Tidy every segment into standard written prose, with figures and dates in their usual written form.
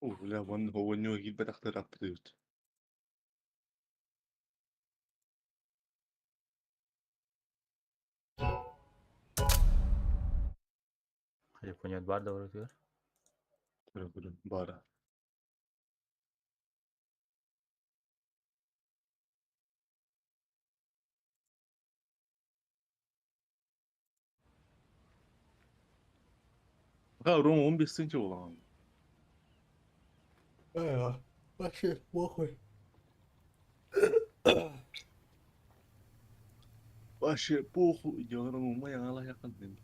لا هو انه يجيب بقى اختار ابديت. Japonya var da uğraşıyor. Böyle bara. Ha Roma 15. olan. Eyvah. Başı bokuy. Başı bu yanıma yanala yakın dedim.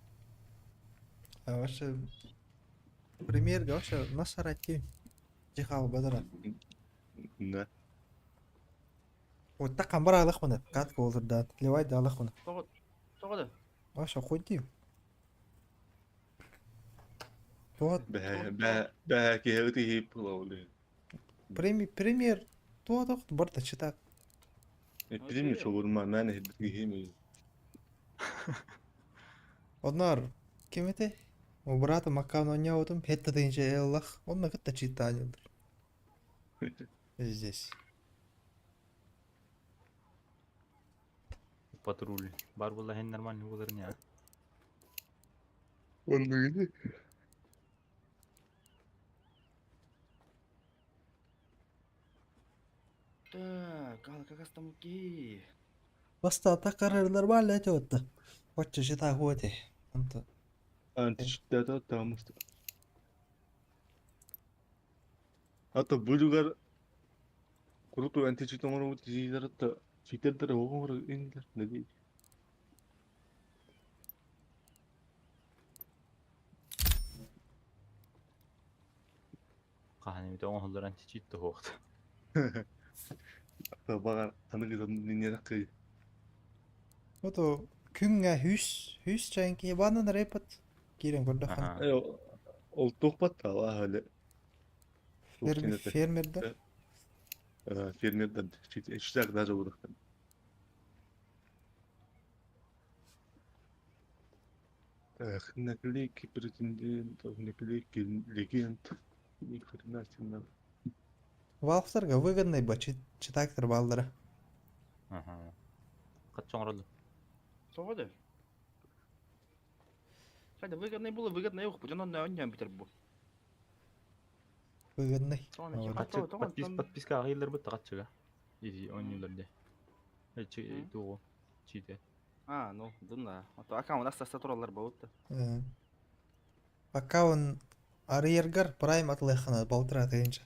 Başı Premier Gausha nasıl rakip? Cihal badara. Ne? واتقن برا لخمنا قاعد كول ضدات اللي وايد على لخمنا تاخذه واش اخوتي توت Be ki hıtı hep oluyor. بريمير توت اخت برضه شتاك Bizim şovur ma ne hediye giyeyim. onlar kimete وبراتا مكان ونياوتم حتى تنجي الله قلنا كنت تشي تاني здесь Patrol. Var valla hen normal yolların ya. Onu Так, как раз там окей. بس تقرر الاربعة اللي توت واتش شتا هوتي انت anti şiddete tamamdır. Hatta bu lugar kurutu anti şiddete bu dizileri de şiddetlere okumur indiler. Ne diyeyim? Kahane bir de on holların çiçit de hoğdu. Hatta bana tanı kızım dinleyerek kıyı. وتو كونغا هوس جانكي بانا ريبت كيرن قد دخل Aha. O tohbat da var öyle. فيرمر ده Firmadan işler daha zor. Nakliki pретендент, наклейки легенд. Ни хрена себе. Valve'larga выгодный ба читактыр балдары Aha. Kaç çoğralı. تاخذه. هذا выгодно يوخ بجنا نعم بتربو. выгодный طبعا Doğru. طبعا Patpiska ağıyırlar bu kaç çıga. İyi oynuyorlar de. Hiç doğu. Çiğde. ну ضمن аккаунт أساس تطور بوت. аккаун арьергар прайм атлайхана балтыра тыгынча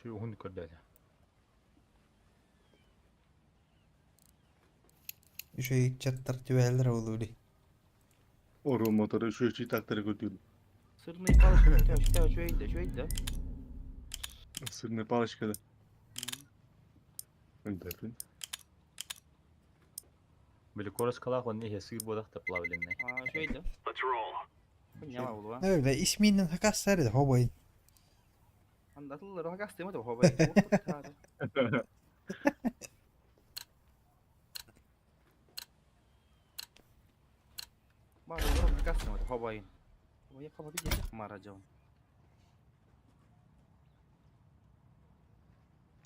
Şu hun kadar. еще и чаттар тюэлдер болули O motoru şu işi takdire götürdü. صرنا يقال شوي ده. Sırrını paylaş kadar. Önderdin. Böyle koros kalak onu hesi bodak tapla bilinne. شوي ده. يا والله. öyle isminin hakasları da hoboy عند أطلع روح قاستي ما تبغى باي. هذا. ما روح قاستي ما تبغى باي. وهي قبل بيجي ما رجعون.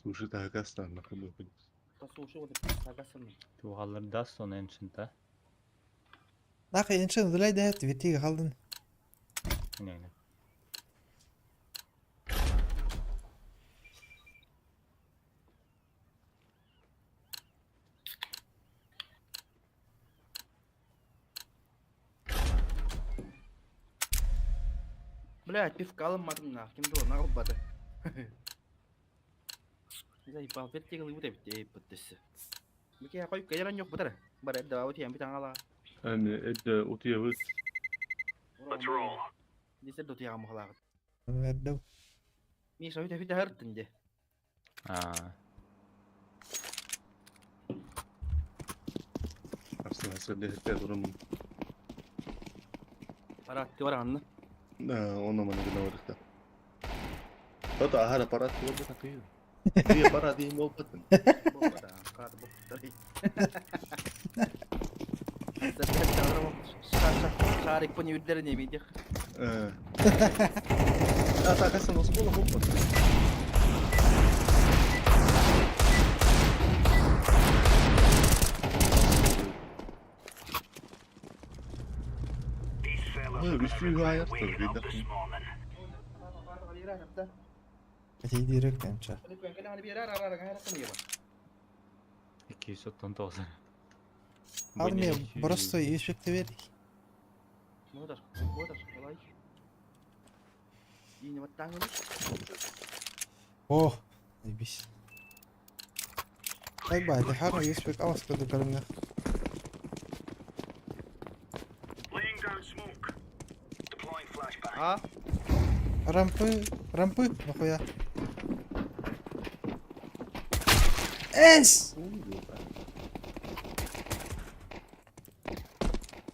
Suşu da hakastan nakılıyor. تصو شو ده قاستي. Şu halları da sonra en çinta. Naqi inşan zulay da tvitiga kaldın Ne. Блядь, пив калым матымна. Ким до нагыл бады. Зай бал вертигал и утеп беттесі. Беке қойып кайран жоқ бітір. Бар әдді ауты ям битан ала. Yani edde otuyavuz. Десе до тягам халағыт. verdim Ми шавита фита хәрттін де. Aslında hette durum. Паратты бар анны. Ona bana bir varlıkta. Ota ahar aparat oldu takıyor. Dia para di mo patın. Bok ada, kata bok tadi. Tapi orang sarik penyudarnya bijak. Ata kasın nasıl olur mu? Bir sürü hayat tabii. Hadi direkt emça. 299. Almıyor. Burası yüzükte verdik. Motor, olay. Ini matang ni. Oh. Ay bis. Ay bay de har yüzük avskadı karınga. Ah, Rampı. Bako ya. Es!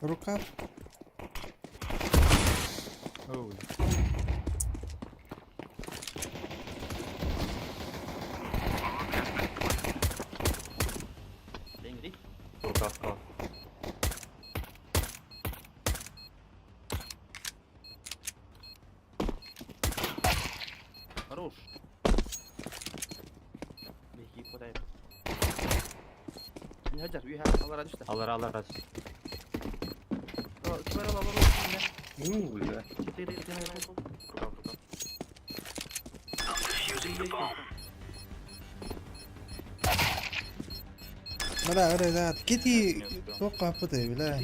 Ruka. Oh. tinggi. Rukavka. Harus. Beki potai. Ini hajar, we have Allah rajista. Allah razı. Oh, sekarang Allah ini. Güzel. Kita Rukav. Mara öyle zaten. Kiti çok kapı değil bile.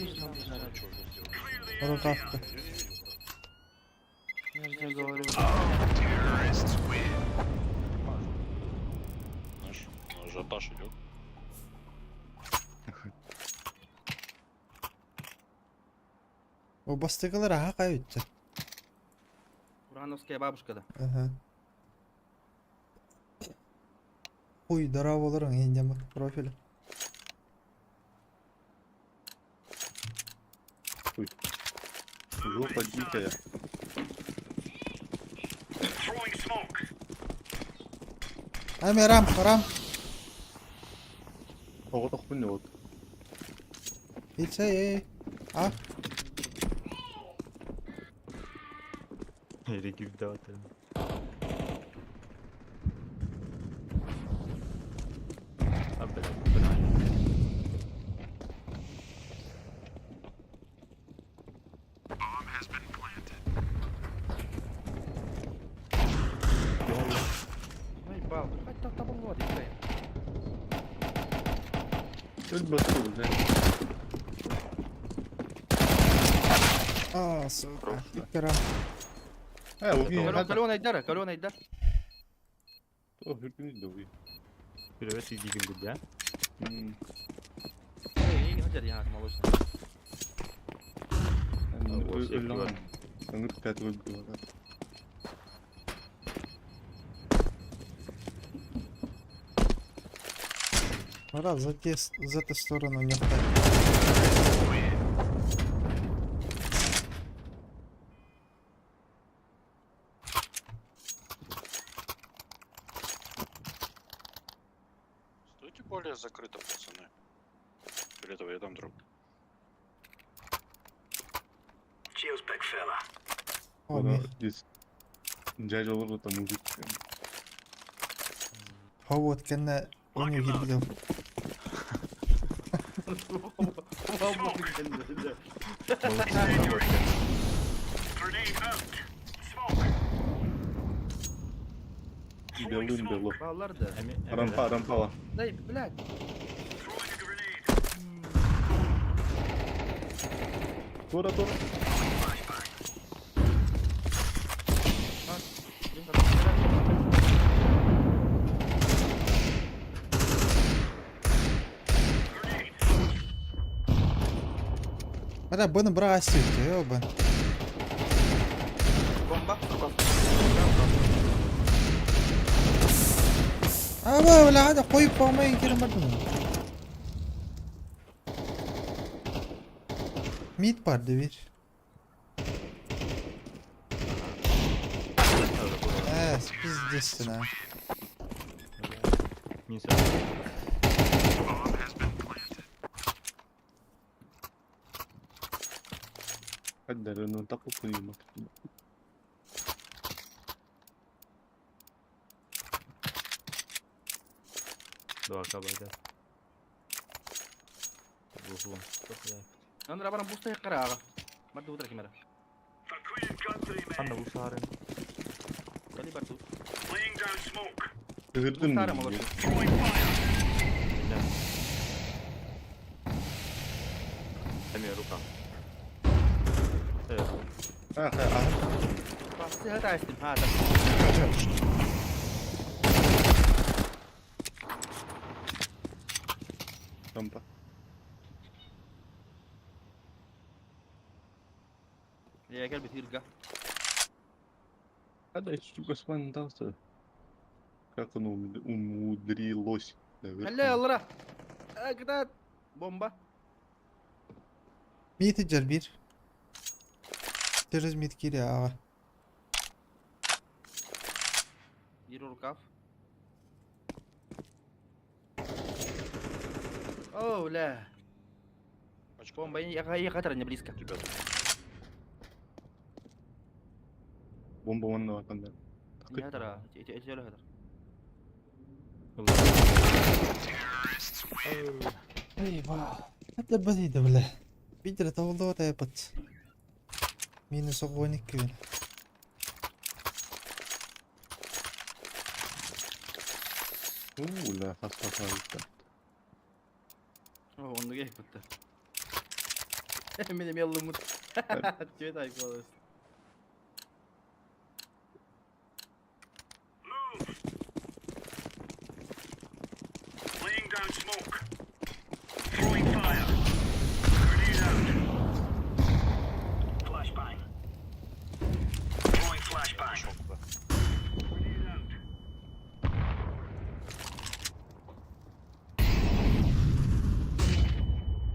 Ruka. Nereden doğru? Знаешь, ажиотаж идет. O bastıkları ha kayıttı. Урановская бабушка да. Aha. Uy darav olurum yengem profili. Жопа дикая. Ами рам. Ого так хуйня вот. Hiç şey. Ah. Yere gibi dağıtalım. Abi ben. Ай, бал, хоть так там вот, играй. Öl basıyor güzel. Aa suka. İkram. Ha o gün hadi. Калёна идар. O hürkünüz de uyuyor. Привет, иди гуля. Эй, hajar ya молочный. Öyle lan. Sanır kat öldü var. Мара за эту сторону не входит. Стойте более закрыто, пацаны. Для этого я дам дроп. О, Bana ми. Caj olur da müzik. Вот كنا он يجيب Belin belu. Баллар да. Rampa var. Дай, блядь. Tora. Мара bunu бросить, ёба. Бомба. ولا هذا قوي ما يمكن مدن. Mid var devir. Evet, biz Geçsin ha. Minsa. Hadi onu takıp koyayım. Два кабайда. Руслан. Andra barang busta ya karaga. Madu utra kimera. Anda bu sahara. Kali batu. Kırdın mı? Busta ama batu. Hem ruka. Evet. Ha ha. Pasti hata istim hata. Rampa. Ya gel bitirga. Hadi şu Osman dansı. Как он умудрилось. Halle yallara. Kita bomba. Mid cer bir. Teriz mid giriyor ağa. Bir rukaf. Oh lah. Очко. Bomba ya katarnya близко. Тебя тут. Bomba onun hakkında. Ya tara. Itu lah hatar. Eyvah. Hadi badiydi bile. Bir de tavulda o da yapat. Minus 12 bin. لا خاصة هاي. Oh onu gel bitti. Benim yallım mut. Cüet ayıp olur. Laying down smoke. Throwing fire. Grenade out. Flashbang. Throwing flashbang. Шокта. Grenade out.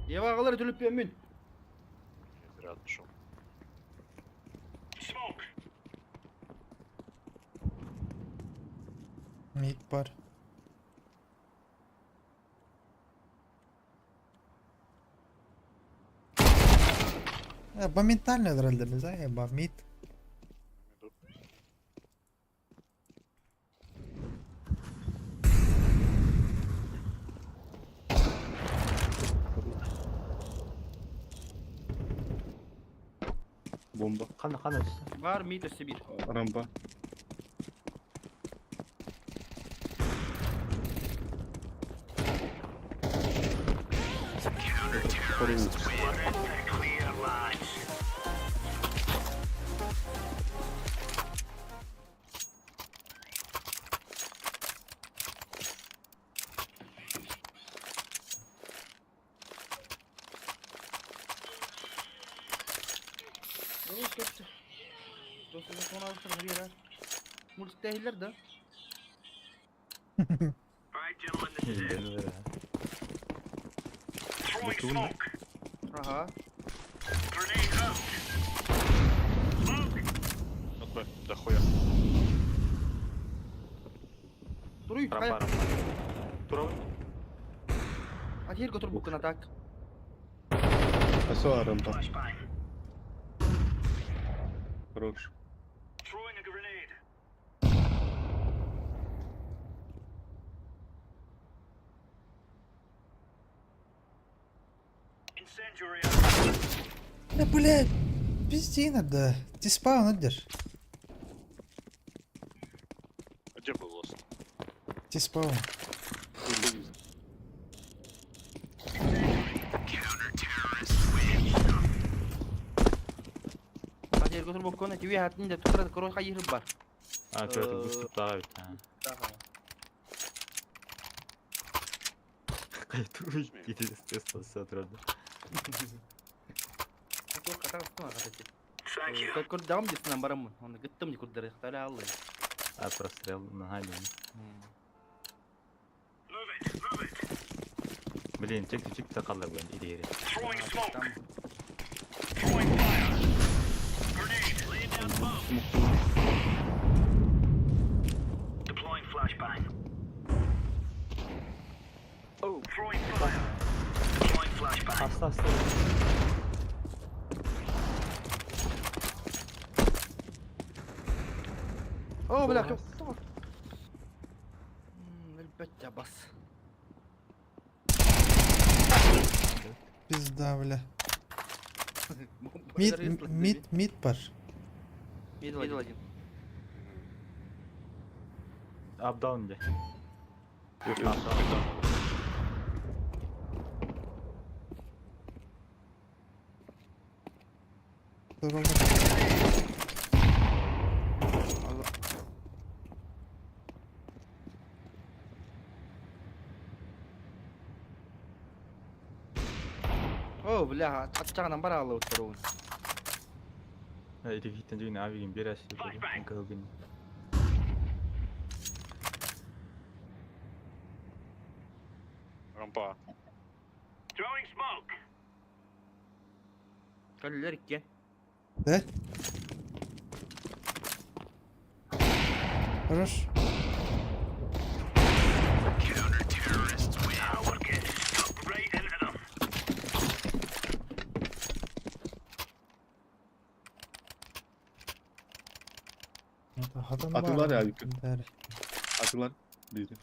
Ya bağlar tülüp yemin. Я зря отошел. Smoke. Mid var. Моментально дральдерiniz ha ya mid. Bomba. Kana. Var mı itesi bir. Rampa. Clear lines. Yok kötü. Dostum sonra alsın bir yere. Multi değiller de. All right, gentlemen, this is it. Beni ver ha. Throwing Bakın. smoke. Aha. Grenade out. Smoke. Вот бы, да хуя. Duruyor. Rampa Hayır. rampa. Turavı. Hadi her götür bukun atak. Асуа рампа. Flashbang. Хорош. Throwing a grenade. Incendiary out. Ya блядь. Пизди надо. Диспаунер. Где был лост? Диспаун. Hadi her götür bukun. Tivi hatin de tukra koro hayır var. Ha şöyle boostuk daha bir tane. Aha. Kayıtı gidi stres olsa oturdu. Itu kata kata kata. Thank you. Kau kau dalam di sana barang mun. Onu gittim di kudere. Tala Allah. Ha прострел на хайду. Move it. Move it. Блин, çıktı kaldı ben ileri. Throwing smoke. Tamam. Throwing fire. Grenade. Laying down bomb. Throwing fire. Deploying flashbang. Hasta hasta. اوه بلا شوف البتة بس Пизда, бля. Мид бар. Видел один. Апдаун де. Yok, apdown. Здорово. اوه بلا اتشغل برا الله وترون Или хитэн жиг навигийн бэрээс гэгэн. Рампа. Throwing smoke. قال لي ركي Да? Хорош. Counter-terrorists win. Now we're getting stuck right into them. Это хадан Atıyorlar бар. ya yukarı. Бәрі. Atılan dedi.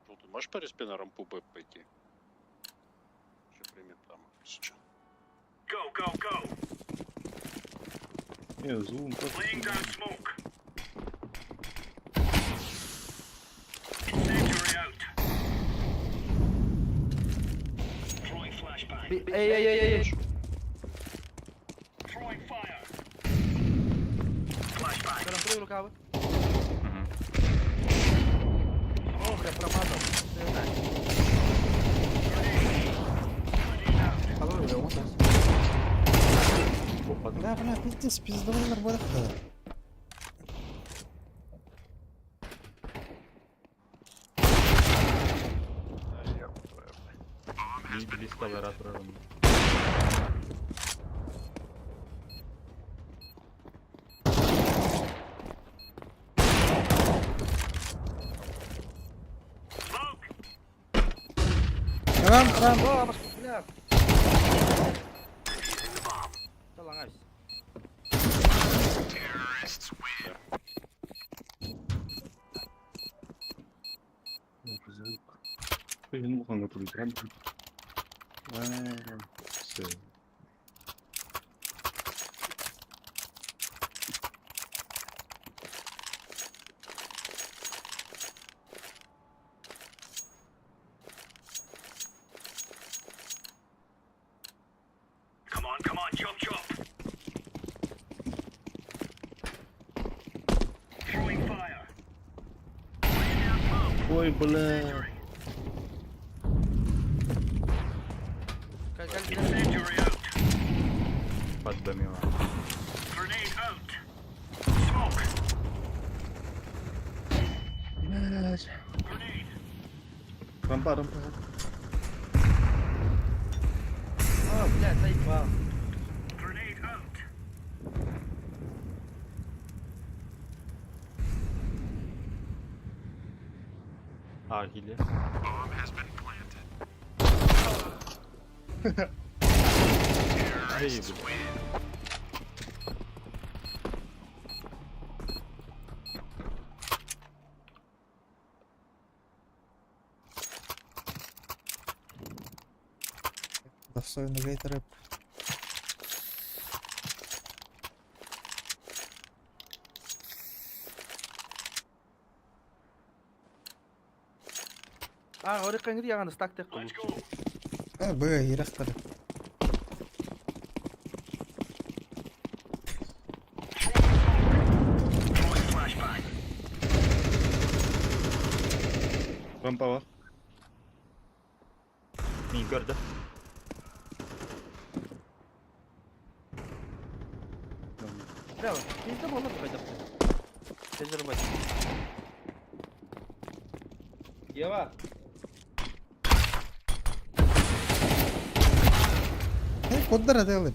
Ну, ты можешь по респе на рампу Б пойти? Еще примет там. Сейчас. Go, go, go. Ne zoom просто. Laying down smoke. Incendiary out. Throwing flashbang. اي Throwing fire. Flashbang. كلام فريق الكعبة اوه خير промазал Да, бля, пиздец, пиздовый бар. Близко оператором. Smoke. Рам. اوه بس بلا يلا نايس Terrorists win. Benim bu kanka duracağım. Şey. Come on, chop, chop. Throwing fire. Laying down smoke. Oy bla. قال Incendiary out. Поддамила. Grenade out. Smoke. Grenade. Rampa rampa. اوه بلا سيف واو Grenade out. Ahili. Bomb has been planted. Terrorists win. Достойный гейтер. اوريك نري انا ستاك Let's تقول go. Б, ирахтар. Throwing flashbang. Rampa var. Min gördü. لا يقدر والله بقدر تجربة يا Куда делать?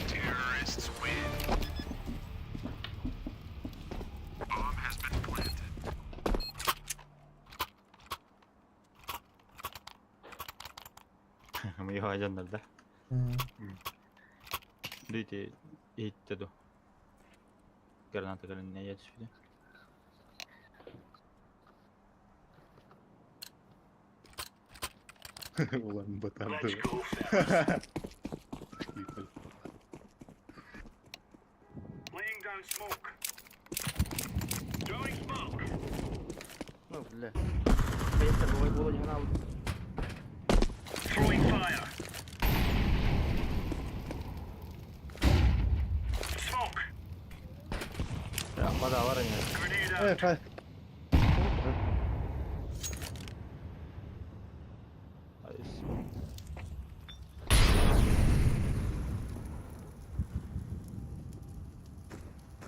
Terrorists win. Ağacanlarda. Hmm. Duydu eğitti do. Granata gelen ne yetişti? Ulan batardı. Let's go, fellas. Laying down smoke. Throwing smoke. Ну, бля. Поехали, давай Володя на аут. Throwing fire. Smoke. Yapma da var ya. Grenade out. Evet hadi. Hadi.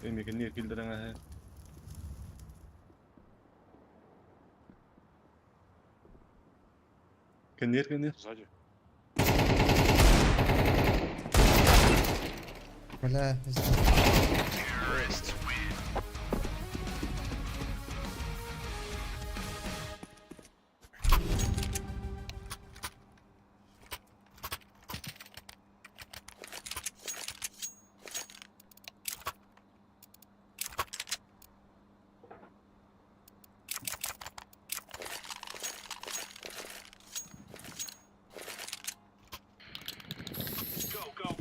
Emi kan ner kilder nga här. Kan ner. Сзади. Бля, пиздец.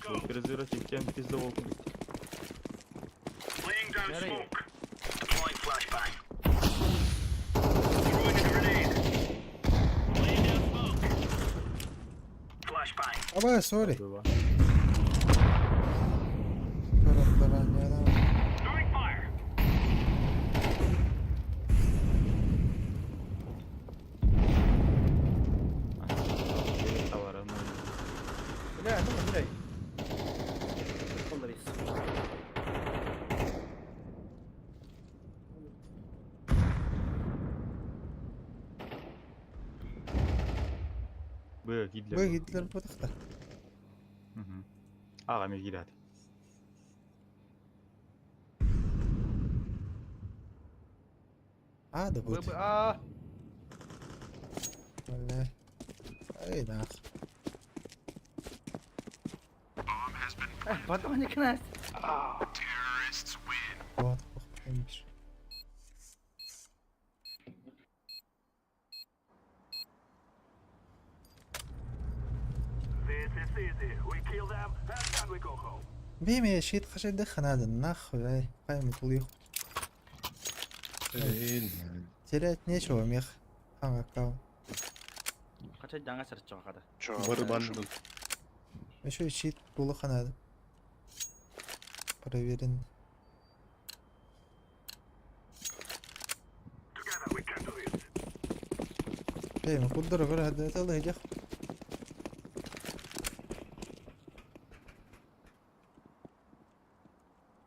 Go. Развивать тем пиздовал. Laying down There you smoke. Deploying flashbang. Throwing a grenade. Laying down smoke. Flashbang. Aba, sorry. Было. Körüm de ben ya. Throwing fire. Товаром. Бля, ну, бля. Колорис. Böyle gidiler. Böyle gittiler bu da. Hı hı. Ağa mı gider? Hadi bu. Ааа. Bля. Ey nах. Потом не кнась. Вот, охуенный. This is easy. We kill them and then we go home. بيه ما شيت خشن دخن هذا النخ ولا قايم طليق терять нечего мех хангакау Kaça jangan sercong kada. Чё? Барабан. еще и щит плохо надо проверен Together we can do this. эй мы куда дорого هذا это الله يجح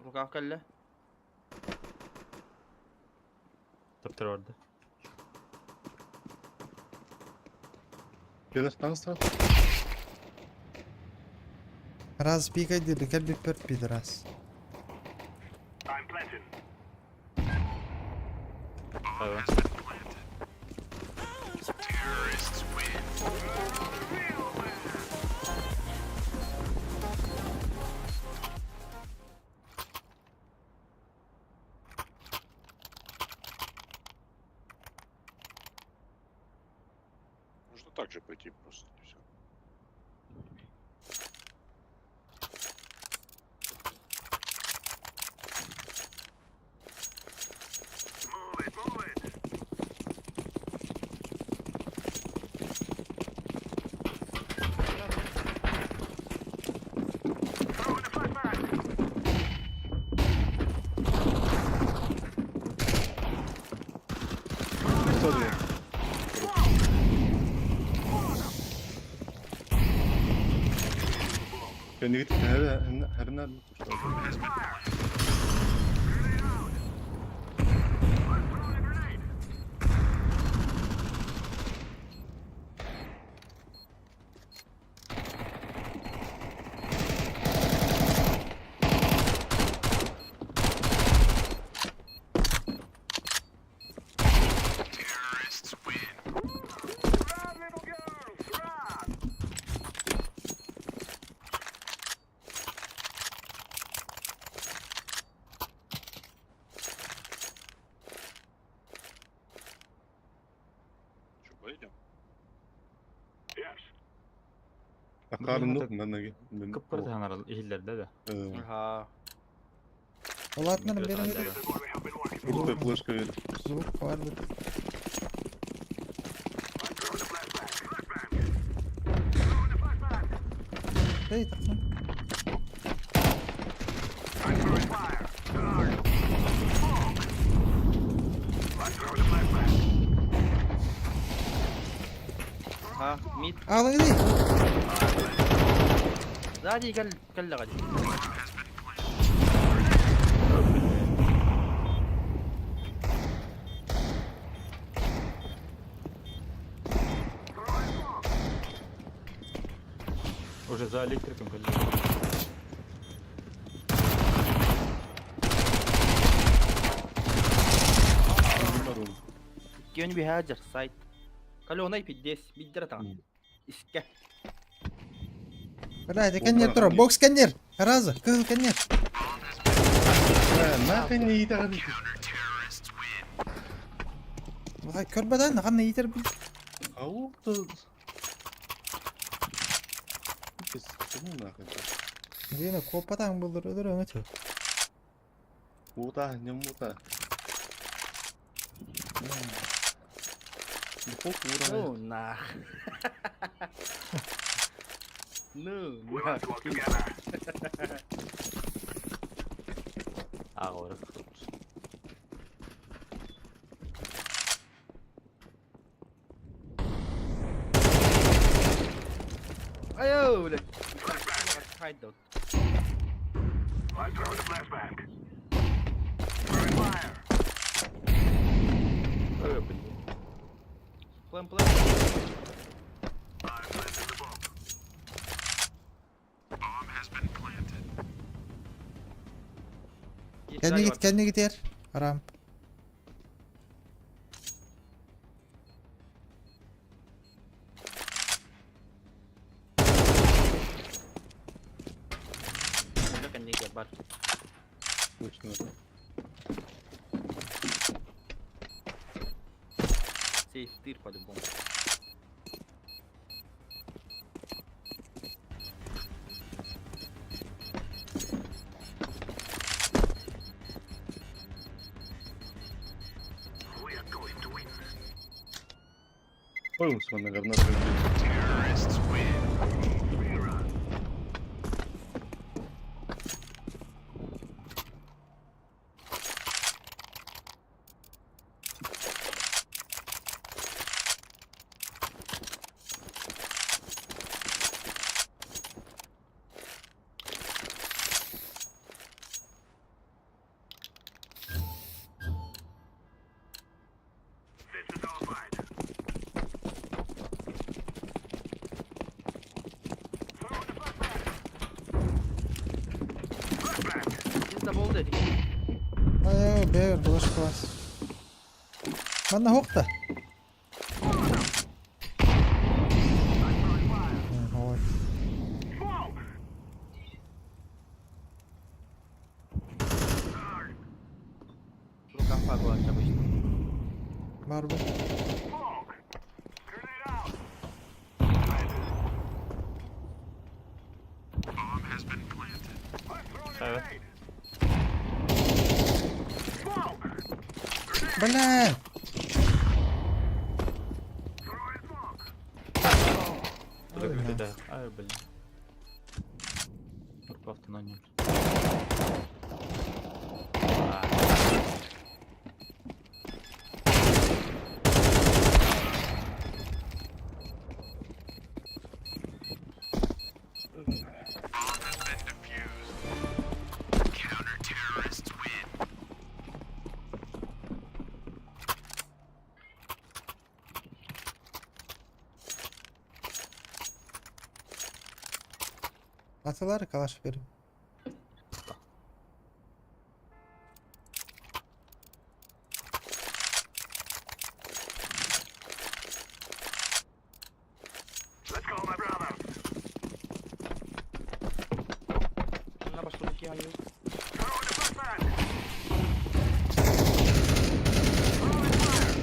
Rukav kelle. Taptır orada. Gel станция. раз пикать или кальбик перпид раз I'm planting. Tamam. Можно так же пойти просто. И всё. Move it. Throwing a flashbang. Sorry. Kan git her nerede kuşlar? Fire. Grenade out. I'm throwing a grenade. Run, little girls, run. Karın yok mu lan Ege? Ben- Kıpkırı tanır ihillerde de. Ha. Olatlarım benim Burada flaşka verir. звук vardı. Hey takma. Ha. Mid. Ağlan gidi. Zadi kalla gadi. Уже за электриком коллега. Bunlar oğlum. كيون بيهاجر سايد خلوه نايف الديس بيجرى تعال اسكا Bala hadi kenyer dur. Box kenyer. Razı. Kız kenyer. Ha, nakın iyi de hadi. Vay körbeden kanne yeter bil. Avuk da... Kes, kimin nakın? Yine kopadan bulur ödür ömür. Bu da, ne bu da? Bu kok bu da. نو نا نو Ahora. ايوه لك هايد اوت I'm throwing a flashbang. Throwing fire. بلان بلان I'm planting the bomb. Bomb has been planted. Kendi git yer. Haram. كان يجي بار سي كتير قد البوم We are going to win. Koy musun bana karnına? Terrorists win. Rerun. This is all mine. Throwing the flashbang. Flashbang. He's the ball dedi. Ay bear boş klas. Bana hokta. Hoy. Smoke. Lu kappa gua coba itu. Var bu. Smoke. Grenade out. Bomb has been planted. I'm throwing a Evet. grenade. Smoke. Bala. Throwing smoke. Подожди, да. Ай, блин. Рукав-то на нем. Bomb has been defused. Counter-terrorists win. Atalar kalaş verim. Let's go, my brother. Ano ba sulit yan yun? Throwing the flashbang. Throwing fire.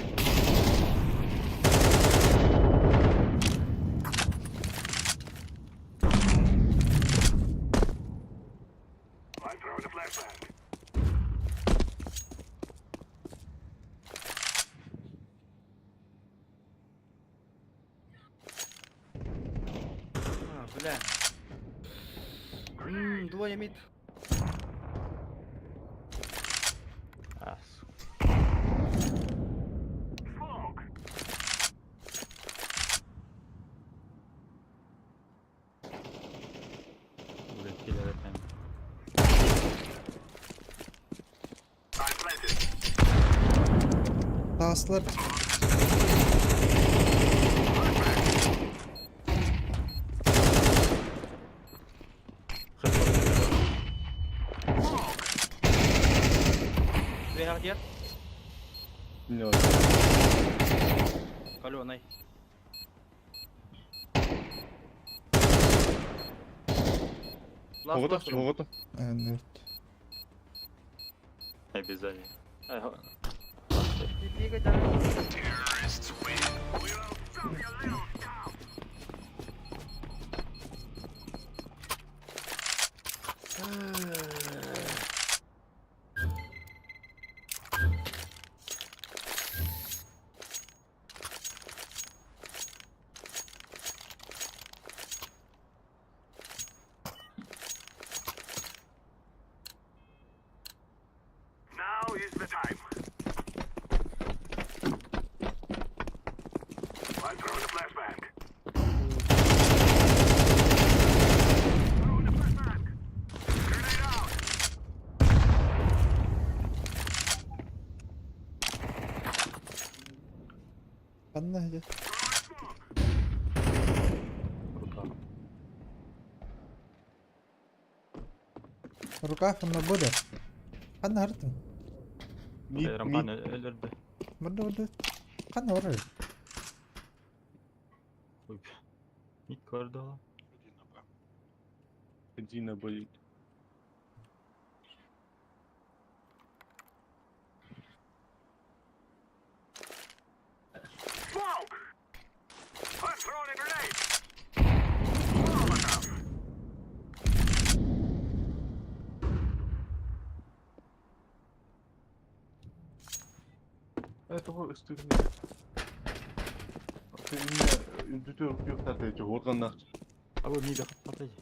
А, бля. Двое мид. А, блядь, киллер это. Taslar. Две где? Не, Каленый. Богота, Богота. Evet. Обязательно. Бегай дальше. Now is the time. I'm throwing a flashbang. Throwing a flashbang. Grenade out. Kanna hadi. Rukah kena bodoh. Kanna hartın. Mid, Rampan mid. öldürdü. Bodoh. Kanna var. Ой, мид gördü o. Один на Б. Иди на бой. Smoke. I'm throwing a grenade. Molotov. Это вот что ты меня дутер пьёт от этих органов. А вы мида хватайте.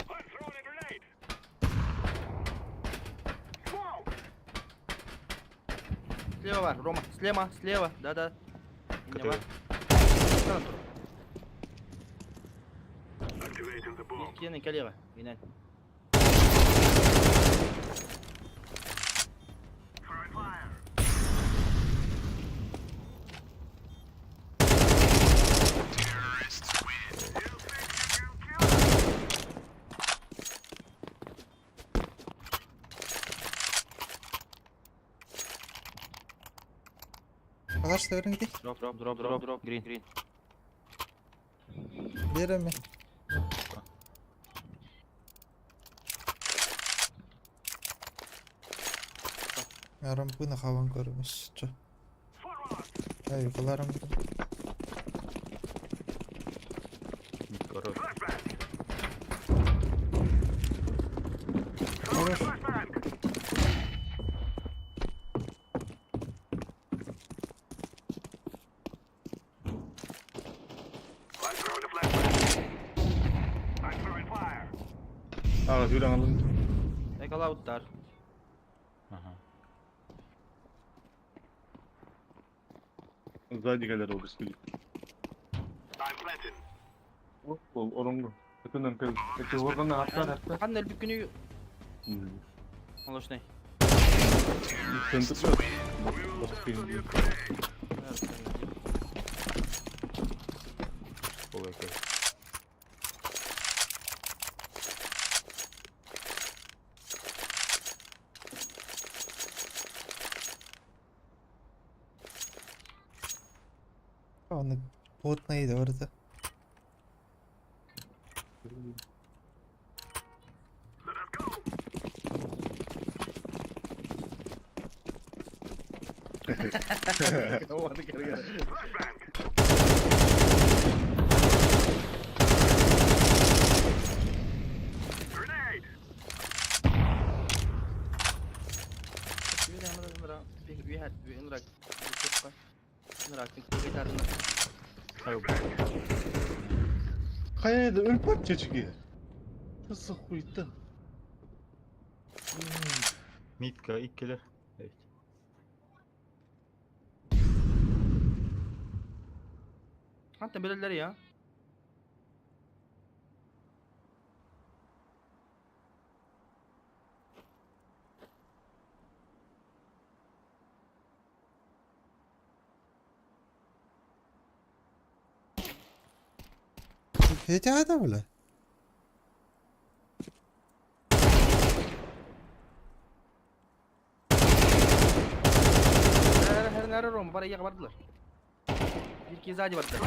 I'm throwing a grenade. Smoke. Слева, Вар, Рома. Слева. Да-да. Не, Вар. Activating the bomb. Кенный коллега. Винай. Throwing fire. Terrorists win. You think you can kill me? Arkadaşlar verin gidek. Дроп. Грин. Берем mi? Рампына хаван көрмөс. Чо. Forward. Ай, кыларым. Мид gördü. Flashbang. Хорош. Flashbang. I'm throwing a flashbang. I'm throwing fire. Ага, Юрий алın. Эколауттар. Ага. Сзади gelir o bisküvi. I'm planting. Ол орынғы. Өтінен кел. Эти органы аттар. Қандай бүкіні Hmm. молочный. Тентіп yok. Басып келген. Ой, окей. Onu bot neydi orada? Let us go. Flashbang. Kayaya da öl parçacık ya. Nasıl kuytu? Midka ikkiler. Evet. Hatta böyleleri ya. Fethi hada bula. Her nere Roma parayı kabardılar. Bir kez hadi vardılar.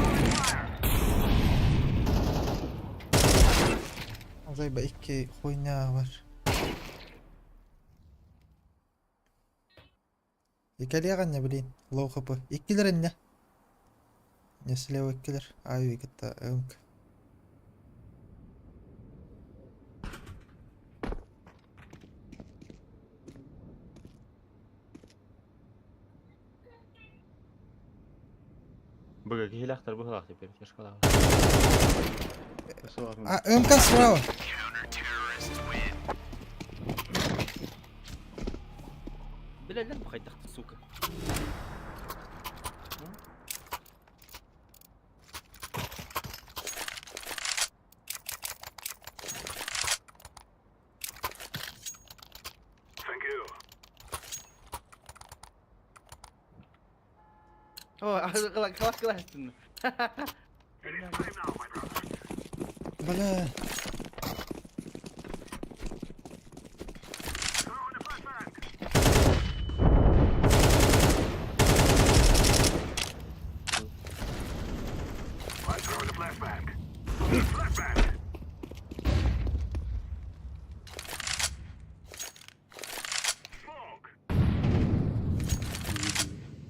Azay ba iki oynağı var. İkaliye kan ne bileyim. Low kapı. İkkiler ne? Nesile o ikkiler. Ay gitti. Önk. Bugünkü hilaklar bu hilak yapıyor. Keşke ola. Nasıl var mı? Aa önkas bravo. Bileler bu kaydak suka. Thank you. Oh, kalak ettin. It is time now, my brother. Bala. Throw in the flashbang. I throw in the flashbang. Flashbang. Smoke.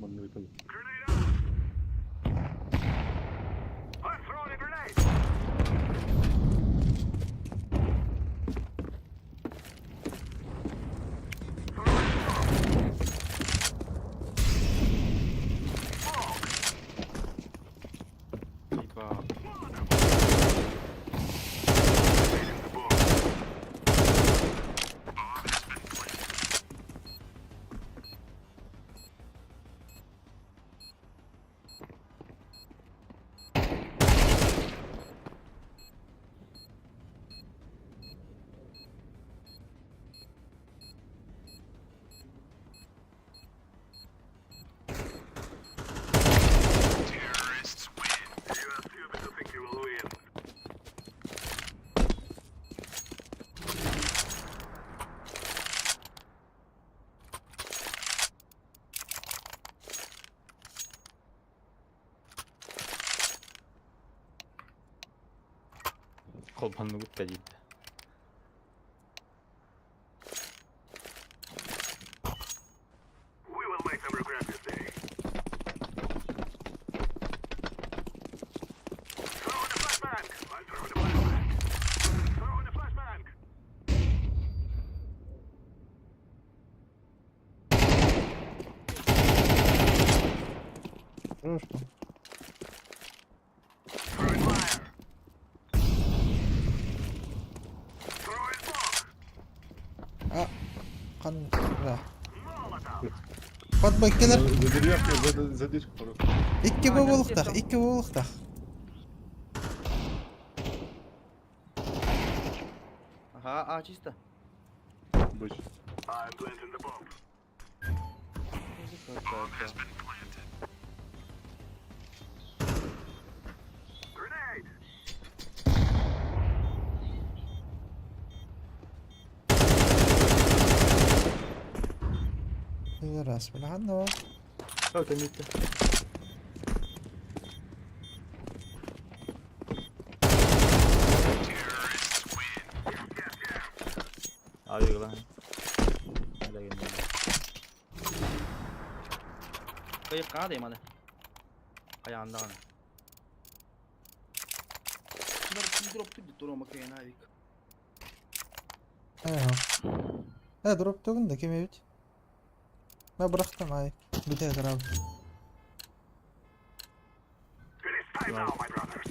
Bana bakalım. Grenade out. I'm throwing a grenade. Eyvah. You are stupid to think you will win. Kolpanını gitmedi. We will make them regret this day. Throw in the flashbang. I'm throwing the flashbang. Throw in the flashbang. Dur. Throwing fire. Throwing smoke. Kan. Bala. Molotov. Fatma ikkiler. Zadir yapıyor. Zadir. İki bobuluk tak. İki bobuluk tak. Aha, чисто. Boş. I'm planting the bomb. Grenade. İyi ras bala. Hadi o. Okey bitti. Abi lan. Hala gelmedi. Kayıp kanadayım hadi. Ayağında hani. Bunları kim drop tuttu durma bakayım abi. Ha drop token da kim evit? Ben bıraktım ay. Bir de kral. It is time now, my brothers.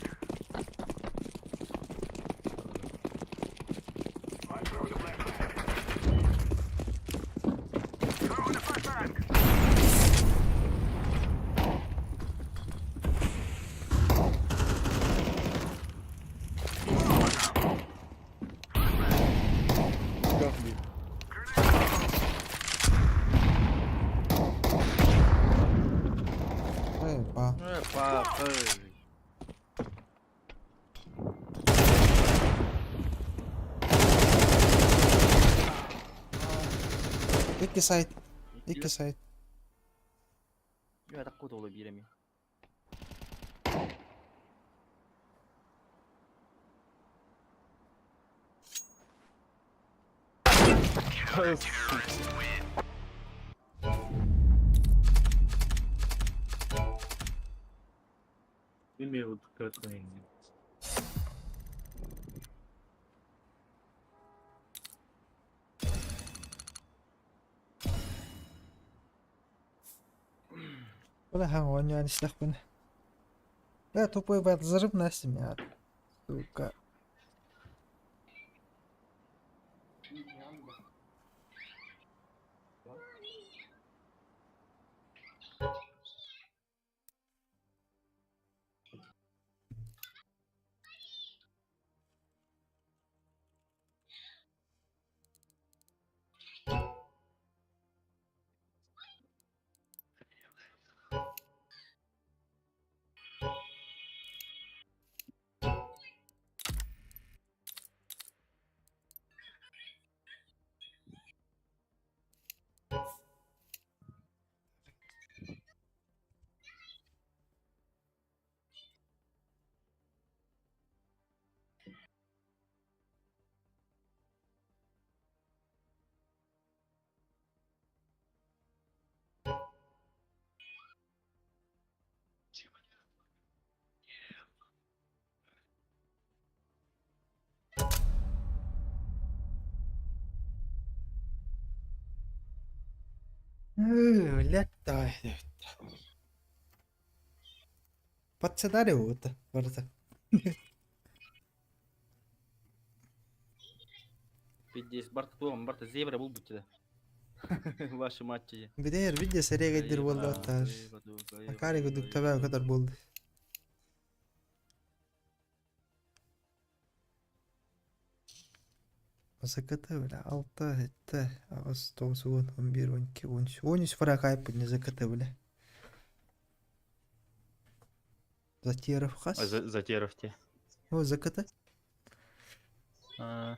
Ой. İki side. İki side. Ya da kod oluyor biremi. Bilmiyorum dikkat etmeyin. Ulan ha oynuyor işte bunu. Ya topu ben zırhım nasıl ya? Suka. Lätt da. Pazza dare vuota, guarda. Пиздец, Барта туган, Барта зебра бул бутчида. Ваши матчи. Bir de her video seriye gelir oldu hatta. Akari guduk tabi o kadar buldu. Zakatı bile 6 etti. Ağustos 10, 11, 12, 13. 13 para kaybı zakatı bile. Zatirov kas. Затеров те. O zakatı. А,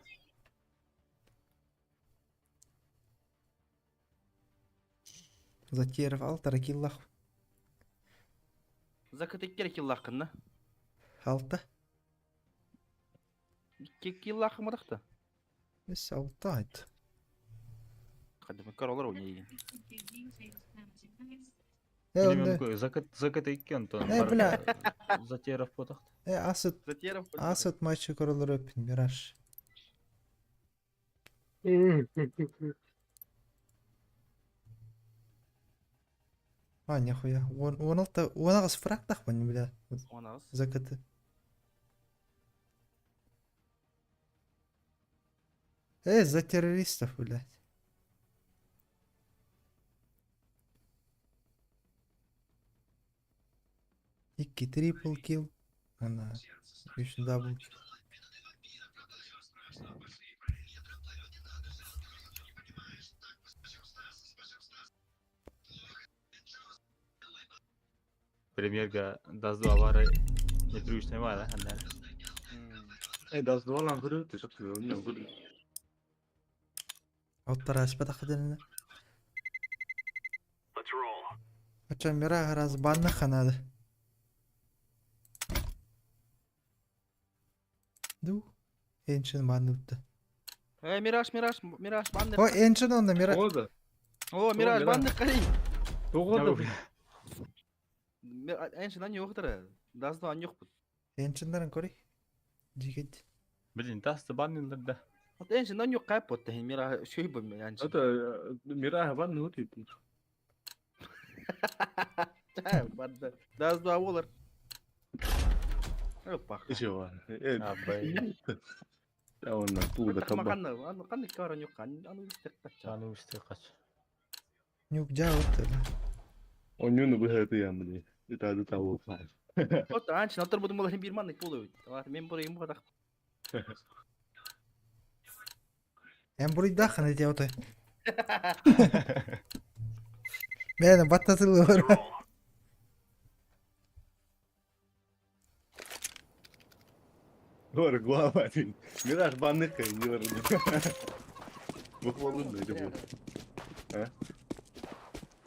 Zatirov 6 killah. Закат 2 kill hakkında. 6. 2 kill hakkımı da. Biz 6 aydı. Hadi ben karalar oynayayım. Bilmiyorum ki Zakat 2 Антон. бля. Затеров потақ. Asıt. Затеров. Asıt maçı kurulur öpün Miraş. А, нихуя. Он ағыз фрактақ па не бля. Он ağız. Закаты. За террористов, блядь. Икки трипл килл. Она. Еще дабл килл. Премьерга дазду авары нетрюшне var ha. Das var lan kırıyor. Teşekkür ederim. Kırıyor. Оттара ашпа тақыдырына. Let's roll. Оча мира раз банна ханады. Ду. Эншин банны утты. Miraç bandır. О, эншин онда мира. Oldu. Oo Miraç Miraç. bandır kari. Doğru. En şeyden yoktur. Dazda an yok bu. Эншиндарын кори. Жигет. Блин, тасты банныларда. En şeyden yok kayıp botta. Miraç şey bu yani. Hatta Mira var ne oluyor? Bandır. Dazda olur. Yok bak. İşi var. Evet. Абай. Ya onlar bu da Takma kaba. kanna. Kanna karan yok kan. Anu istek kaç. Canı üstü kaç. Нюк жа утты. Oyunu bu hadi yani. Bir tane tavuk var. Otta an için otur budum olayım bir manlık buluyor. Var men burayı bu kadar. Эн бурый дахын эти оты. Бәні баттатылы бар. Говорю, глава один. Мираж банных не вырубил. Выхвалын да или будет.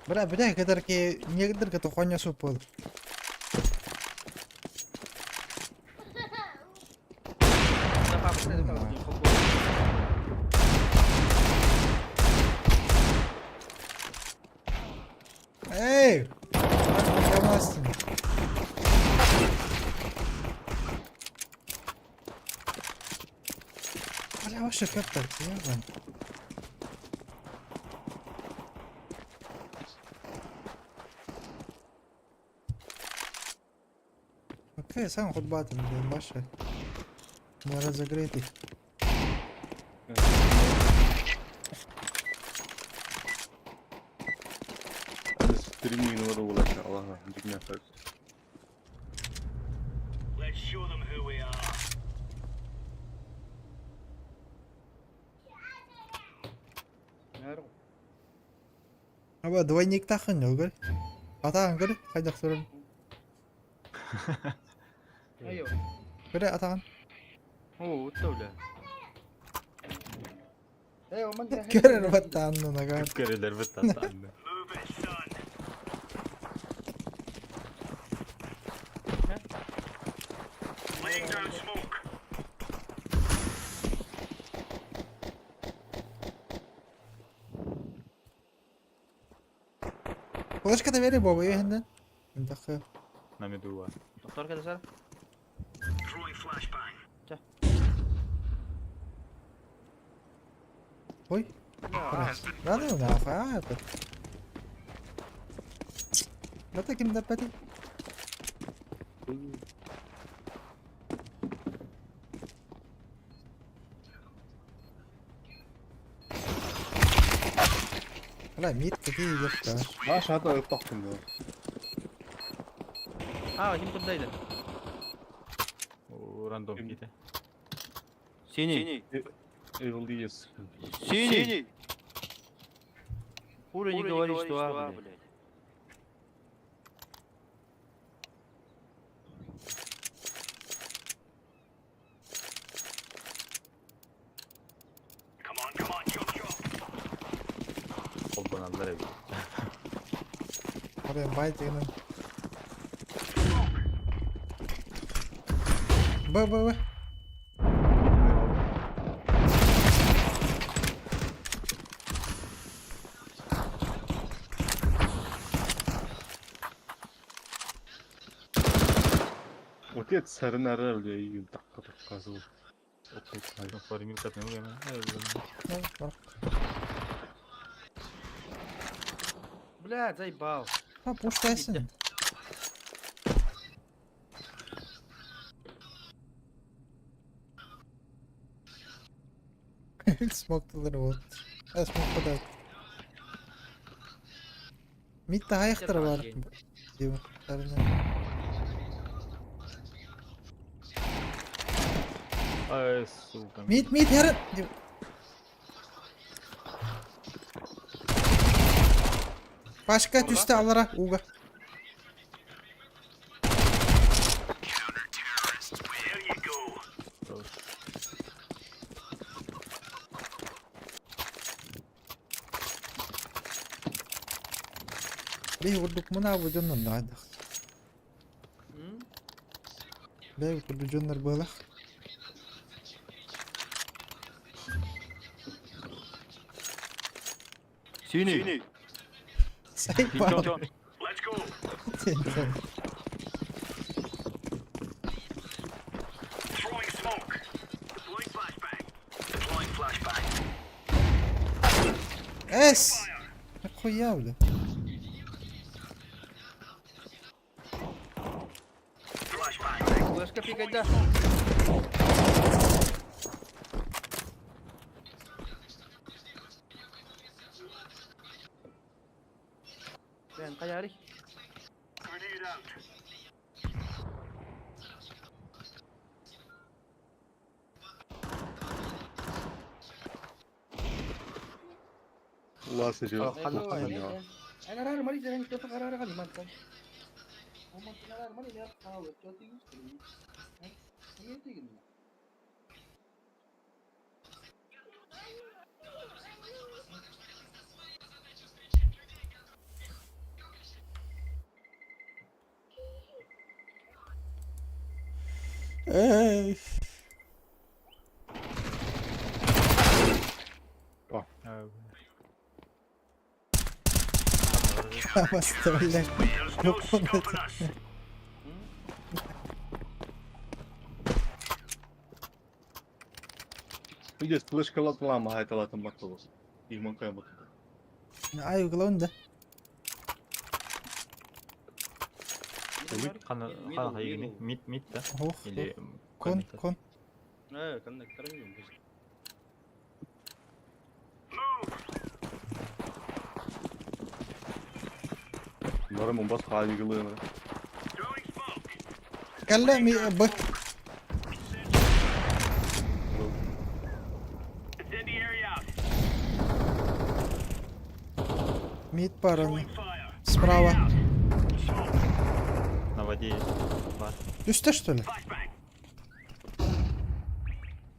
Бля, кедерки, негдер ке тухоня супол. Kenapa aku tidak tahu di fokus. Эй! Yapamazsın. Hala hoşça kaptak ya ben. Окей, сам хоть батом, блин, баши. Не разогретый. Стремин вырубил, Allah'a. Dünya karşı. Let's show them who we are. Ngaruh. Aba двойник takın ya gör. Atakan gör. Kaydak sorun. Ayo. Gör atakan. Oh, betul dah. Ayo, mana? Gör batan nagar. Kırklar bıttı. Move it, son. Laying down smoke. Флешка-то вери бабу, я не такая. Nami dua. Doktor kata Sar. Throwing flashbang. Ой, Ya, да ну нафиг. Да таким допати. Hala mit какие ёпта. Aşağıda ıplaktım ya. kim buradaydı? O random gitu. Sini. Evliyız. Sini. Хули не говори, что блядь. Come on, chop chop. Koldan aldılar evi. Oraya байт yana. Ба. Отец сарын арар бля и такка казыл. Окей, hayır. No fare mil kat ne oluyor hemen? Блядь, заебал. Ha пушкайсın. Smoktaları volt. Smokta da. Mid daha yaktırı var. Diyor. Ay suka. Mid yarın. Başka üstte alara uga. There you go. Лей вurduk mu ne yapacağım da hadi. Ley vurduk böyle. Sini. Say bana. Let's go. Throwing smoke. Deploying flashbang. Deploying flashbang. Es. Охуел. Flashbang. Флешка пикать, да. Ben kayari. Grenade out. Allah seçiyor. Ana rar mari jangan kita karar kali mantan. Mau mantan rar mari ya tahu coba tinggi. Ini tinggi. Ey. Bastı öyle. Yok olmadı. Видишь, флешка лама хайтала там мотовоз. И манкая мотовоз. Ay uygula da. Қана егіне мид да? Ох. Или Кон, кон. Коннектор yiyorum. Нарым он бас хай гылы. Калла ми бak. Incendiary out. Мид параны. Справа. На воде есть. Бар. Üstte что ли? Flashbang.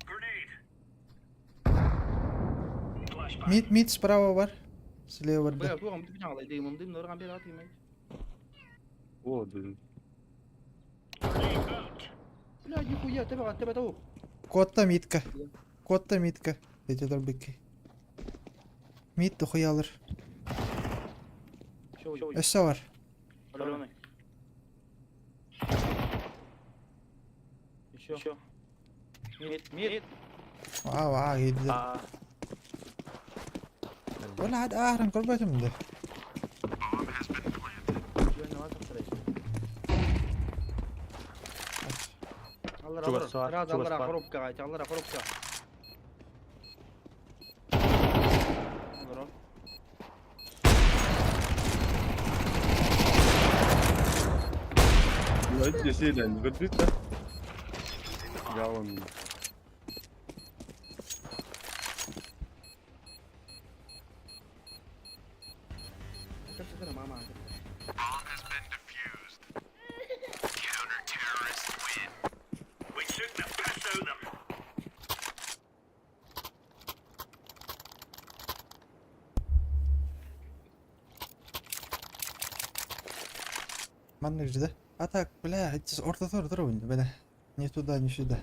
Grenade. Flashbang. Мид справа var. Слева Бля, да. тугам типин алай дым, норган бер атыйм. О, блин. Grenade out. Бля, нихуя, тебе тау. Котта мидка. Котта мидка. Dedi Dorbeki. Mid dokuyu alır. Şov. Össe var. Alana. Еще. Мид. Aa yediler. А. Valla hadi ahran korbatum da. Чугасы бар, Biraz чугасы allara бар. коробка кайт, allara коробка. Ну, это действительно не горбит, да? Я вон. Mama. We took the piss out of them. Manlıcıda. Atak bile hiç ortada durun böyle. Ne tуда не сюда.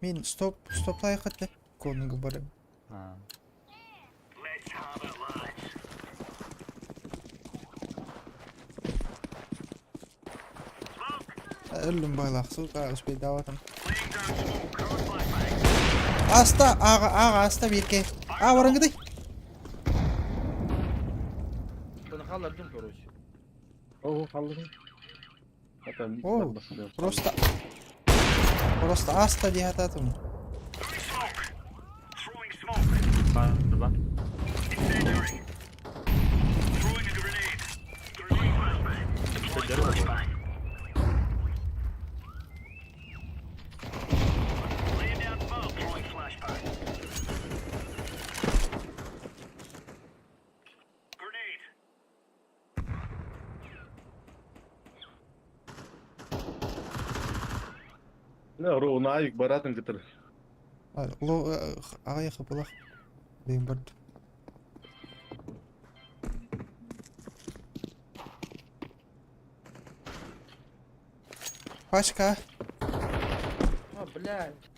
Min stopla yakıtlı. Konu barı. А. Let's have it, lads. Smoke. Ölüm bağlaq su qağış bir davatım. Laying down smoke. Cross flashbang. Asta ağa asta bir ke. Aa varın gidi. Bunu kaldırdım короче. О, халлы. Это О, Просто asta diye hatadım. Throwing smoke. Throwing smoke. Бар, бар. Incendiary. Throwing a grenade. Throwing flashbang. Deploying flashbang. Laying down smoke. Throwing flashbang. Grenade. لا رو نايك براتن كتر. Lo ağa yakıpılaq. Deyim bardı. Başka? А, блядь.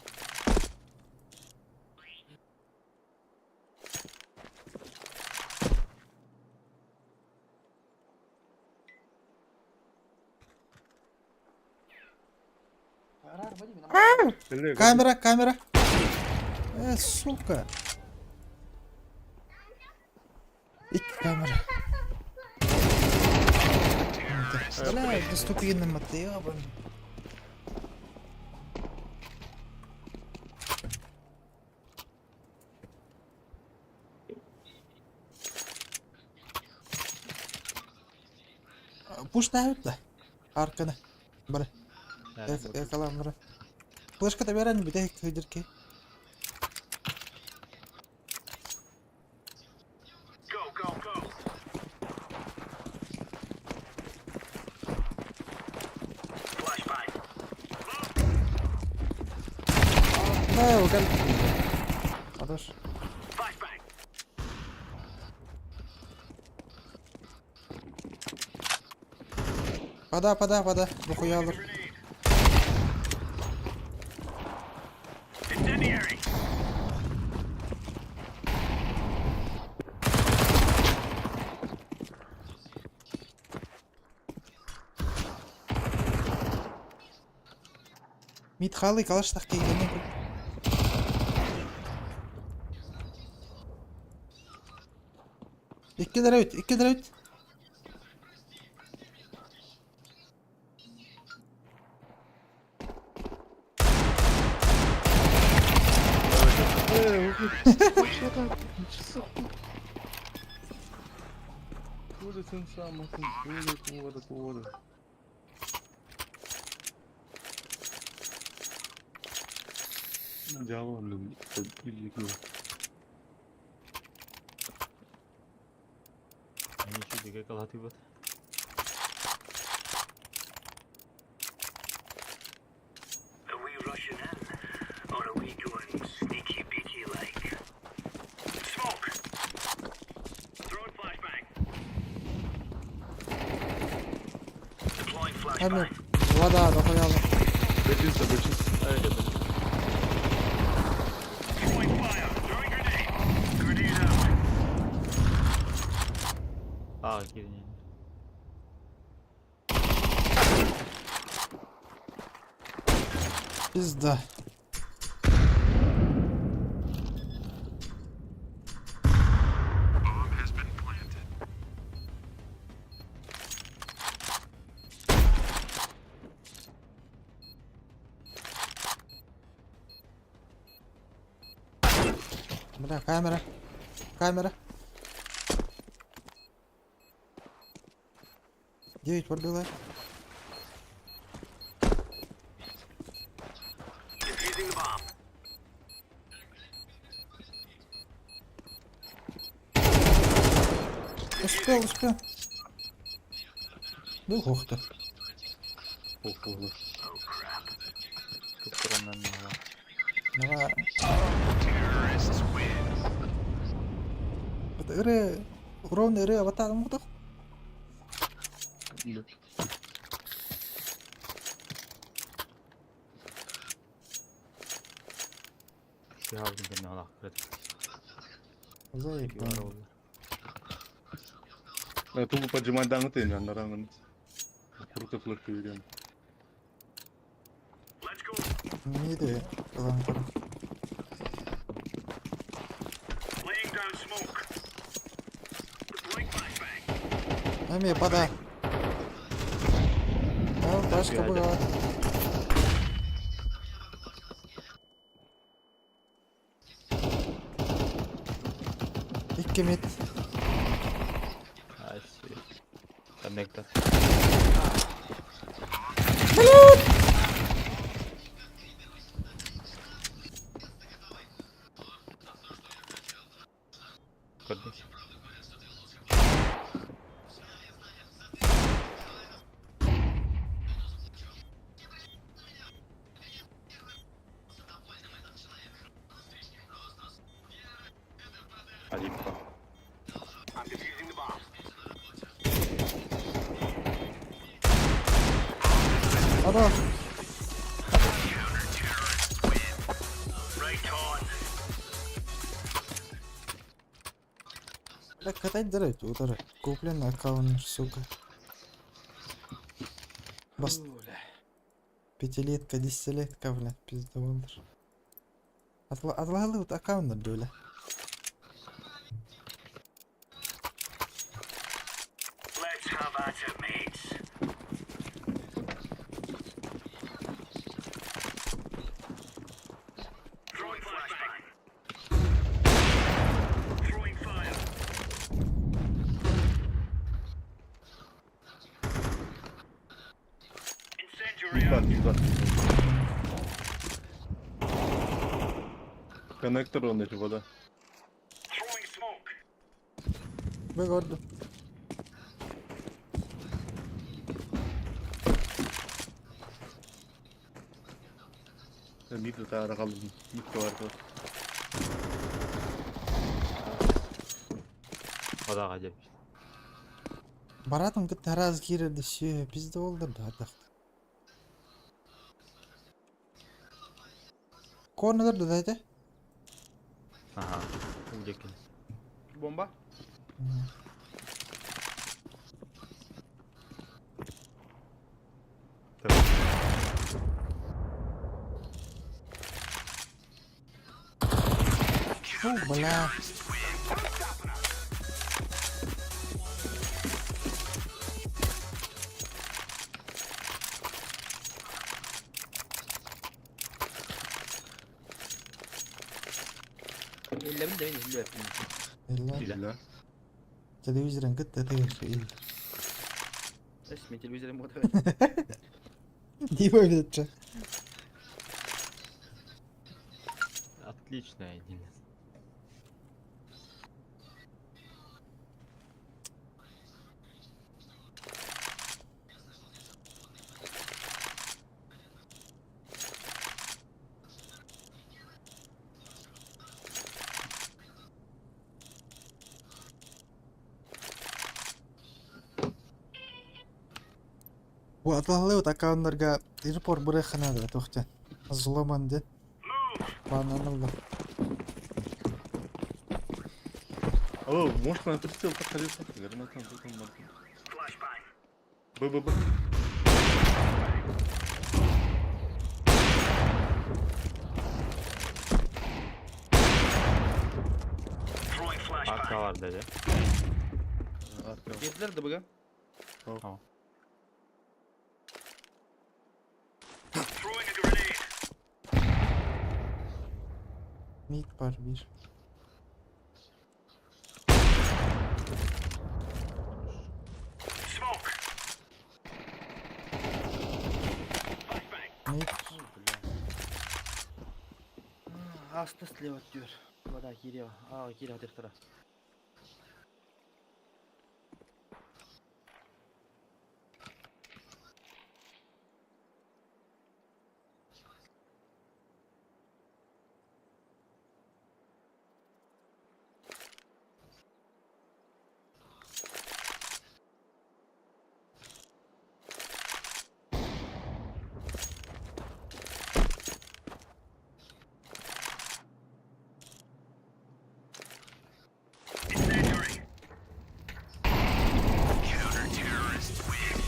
Камера. Сука. İki kamera. Бля, доступи на мотыгабан. Push da da. Arkana. Bara. Yakalan bara. Flashka da veren bir de kıydır ki. Go. Flashbang. Ne o gel. Adaş. Flashbang. Pada. Bu kuyu alır. Grenade. Mid halı kalıştak kegene. İki lira öt, 2 lira öt. Kurde, ten sam, a ten kurde. Działam, to bilgi. Они şu dige kalatı bat. Are we rushing in? Or are we going sneaky beaky like? Smoke! Throwing flashbang. Deploying Hadi. flashbang. Вода, да koyalım. Beşinse. Öyle böyle. Throwing fire. Throwing grenade. Grenade out. Aa girin yani. Pizda. Bomb has been planted. Bıra kamera. Камера. 9 подбила. Defusing the bomb. Успел. Да ух ты. Kokulu. Oh crap. Kıpkırandan ne var? Давай. Terrorists win. Это игры. Ровно игры аватар мутах. Şu havuzun kendine alak kırık. Заебал. Var oldu. Nah, tunggu pajemandang itu ya, narangan. Kurut keluar ke dia. Let's go. Не иди. Ладно. Laying down smoke. Deploying flashbang. Ами, пода. Ташка была. İki mit. Ay suyu. Connector. Kardeş. Hadi bakalım. I'm defusing the bomb. Ада. Counter-terrorists win. Right on. Да катай драть, удары. Куплен аккаунт, сука. Бас. Пятилетка, десятилетка, блядь, пизда вылдыр. Отлагали вот аккаунт бля. Let's have at it, mates. Throwing flashbang. Throwing fire. Incendiary out. İzbat. Konnektör onda çubuğda. Throwing smoke. Выгоду. Bir de daha kalın. Bir vardı. O da acayip. Баратым кітті раз кереді, все, пизда олдырды, атақты. Корнерді дайда? Aha. Ölecek. Bomba. бля. إلا من ده مين اللي يفهم إلا لا телевизорын كنت تغير اسمي تلفزيون مو не выйдет. Отличная идея. وأطلع аккаунттарга ирпор бырыханада тоқтан. Зломанды. Бананылы. Алло, может на прицел подходить? Гранатом, потом маркер. Б. Throwing flashbang. Arka var dedi. Arka. Yediler de bugün. Tamam. Throwing a grenade. Mid var bir. Smoke. Flashbang. Mid. Aslı слева diyor. Вода гирева. Гирева директора. Incendiary. Counter-terrorists win.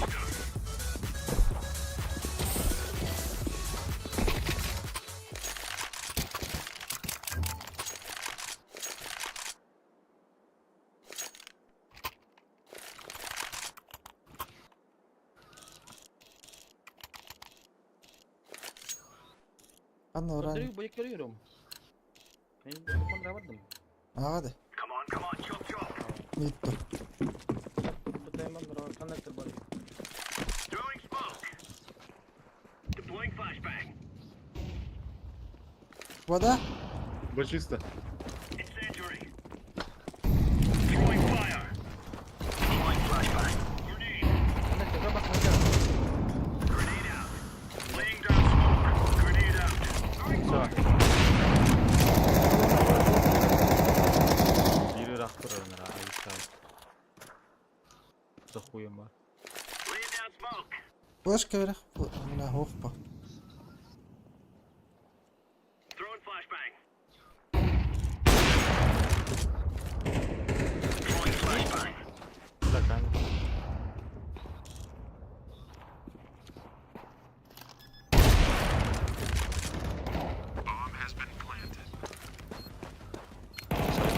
Ben de oran. Gönderiyor, bıyık görüyorum. Ben kondramadım. Hadi. Come on, chop. Mid dur. Bu da hemen connector var. Throwing smoke. Deploying flashbang. Вода. Б чисто. Incendiary. Throwing fire. Deploying flashbang. Grenade. Connector'a bak hocam. Grenade out. Laying down smoke. Grenade out. Sağ. Biri raktör önüne ayıp. Захуем var. Laying down smoke. Флешка вверх. Бля, хопа. Throwing flashbang. Throwing flashbang. Стакан. Bomb has been planted.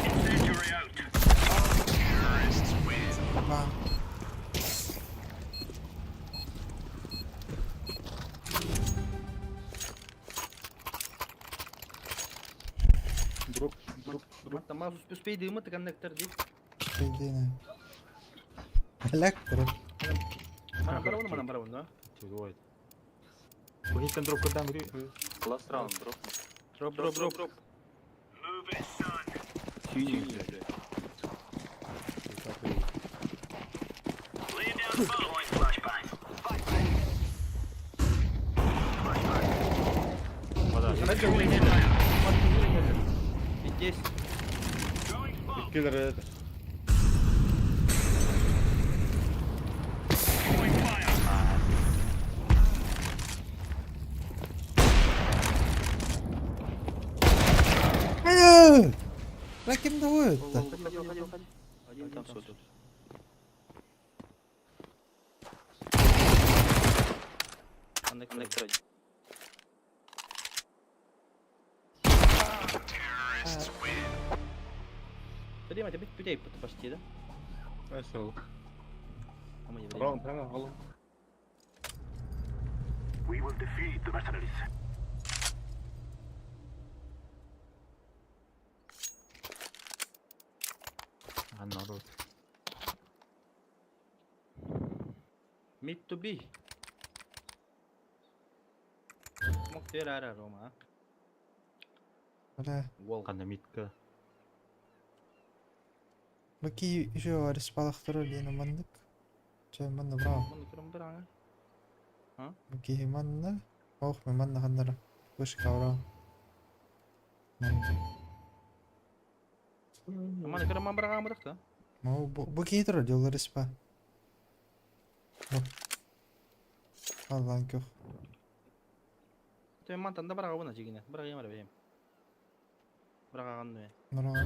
Incendiary out. Terrorists win. Бам. Дроп. Tamam uspey değil mi connector değil. Bildiğine. Электро. Mana bara bunu. Чего это? Выйдем друг куда Last round, bro. Drop. Move it, son. Laying down smoke. Deploying flashbang. Вода. Connector buraya geldi. Bitti. Throwing smoke. Киллер это. Throwing fire. Hayır. Rakip de vurdu. Уходи. Один там сот. Connector. Terrorists win. Время это бит людей почти, да? Eso. А мы не Раунд таңа қалым. We will defeat the mercenaries. народ. Mid to B. Мог теперь ара Рома. Бля, Wall. Қанда митка. баки еще респалахтыры лена мандык. Чай манна браво. Мон керем бираңа. Баки манна. Ох, мен манна хандара. Вышка браво. Мон керем ман бираңа мыдык да. Мау баки тұры жолы респа. Аллан көх. Те ман танда бирага буна жигине. Бирага ямара бейм. Бирага ганны. Браво.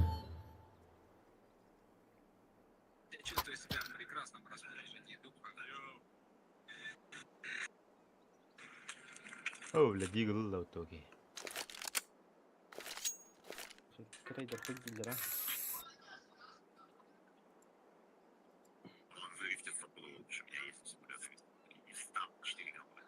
Я чувствую себя в прекрасном расположении духа. О, бля, дигл да токи. Трейдер фигдилер, а. Вырастется было лучше. У меня есть не стал 4 года.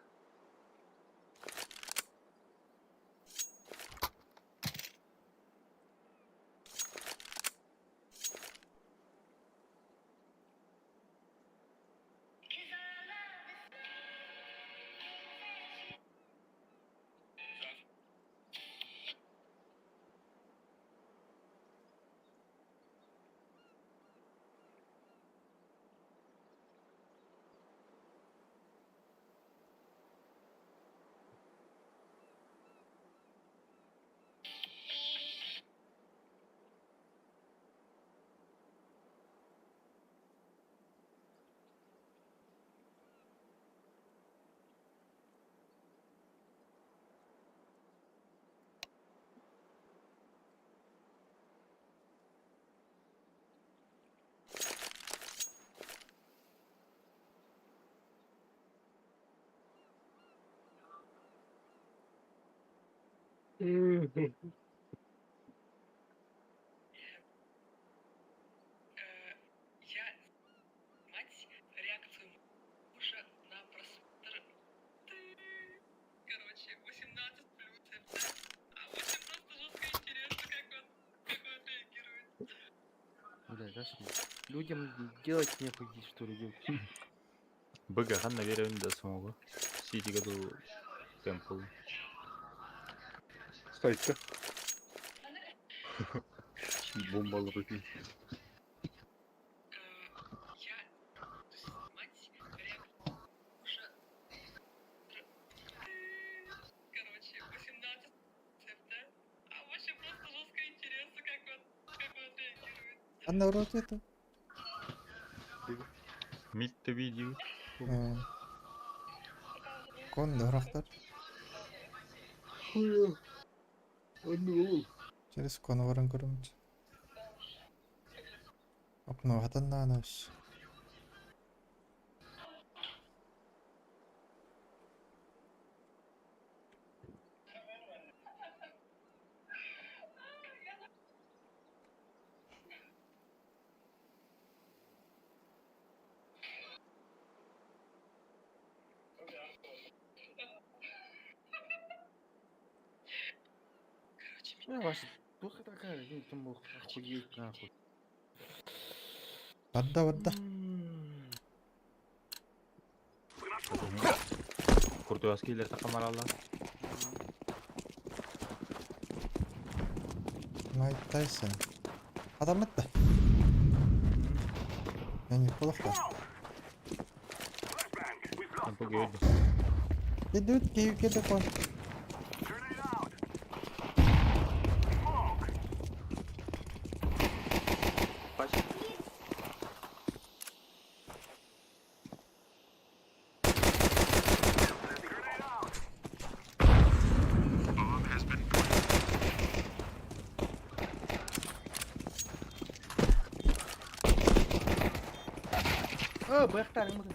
Я мать реакцию мужа на просмотр. Короче, 18 плюс это. А очень просто жестко интересно, как он реагирует. Бля, зашли. Людям делать нехуй, что ли, делать. Быга ханна веревінде смогу. Ситиге ду темпл. Стайтка. Бомбалы руки. Я мать реакцию мужа. Короче, 18 это. А очень просто жестко интересно, как он реагирует. Анда урот это. Митті видео. Кон дұрақтар. Через кон варан көрімді. Окно хатан нанаш. Ваша духа такая, ну там мог охуеть нахуй. Вадда. Kurtuas killer takkamar alla. Майк Тайсон. Адам етті. Яни қолықта. Tempo gördü. Дедут кеуке кон. Бэхтарың мыды.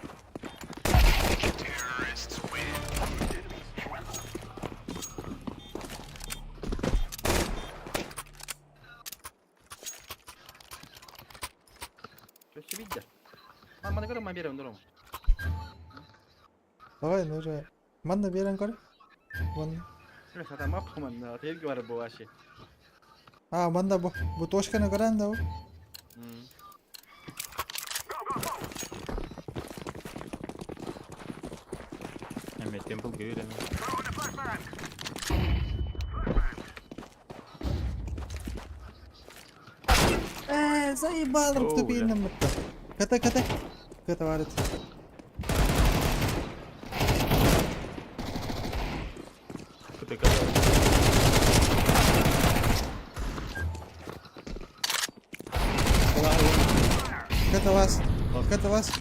mana kadar mah biar undur. Давай, ну уже. Манда берем көр. Вон. Terus kata map mana? Tadi gimana bawa sih? А, манда bu точканы көрән да. Hemen temple görüyorum. Заебал в тупином. Ката. Ката варит. Kıta kadar. Ката вас.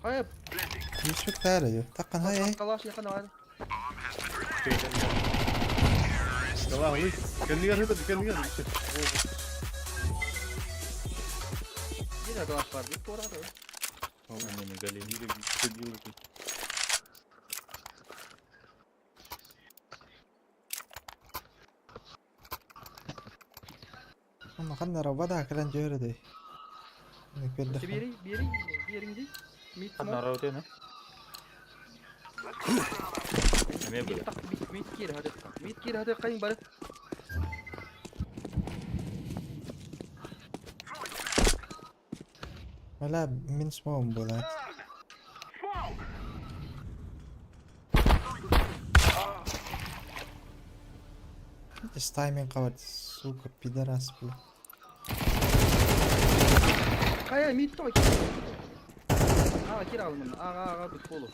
Hayır. Еще тәрі. Таққан хай. Kalas ya kan ada. Давай, вы, кәндігер хеді, кәндігер. Yine kalas var. Bir tora da. Hemen galeyim. Yürü, kәндігер. Ama қанда робада кірен жөрі дей. Biarin di. Meet Kan mo. naraw din ha. Hemen böyle. Meet kira hadi kayın bari. Вала min смоғым болады. Just timing қабат. Сука, пидорас бұл. Kaya meet to. Kira alın. Bir kolu.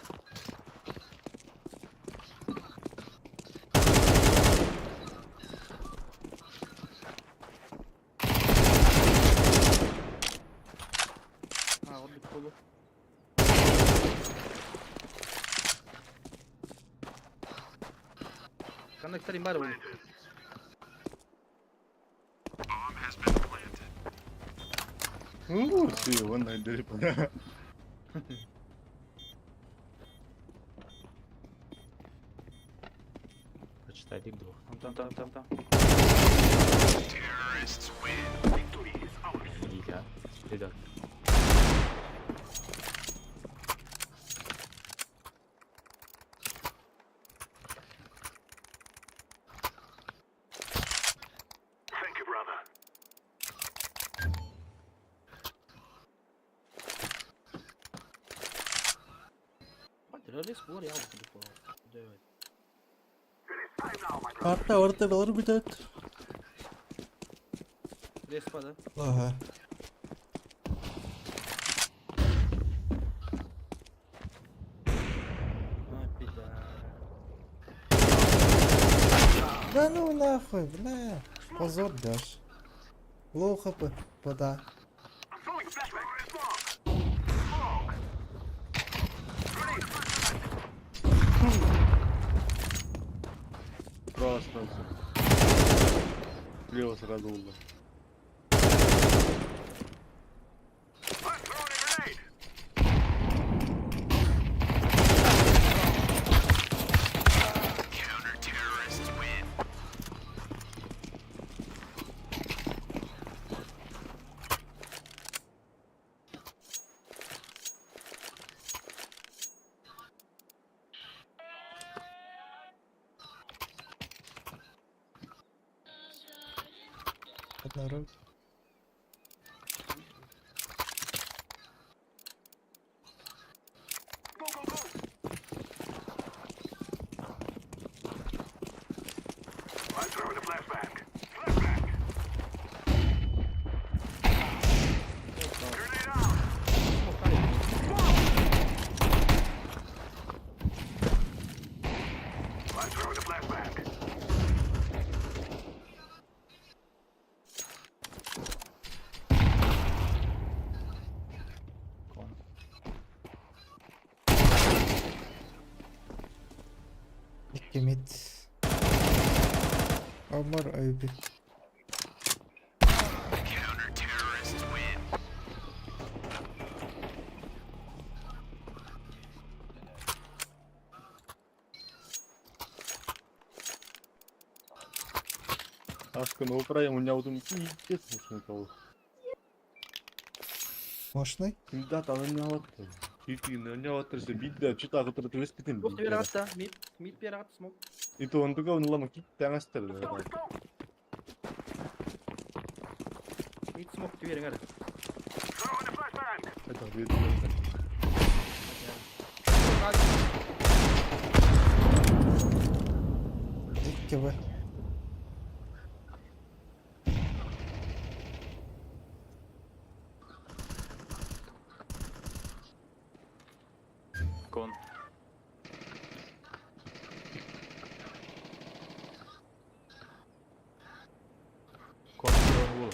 Bir kolu. Kan kita rimbar bu. Ты, вон, дали понял. Почитайте двух. Tamam. İyi ya. Güzel. Thank you, brother. Terörist bu var ya bu. Evet. Hatta ortada olur bir dört. Respada. Aha. Да ну нахуй, бля. Позор дашь. Плохо пода. I'm throwing a flashbang. Справа остался. Слева сразу угол. I'm throwing a grenade. Counter-terrorists win. Одна роль. I'm throwing a flashbang. Flashbang. Grenade out. I'm throwing a flashbang. İki mid. Omar ayıbı. Counter-terrorists win. Ашка, ну управим, у меня вот он пиздец, слушай, кого. Мощный? Şimdi da oynayacaktı. Çiftliğini oynayacaktı. Bir de çıt akıtırı tüveskitin. Смок тебе рагатта. Мид тебе рагатта смок. İto ontuga onulama kit tangastırdı. Мид смок тебе рагатта. Throwing a flashbang. Hadi bir de. İki be. Кон. Кон вул.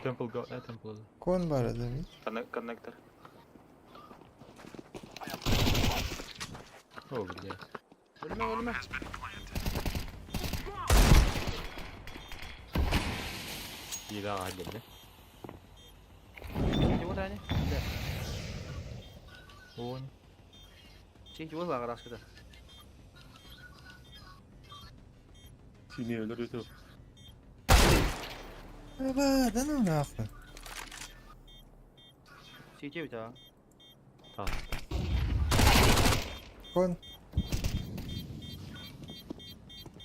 Temple go, temple. Kon var adamın. Connector. Over there. Ölme. Bir daha halledin. Чего тайны? Да. Он. Чего за раската? Seni öldürüyor. Aba, da ne yaptın? Чего у тебя? Та. Kon.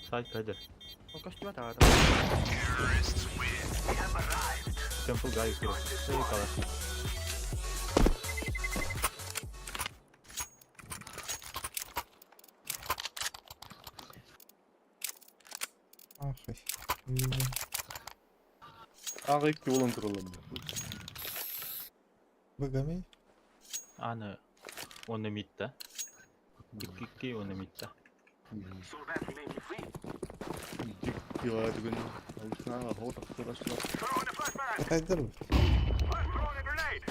Сайт кайдер. Ну-ка, что это? Temple guy here. Şey kalır. Ахай. Ağa iki olan duralım. Bagami. Аны оны мидда. Икки оны мидда. So that he may be free. Diyor bugün. Alışına hava taktıraşlar. Throwing a flashbang. Kaydır mı? I'm throwing a grenade.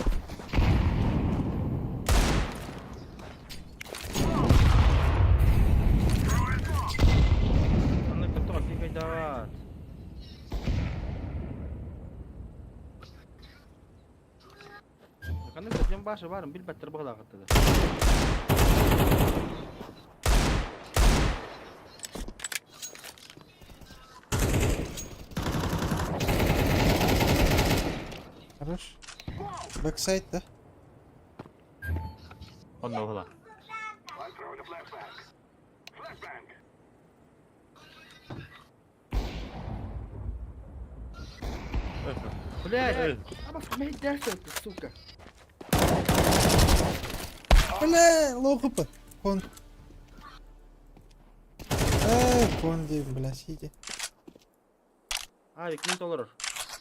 Throwing smoke. Анна кто ты дават? Kanka bizim başı varım bir better bağla kattı. Хорош. Бэксайд, да? Он угла. I'm throwing a flashbang. Flashbang. Блядь, а башка меня дальше, сука. Бля, лохупа. Кон. Кон diyeyim bля, сиди. Abi kim olur?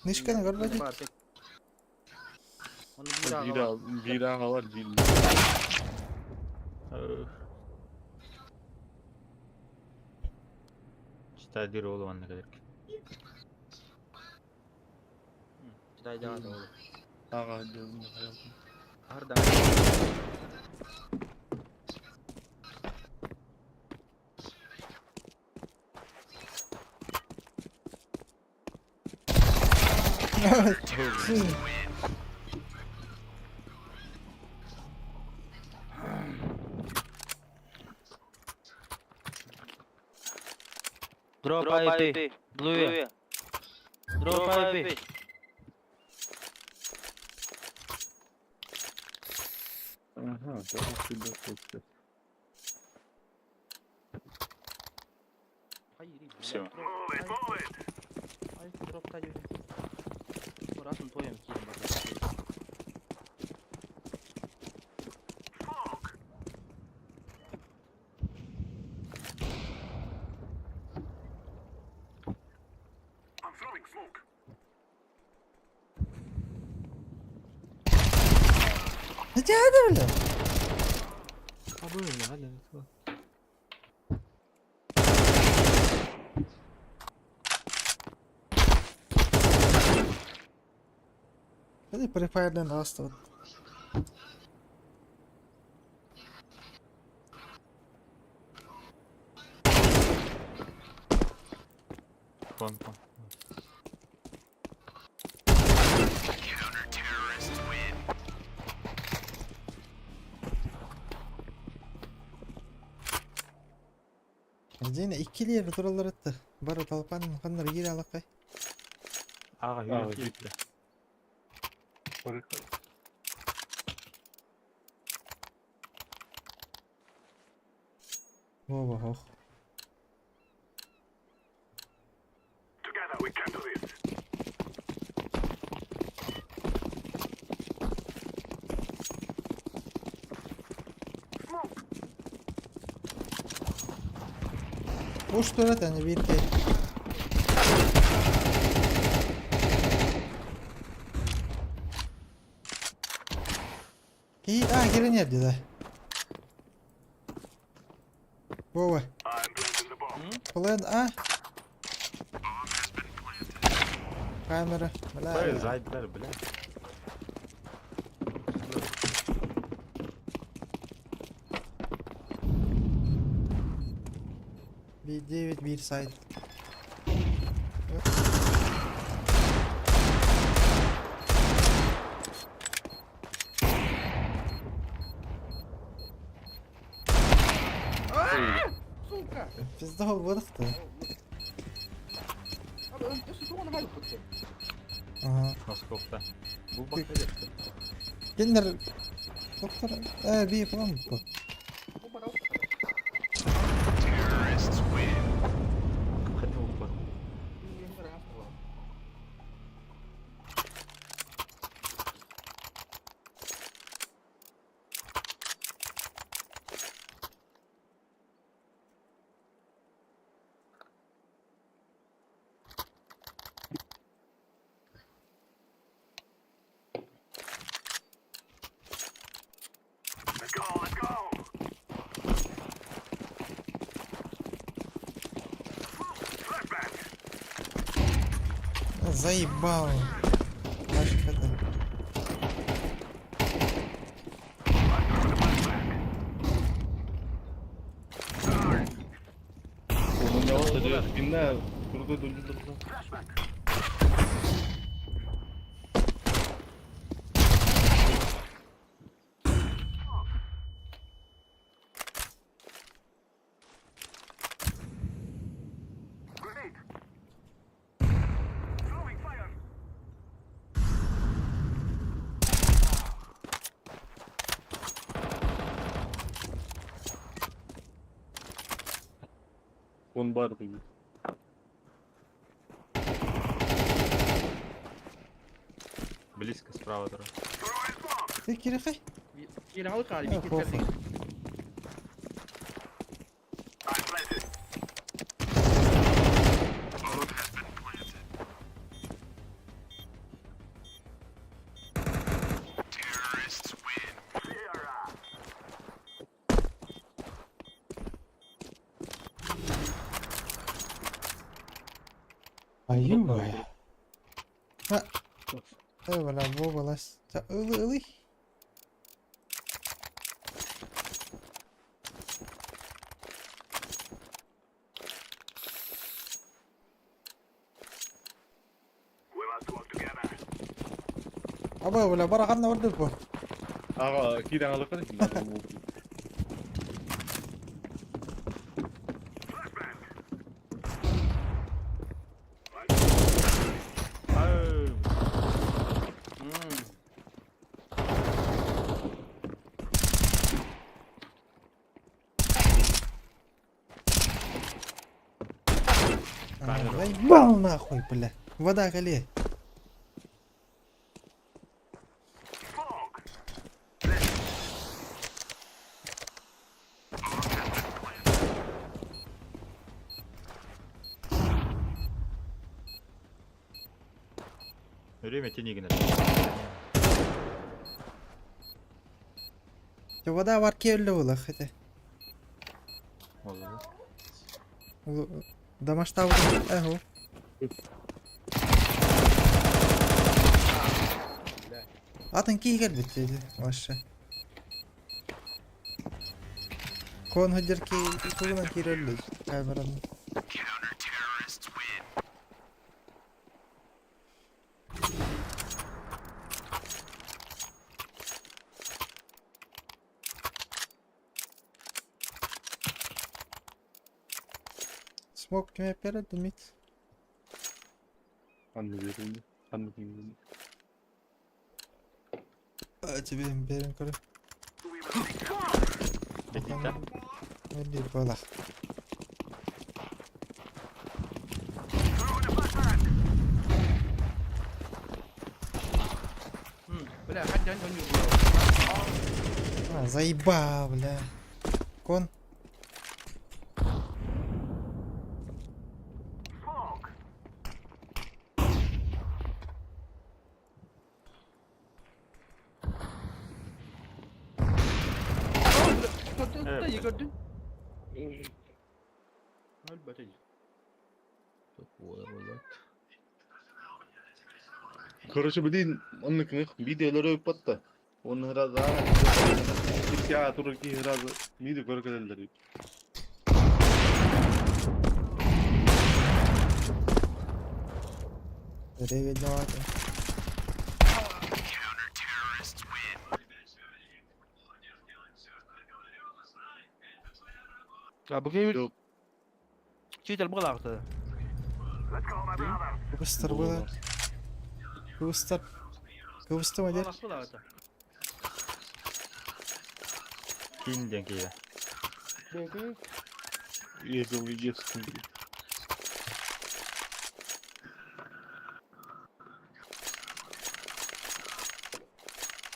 Nişkanı görmedi. Onu bir daha Bir ağa var. Bir. Читай дыр олу анна керек. Çıday daha da olur. Ağa diyorum. Harda. Drop IP. Blue. Drop IP. Aha, tamam şimdi çok. Hayır. Всё. Move it. Hayır, dropta yürü. Burasını toyum ki. Smoke. I'm throwing smoke. Hadi öyle. А было, hadi. Hadi prefire'den hasta ol. Кон. Yine ikili yeri duralar attı. Barı talpan kanları geri alakay. Ağa Ağa hüylet gitti. Harika. Vova hoch. Together we can do this. Uç tura tane bir kez. İyi, girin yerde de. Vova. I'm planting the bomb. Plan, Kamera. Böyle Bla. zaydılar bile. Bir David, bir side. Сука! Pizda olmadık da. Abi öldürsün sonra hayır tuttu. Aha. Moskof'ta. Bu bak ne yaptı? Genler. Doktor. Bir yapalım mı bu? Bu bana Hadi o bak. Let's go, let's go. Flashback. Заебал. Ашка-то. Onun yavaşladı. Binler. Burada döndürdüm. Grenade. Throwing fire. Он бар gibi. Близко справа дорога. Throwing smoke. Ты кирихай. Yine halk hali Ha, bir pofar. kez I'm planted. Terrorists win. Sierra. Аюбай. Eyvallah bu balas. Ilı. We must work together. Aba wala barakan na order po. Ağa kira alakar ki. Flashback. Заебал нахуй, бля. Вода кали. Smoke. Время тени гнать. Вода var ki öyle ola hadi. Olur. До масштабу. Ego. Atın ki gel bittiydi aşağı. Kon hacer ki kullan ki öyle. Kameranın. Smoke kime yapıyor mid? Anlıyorum. Anladın. Acı benim karı. Bekle. Ne diyor bala? Бля, хоть я не убил. А, заебал, бля. Кон. Да, я gördün. Öl böcek. Çok uğraşıyor. Короче, блин, он видеолары өппатта. Оны раз а турки раз видео көргөнлөр. Nereye gidiyor? Ya bu game Yok. cheater bu kadar. Kıvıstır bu. Kıvıstır. Kıvıstı mı der? Bu kadar. 긴 dengeyle. Ебал единственный.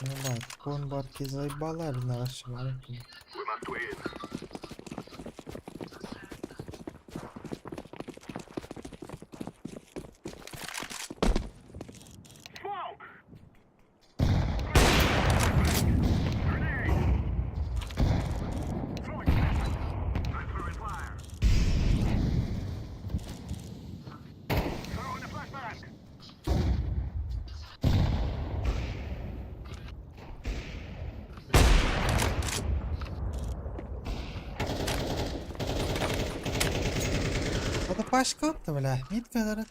Ну ладно, кон барки заебала, на ваши маленькие. Это пашка-то, бля, митка, да?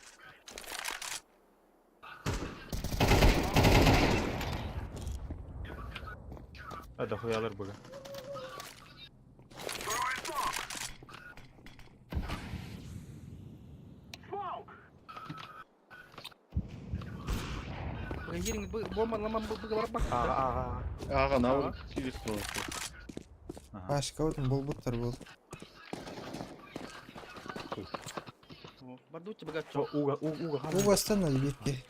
Hadi huyalır bugün. Гиринг бомба ламам bu kadar bak. Ага, навык через просто. Пашка, вот он был буттер был. Бардучи богат. Uga Bu бастан битки.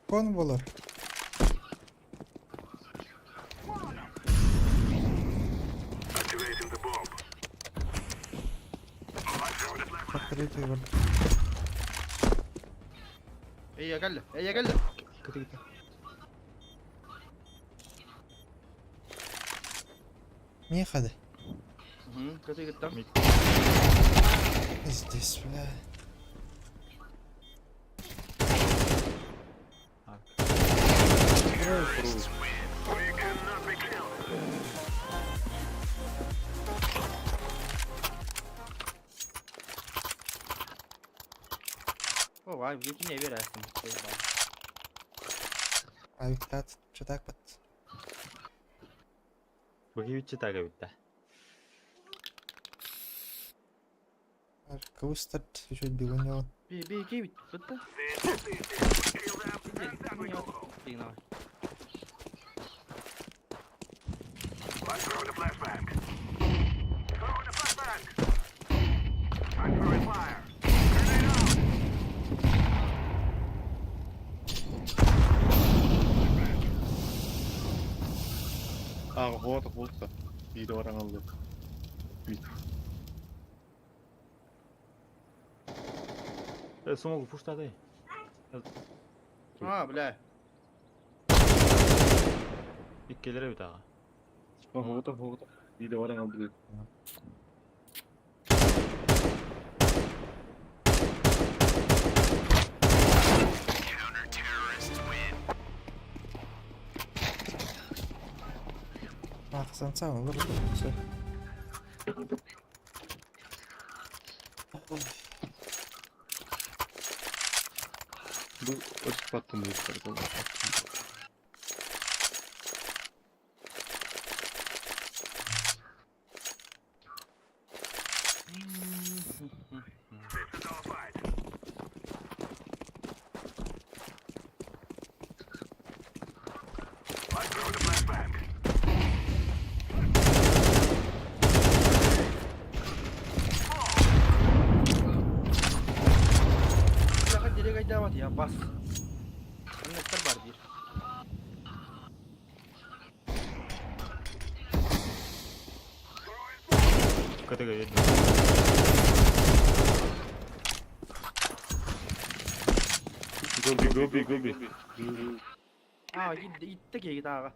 Кон булар. Открытый вот. Ey geldi. Ey geldi. Kötü gitti. Не ходи. Kötü gitti. Здесь, бля. О, вай, где не верясь. Авиктат. Что так вот? Bugün 3 tane bitti. Каустат. Еще бегунел. Bir iki bitti. Bitti. Ага, вот. Bir orang aldı. Smoke push'ta değil. Ha bля. İlk gelire bir daha. Ага, вот. Bir orang aldı. Sen sağ ol. Все. Bu açık battım bu. Silakan jadi kayak dawat ya, pas. Connector var bir. Dikkat et. Gobi. Aa gitti ki git ağa.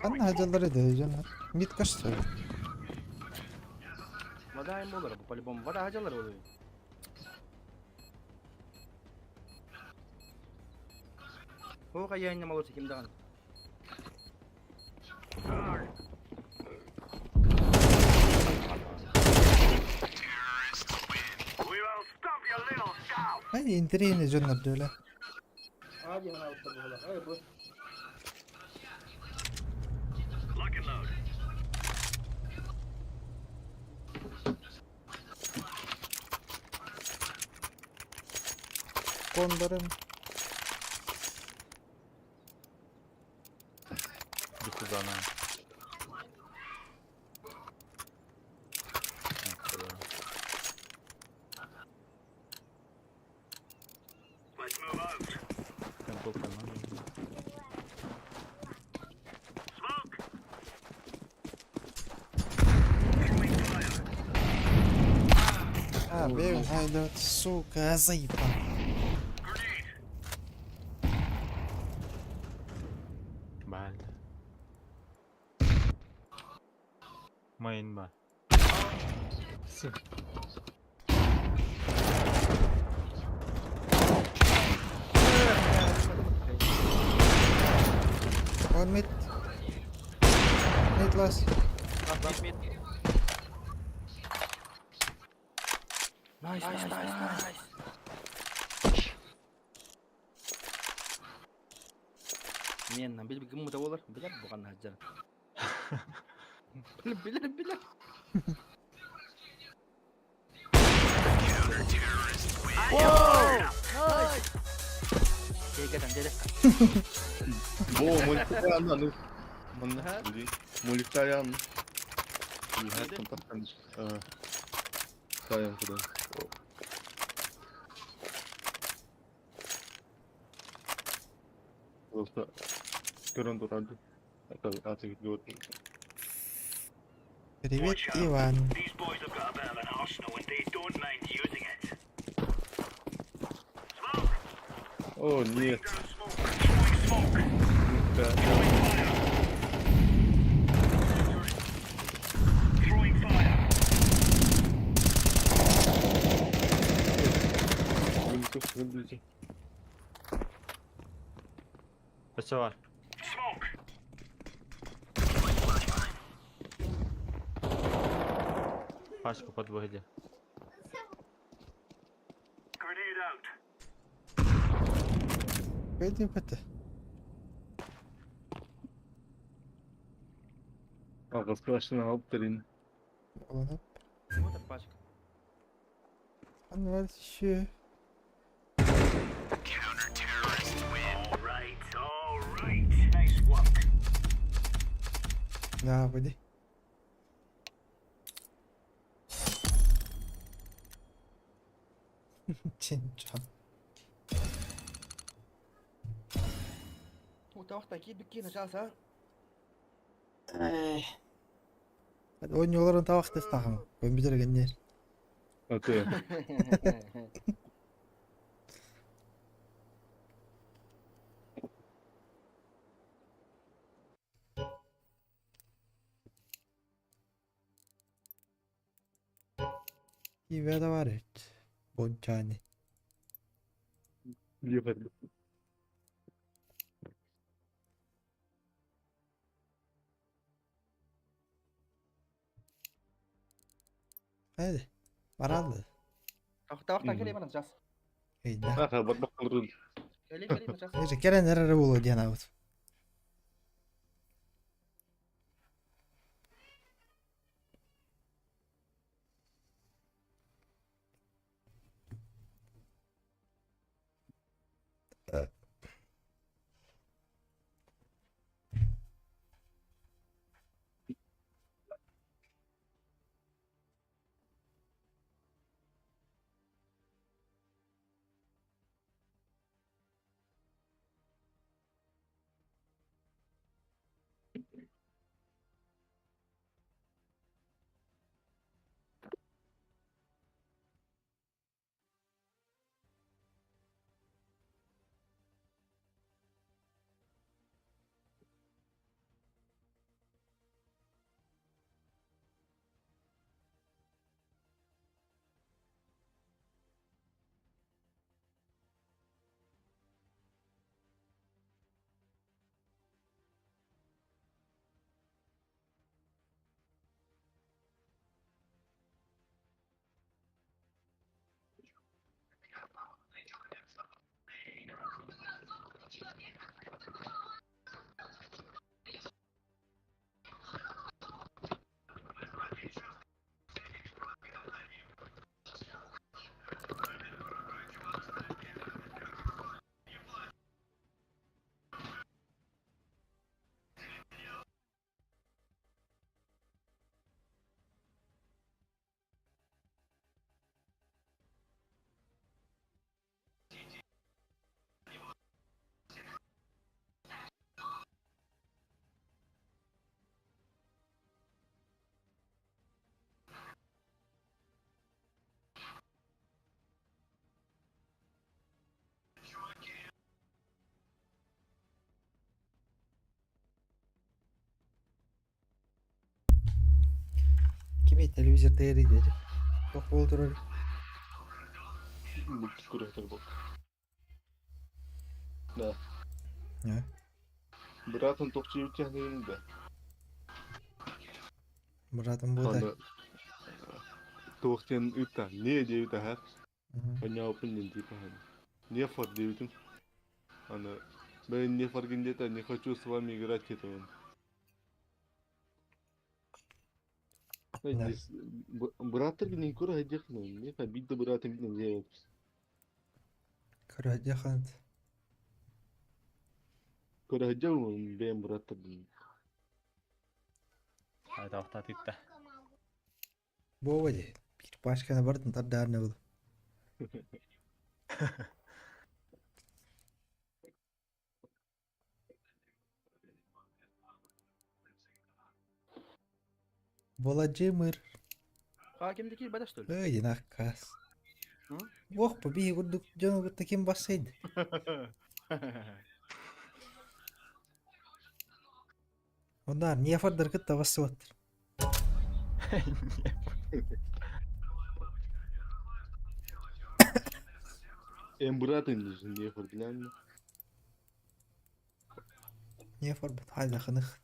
Ben hacaları da canlar. Mid kaçtı. Vada im olur bu polibom. Vada hacalar oluyor. O kaya yayınlama olursa kimde kan? Hadi indireyim canlar böyle. Hadi bana altta bu kadar. Hayır bu. Lock and load. Kondarım. Bir kız ana. Let's move out. Sen korkan lan. Smoke. Throwing fire. Abi hayda suka zayıfa. Grenade. Bal. Main ba? One mid. Mid last. Mid. Nice. Men bil bir gımı da olur. Bilir bu kan hacar. Bilir. Kayaknya jadi. 뭐 몰입자야 나는 맞나? 우리 몰입자야. 이 할건 딱한 자연 그래. просто 그런 도란도 아직 이거 Привет, Иван. These boys have got a bit of an arsenal and they don't mind using it. Smoke. 어 니 Down smoke. Throwing smoke. Throwing fire. Throwing fire. 왼쪽 흔들지. Kaça var? Smoke. Kaç kapat bu hediye. Grenade out. Пойди в это. Ağası başına alıp derin. Ладно. Вот так пачка. Он вот еще. All right. Nice work. Да, пойди. 진짜. Uta wakta gittik çalsa. Hadi oynuyorların da vakti takım. Ben bir yer. 어때? İyi de var et. Bonçani. 리어가지고. Hadi. Varaldı. Uta wakta kali mana çals. İyi de. 아, 맞박 그런. Kali mana çals. Neyse gelen nereye bulu diyen avut. Kimi televizor değeri dedi. Yok olur öyle. Multikultural bak. Да. Ne? Братан топчу ütüyeni de. Murat'ın bu da. Аны тоқтен үта. Не дейді her? Hı. Понятно, не типа. Не фор дейді. Аны ben не форгендета, не хочу с вами играть это он. Да. Братыр генен көрі айдеқны. Не fa бидді братым генен жеп. Kırı yakın. Көрі айдеқны ben братыр генен. Hadi hafta titta. Bu var ya. Bir başkana vardın da der ne oldu? Bolacımır. Hakimdeki badaş dolu. Öyle nakkas. Hı? Yok bu bir kurduk canı gıtta kim bassaydı. Onlar niye fırdır gıtta bası battır. En bratım diyorsun ne for bilen mi? Niye fırdır? Haydi kınık.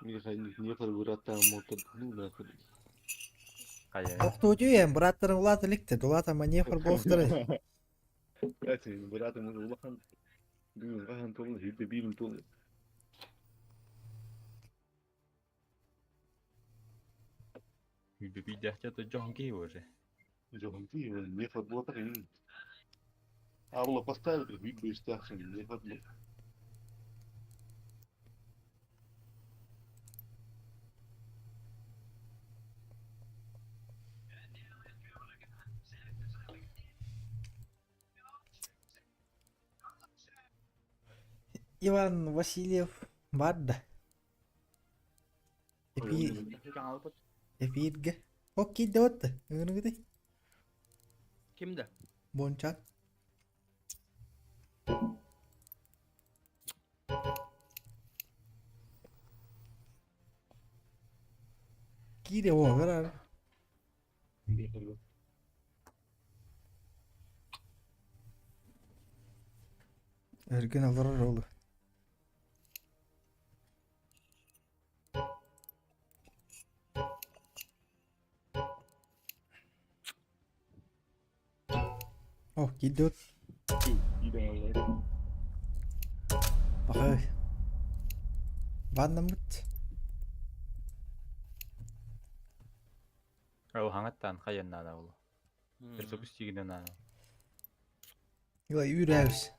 Не for bratım motor. Ne for? Kaya. Oktuğucu ya bırattırın ulatı liktir. Ulat ama niye fır boğuftırı. Evet, bratım ulan. Bugün kahan tolu, hilde birim tolu. Hübü bir dehçe de can gibi var. Жогом ты, не for bratım. Abla поставил, видно, истяхшим, не for. Иван Васильев var da. Epi, Jangan lupa. epi irga. Oke, dot. Ngono gitu. Kimde? Boncak. Kide o kadar. Ergen alır oğlu. Oh, gidiyor. Bakay. Bana mut. O hangattan kayan nada ulu. Bir sopis çiğden nada. Yo, yürüyüz.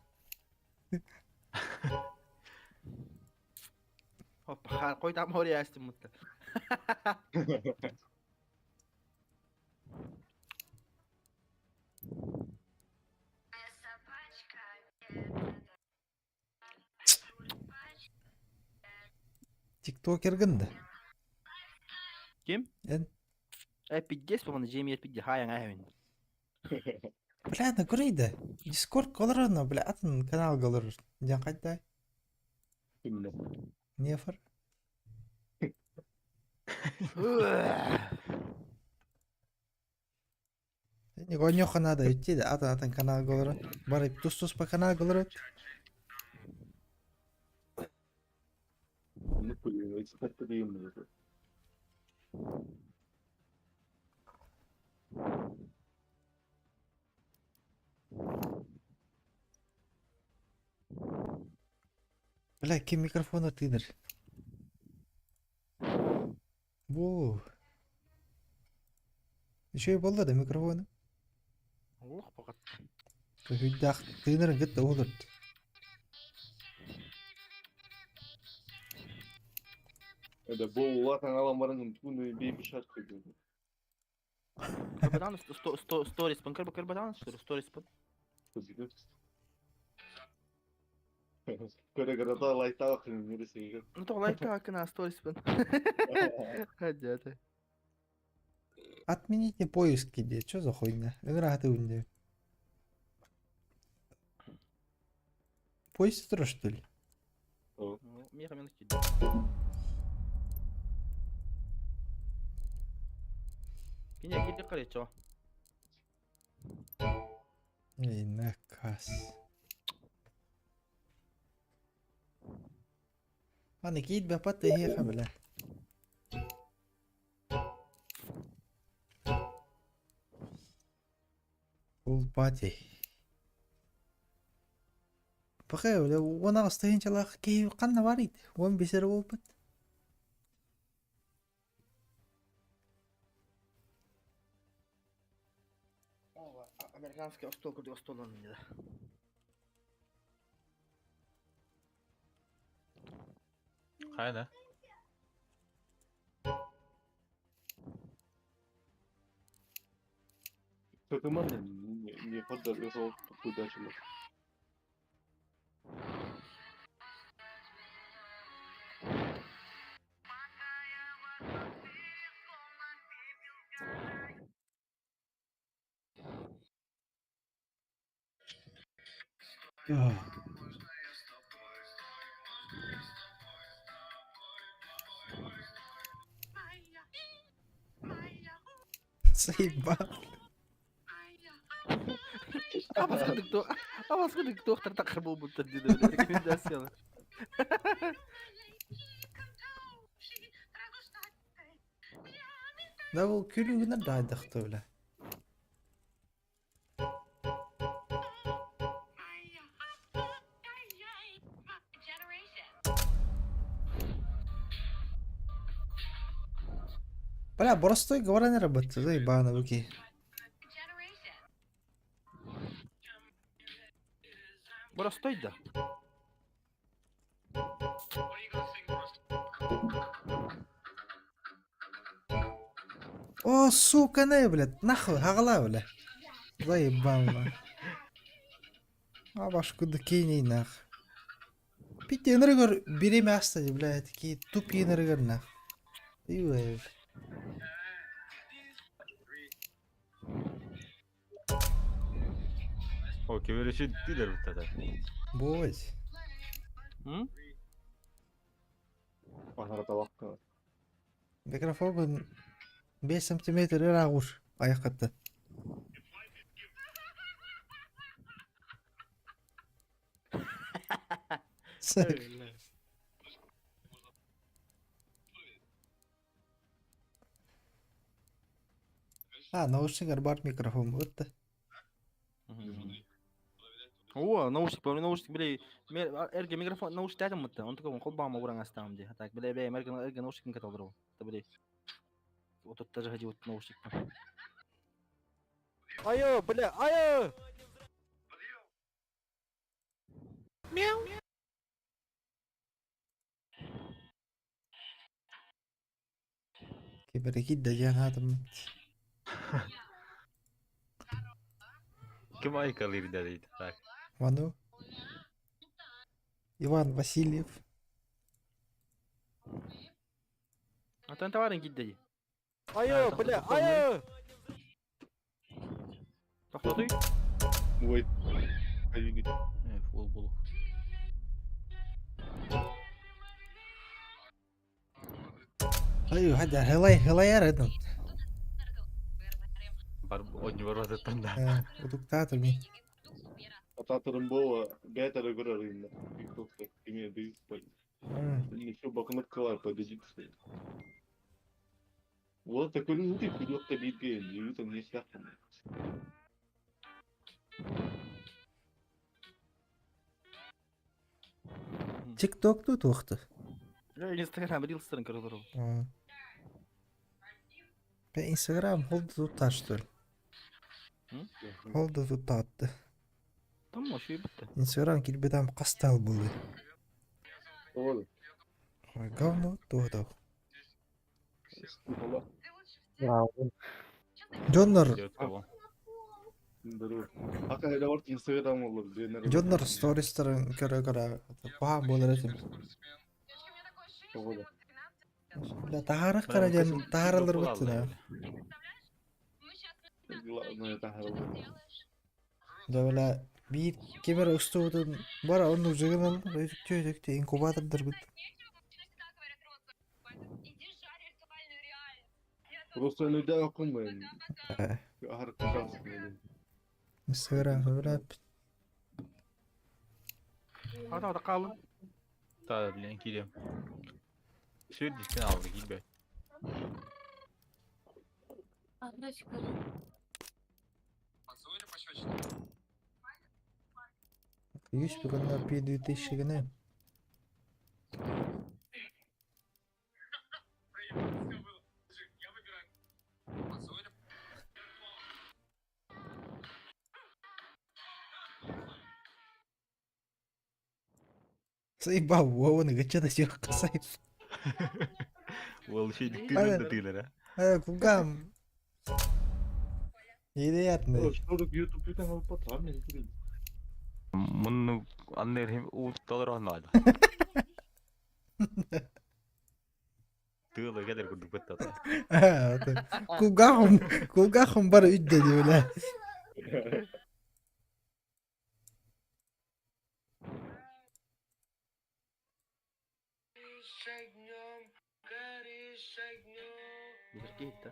Hoppa, koy tam oraya açtım mutlu. Тиктокер гынды. Kim? En. Пиддес, по-моему, Джейми пидде, хаян айвен. Бля, да көрейді. Дискорд қалыр ана, бля, атын канал қалыр. Жан қайда? Kimle? Нефер. Не гонёха надо идти, да, атын канал қалыр. Бары тус по канал қалыр. Ne koyuyor? Ekspertte değil mi? Бля, кем микрофон атыдыр. Во. Еще и болды да микрофоны. Ох, пока. Хүддах тыныр гыт olur. Это был латан аламарын туны бейби шарт koyuyor. Кырбатан, сторис, пан кырбатан, что ли, сторис, пан. Kızıyor. Göre like'ta bakıyorum neresi yiyor. Ну, то лайка, акына, сторис, пан. Хадята. Отмените поиски, где? Чё за хуйня? Игра ты унде. Поиск тұр, что ли? Ну, меха мен киді. Кине киді қарай, чо? Ей, наказ. Аны киит бапат да хеха, бля. Full party. Пақай, бля, оны астайын чалақ кейі қанна бар еді. 15 болып бәт. Американский стол, курдық стол он не да. Қайда? Takımın не поддерживал удачу. Заебал. Абасқыдық доқтар тақыр бол бұлтыр деді. Рекомендациялар. Да бұл күлігіні дайдықты, бля. Бля, простой говоря не работает, заебано, руки. Бұра стойды. О, сука, не, блядь, нахуй, хагала, бля. Заебал, а башкуды кейней, нах. Пить енергор береме астады, бля, такие туп енергор, нах. Ивай. О, кевереші дилер бұттада. Бой. Анарата вақта. Микрофон 5 сантиметр ағуш аяқатты. Наушниктер бар микрофон өтті. О, наушник, бля, эрге микрофон, наушник дәдім мұтты. Он такой, қол бағыма ұран астам, де. Так, бля, эрге наушникін каталдыру. Та, бля, вот даже ходи вот наушник. Айо, бля, айо! Мяу! Киберекит да жанатым. Кім айқалыр дейді. Так. Вану. Иван Васильев. Atan tawarin giddi. Ayo, bля, ayo. Toxtoy. Wait. Ayo git. Full buluq. Ayo hadi helay aradın. Бар oyuncu var vaziyetinde. Uduktadır mi? Atatırım bu betere göre arayınlar. TikTok'ta. Yemin büyük böyle. Еще бакнут клапа дежиксы. Вот такой ну ты пилот-то битгейм, и там не сяхом. TikTok tut vaqti. Ya Instagram Reels'ların kırılır o. Ben Instagram holdu tutaştı. Holdu tutattı. Tamam o şey bitti. Instagram kilbeden kastal buldu. Вот. Говно todo. Вау. Jonlar, Здорово. Ака hele var Instagram olur diyenler. Jonlar stories'ların göre paham bolar etim. Вот. La taharık karacan taharılır bitti ha. Главное это хорошо. Böyle bir kamera üstünden var onun üzerinden ötükte inkubatördir bit. Иди жарь виртуальную реальность. Я тут Просто люди окунmayın. He. Arkadaşlar. Instagram öyle. Hadi hadi kalın. Daha bilen geliyorum. Şöyle dişten aldı gibi. Поцелуй или пощечина? 100 bir günler bir 2000 gene. Я выбираю. Поцелуй или... Sayıp ne geçe de yok sayıp. Ол şey Aynen. diktiğinde de değiller ha. Ha kugam. İyi de yatma. Что тут YouTube там вот потом не говорит. Мұны аннер hem uğuttalar anlaydı. Tığla kadar kurduk bitti ata. Ha kugam bara üddedi öyle. Bir gitti.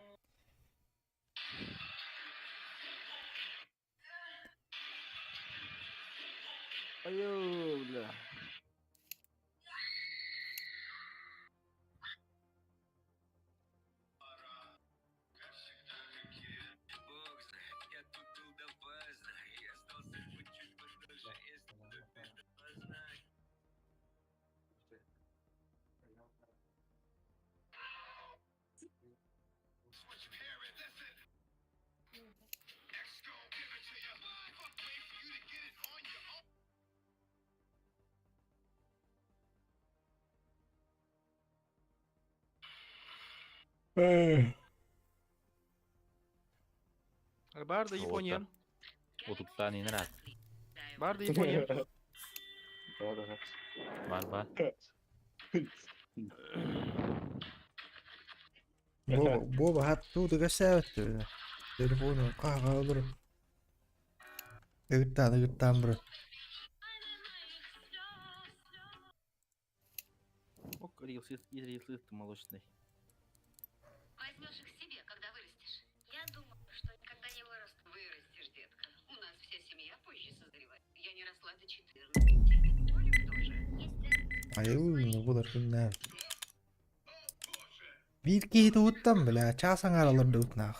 Ayo bля. Barda Япония. Otuktan iner at. Barda Япония. Да, да. Var. Bu hat tuğdu gösterdi öyle. Telefonu kahve alır. Gırttan bro. Ок, Reels молочный. Возьмешь их себе, когда вырастешь. Я думаю, что никогда не вырасту. Вырастешь, детка. У нас вся семья позже созревает. Я не росла до 14. Тебе Толик тоже. Ayı bu da şunlar. Bir kez tuttam bile çasan aralarında utnak.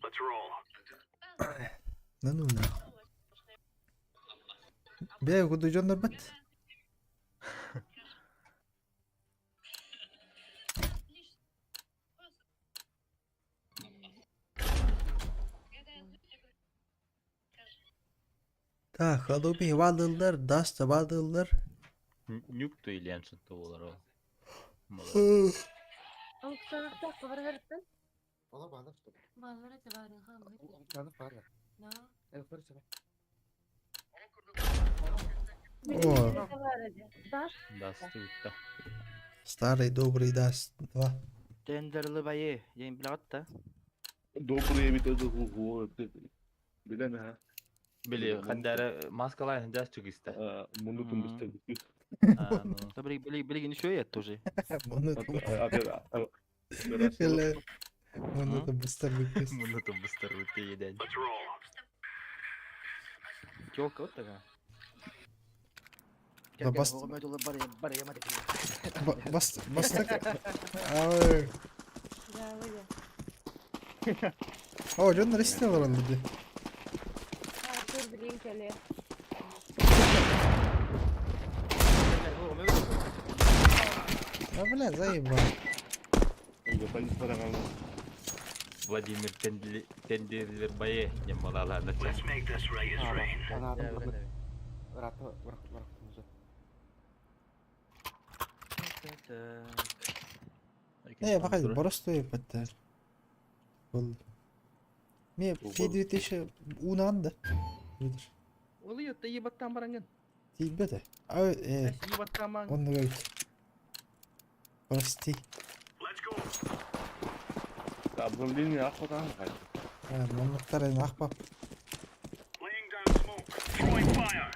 Let's roll. Ne nuna? Bir kudu Jonlar bit. Ta halubi vadıllar, dasta vadıllar. Nük de ileyen çıktı olar o. Александр, поворотты? Valla bağlar işte. Поворотты var ha. Tanık var ya. No. Evet var işte. O. Поворотты. Да? Dastı utta. Старый добрый даст 2. Tenderli bayı. Yayın bilagat da. Добрые ведь это хуй. Bilen ha. Bili kandara maskalar jas çık iste. Bunu tumbustar. Da biri yeni şöyle etti уже. Bunu da bunu da bıstarlık. Bunu tumbustar bitti yeden. Let's roll. Yok o da. Da bast Baraya mı bastık. Ay. Да, выйди. О, Джон растил он люди. Артур, блинкали. А бля, заебал. Vladimir Tenderler bayı yamalalarla. Let's make this right as rain. Ana adam burada. Ratı bırak bizi. Не, погоди, просто это. Был. Мне P2000 унанда. Видишь? Oluyor da iyi battan barangın. Тебе да. А, İyi battan barangın. он говорит. Прости. Let's go. Abdülliğin yakmadan hayır. Монуктарын ахпап. Laying down smoke. Throwing fire.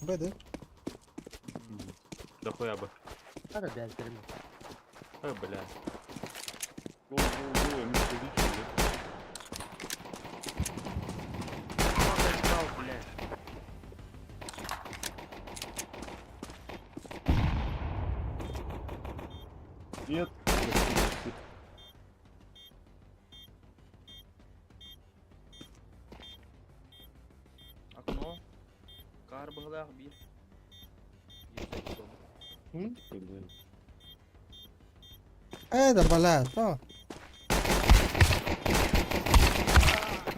Бэдэ. Дохуя бы. Hadi deltirim. Ой, бля. Ömür dedik şimdi. Нет. Akno. Kar bıhılaq bir. Да, блядь, то.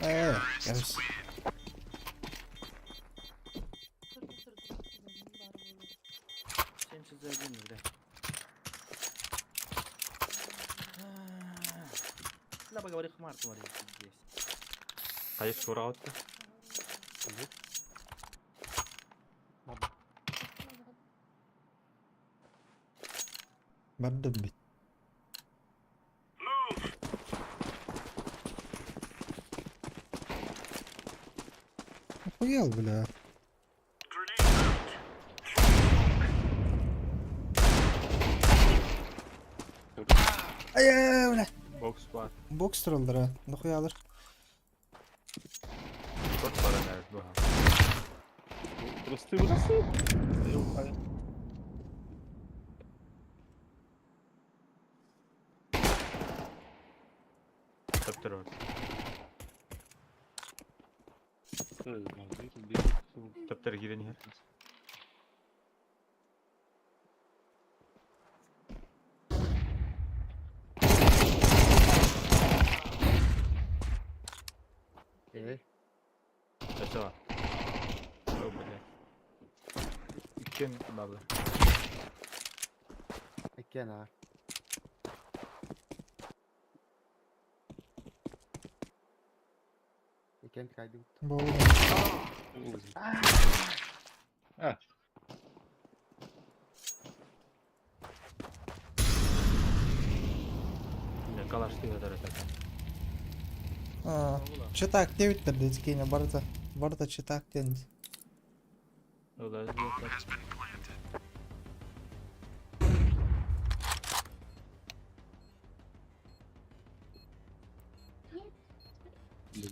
Короче. Sen çizerdin mi bre? La baga bari khmar tumari здесь. Hayır sonra attı. Бардым бит. Move. Охуел, бля. Grenade out. Ай, бля. Box var. Бокс троллер, а. Нахуй алыр. Çok para nerede bu ha. Burası burası. Yok hayır. Kaptır orada. Kaptır giren yer. Aşağı. Oh, bля. İkken baba. Ekken ha. Ekken kaydı. Болу. Ha. Ne kalaştı ya da rata. Читак дебиттер dedi кейне барда. Барда читак ден. Ola yok.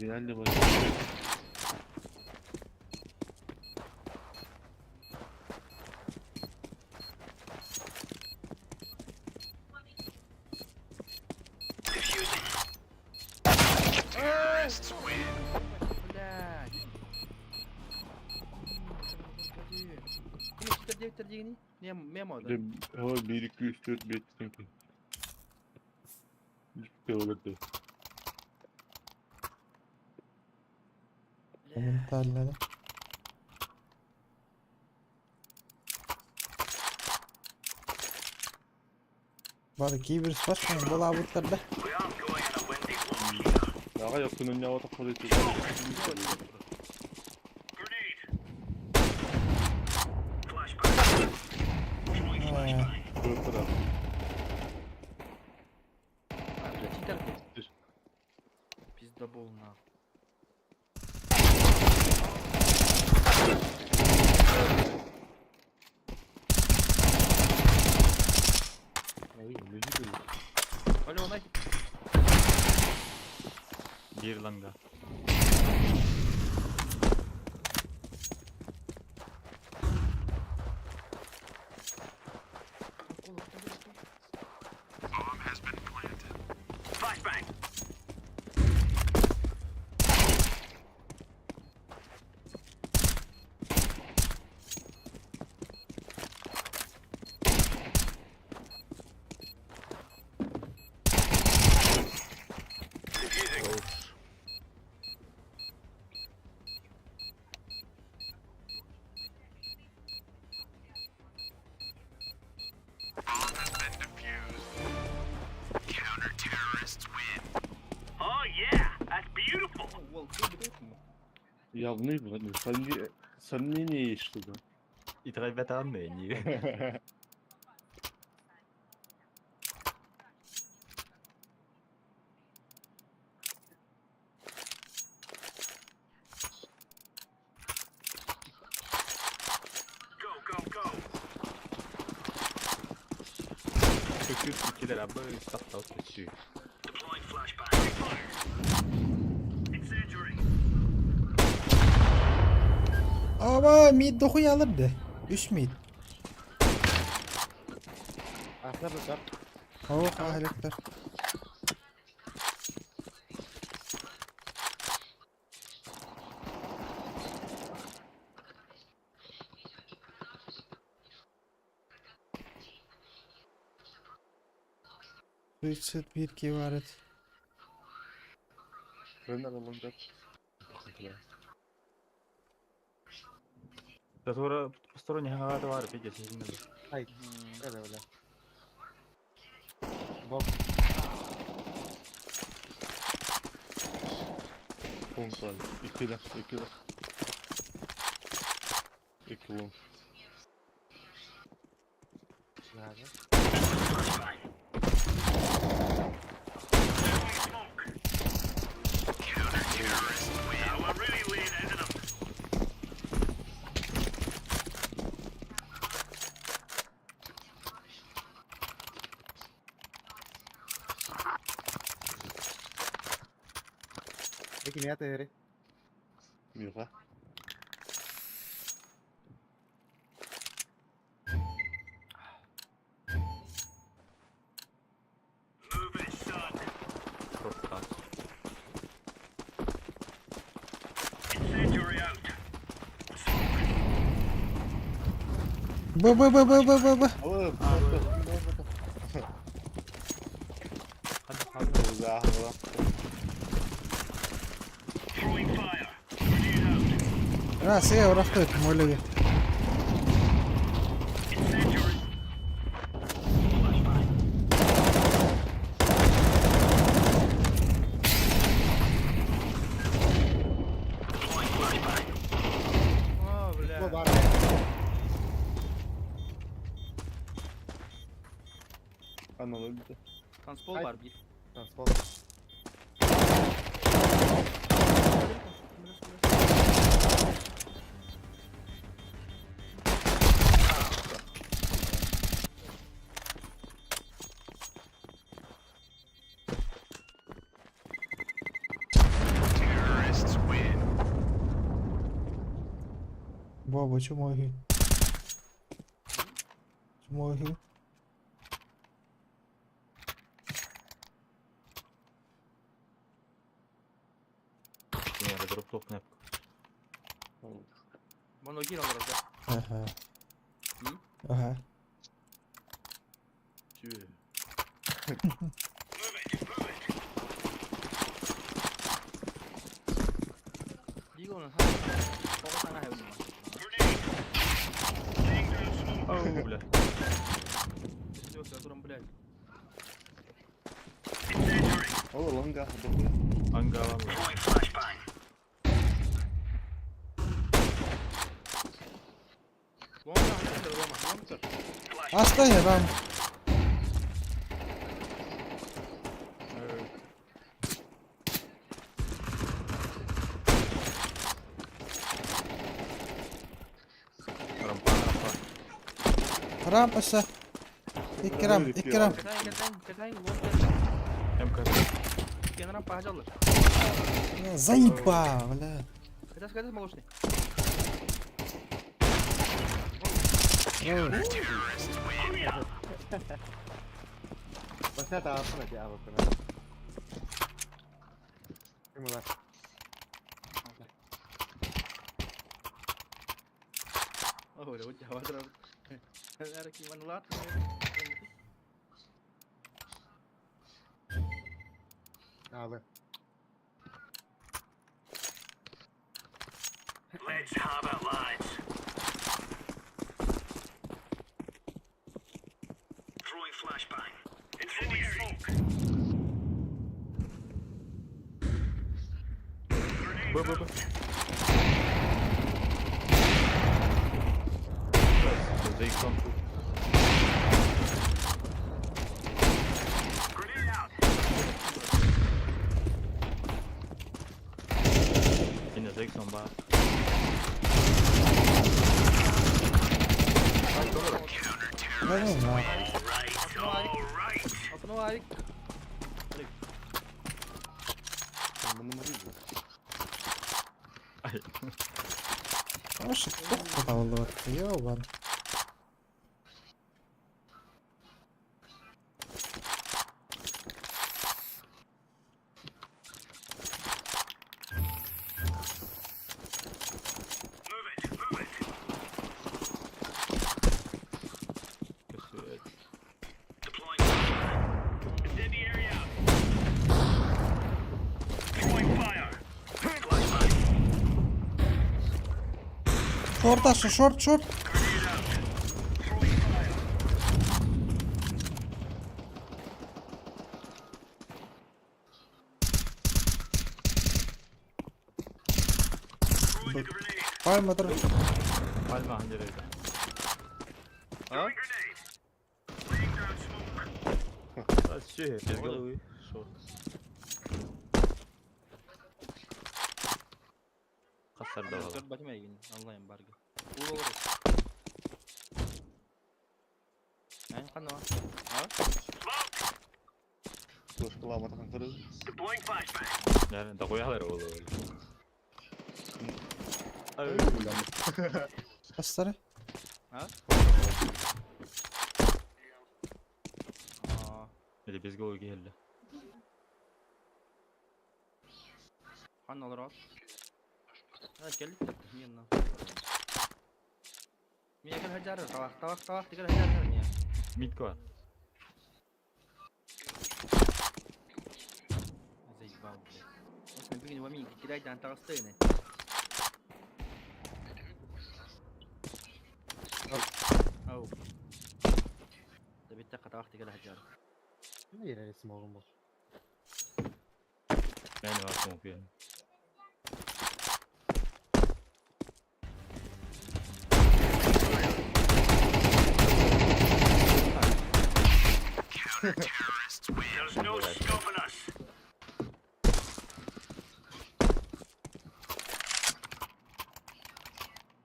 Реально var. Блядь. Ini terjadi ni. Ni memo dah. Hava 1 2 3 4 5 sanki. Hiçbir şey olmadı. Моментально. Бар кибер спасмен была буттарда. We are going in a windy blow. Daha yakının yava da polisi. Grenade. Flashbang. Double na. Öyle olay. Bir langa. Flashbang. Defusing. Oh yeah, that's beautiful. Ya bu ne bu lan? Sen niye işledin? İtiraz bet almayın iyi. Go, go, go. Kökür ikiler abi böyle tahta kaçıyor. Deploying flashbang. Incendiary. Ama mid dokuyu alırdı. 3 mid. Aslar da dört. Oh ahlaklar. Richard bir kivaret. Ben de alınacak. Затора посторонних var peki sizin de. Hayır. Öyle. Bob. Kontrol. 2'de. 2 won. Nerede? Now we're really laying into them. Peki niye atıyor? Yok ha. Move it, son. Çok kaç. Incendiary out. Bu. Oğlum. Hadi. Allah. Throwing fire. Grenade out. Ha şey orası öyle bir. Incendiary. Flashbang. Deploying flashbang. Aa bile. Bu var. Anam öldü. Transpol Hayır. var bir. Transport. Bobo, deixa eu morrer. Morri. Yine de drop top ne yap? Bana gir alır orada. Aha. Hı? Aha. Tüh. 이거는 한 하나 해보는 거. Oh bля. Все, которым, блядь. Oğlum lan gel. Anga var mı? Throwing flashbang. Aslan ya ben. Ram asa. İkram. Kertang, MK. kenara пожалуй. Заебал, бля. Скажи, молочный. Başına dağıtsın hadi abi bunu. Kim ulan? Oh, udah jawab terus. Ada gimana lat? Abi. Let's have it, lads. Throwing flashbang. Incendiary. Bu. Zeyson. Grenade out. Yine Zeyson var. Ne lan? Right, all right. Apa nu Arik? Ben numarayı bu. Ay. Вообще плохо было. Ёбан. Move it, move it. Kötü. Deploying flashbang. Incendiary out. Throwing fire. Flashbang. Шорт asa, шорт. Grenade out. Throwing fire. Throwing a grenade. Пальма dur. Palma hancereydi. Throwing grenade. Laying down smoke. Şey. Gezgalı. Short. Kasar da var. Dört bakayım ya yine. Allah'ım bargı. Vur. Kan o. Ha? Dur kulağıma takın kırıl. Deploying flashbang. Yani da koyarlar oğlum. Öyle kulağıma. Astarı. Aa. Hadi biz gol geldi. Kan olur al. Ha geldik de yanına. Niye kan hajar tawak tigil hajar niye? Mid var. Zaybal. Osman bugün wami kira jangan tawas tuh ini. Oh. Tapi tak kata waktu tigil hajar. Ne yine resim oğlum bu? Yani var smoke yani. There's no stopping us.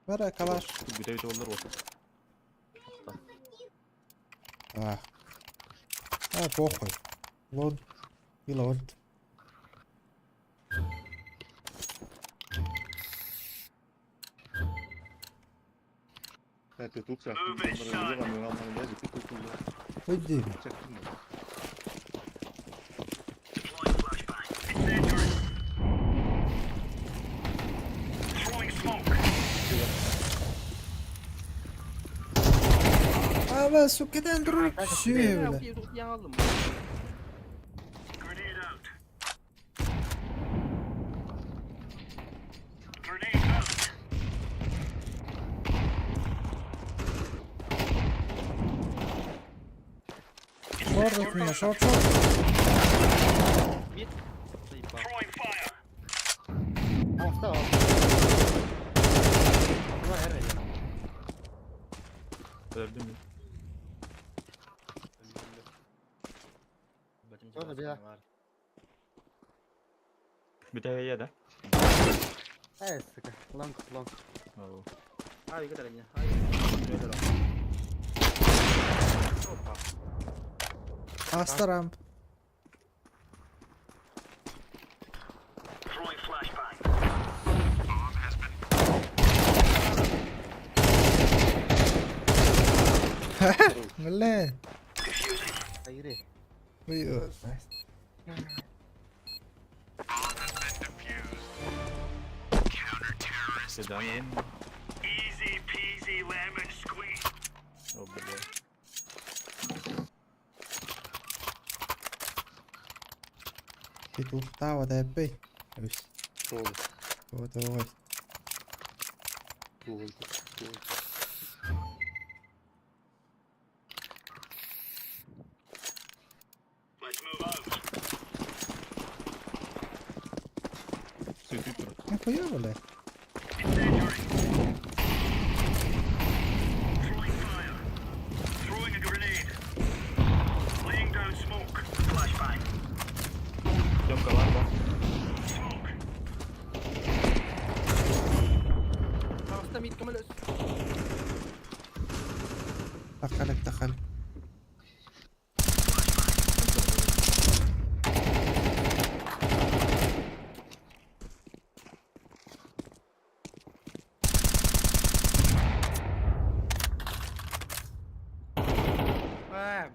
Ver arkadaş. Bir de olur o. Ah. Ha похуй. Лон. И лон. Evet tutuk çaktım. Bunları yapamıyorum ama ne tutuk kullan. Иди. Çaktım mı? Deploying flashbang. Incendiary. Throwing smoke. Ama sukadan durup düşüyor böyle. Yang aldım. Grenade out. Grenade out. Шорт от меня, шорт. Mid. Zaybal. Throwing fire. Hasta o. Ulan her ya. Öldüm mü? Orada bir ya. Bir de ya da. Evet sıkı. Long. Oo. Abi kita lagi. Abi. Опа. Астарам. Throwing flashbang. Бля. Айре. Ой, Свидание. Easy peasy lemon squeeze. О, бля. Титуhtava täppi. Just. Tuolla, Tuo. tuolla. Let's move out. Все, титр. Нихуя, бля. Incendiary. Throwing fire. Throwing a grenade. Laying down smoke. Flashbang. Тёмка, ладно. Smoke. استميت كمل دخل.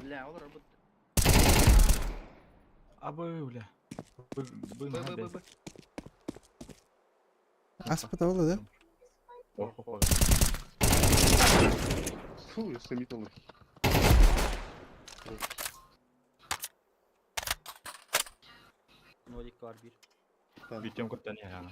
بلا والله ربط Абы, бля. Бы, بي надо. Аспыта oldu da. О. Фу, я самитал. نوديك كار بير Bir Tёмка tanıyor yani.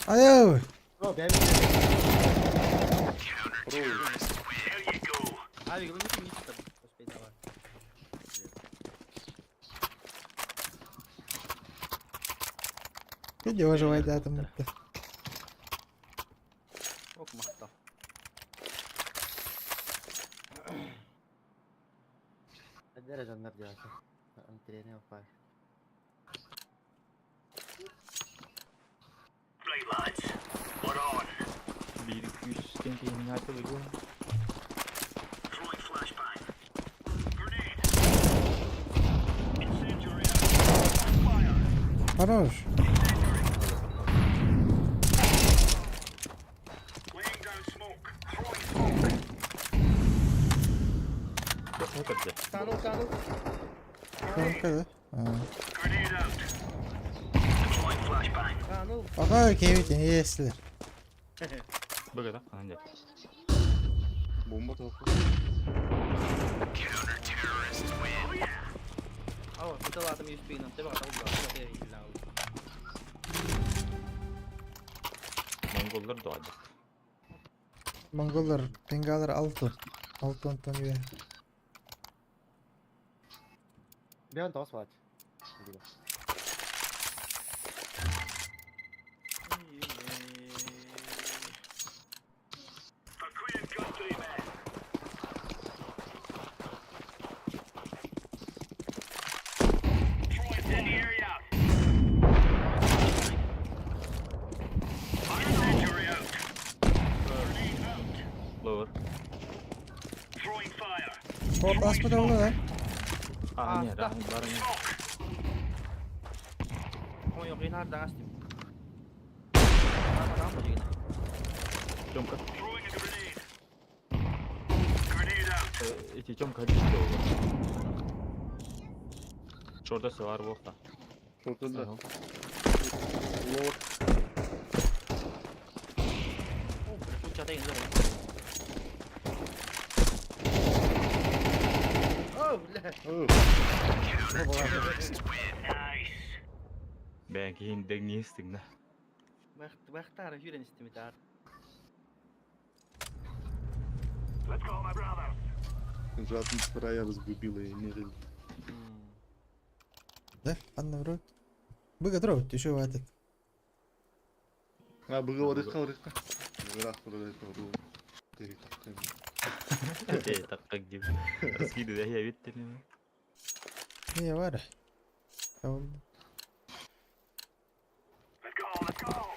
Ayo. Bro, ben There you go. هذه قبل ممكن يكتب بس بيدا واحد Где выживать, да, там это. اوك محطة الدرجة نرجع. انتريني وفاي. Right, lads. We're on. 1-2 tenkeyin nerede bu? Throwing flashbang. Grenade. Incendiary. Fire. Хорош. Laying down smoke. Throwing smoke. Ne kadar? كانوا Только, да? Grenade out. Deploying flashbang. كانوا Пока Кевин если. Bu kadar. Anca. Bomba tarafı. Oh yeah. اه كنت طلعت من يسبينا تبع توقع Mongollar doğacak. Mongolar Bengalar 6. 6 Anton gibi. Bir an toss watch. For Queen and Country, man. Throwing incendiary out. Incendiary out. Grenade out. Lower. Throwing fire. Port aspıta oldu da. Anya, rahim barın. Smoke. هو يقين هذا عاستي ما جينا Tёmka. Throwing a grenade. Grenade out. İki Tёmka gitti oldu. Şurada var bu da. Şorta da. Tamam. Lower. شو جاتين زين اوه لا Oh. Nice. Belki hinden niye istin de. بختار شو نستمتع Let's go, my brothers. Уже атмосфера разбубила и не рыли. Да, ладно, вроде. Быга дроут, еще этот. А, быга орехка. Быга орехка. Takak gibi. Eskiydi de ya bitti mi? Не, варя. Let's go, let's go.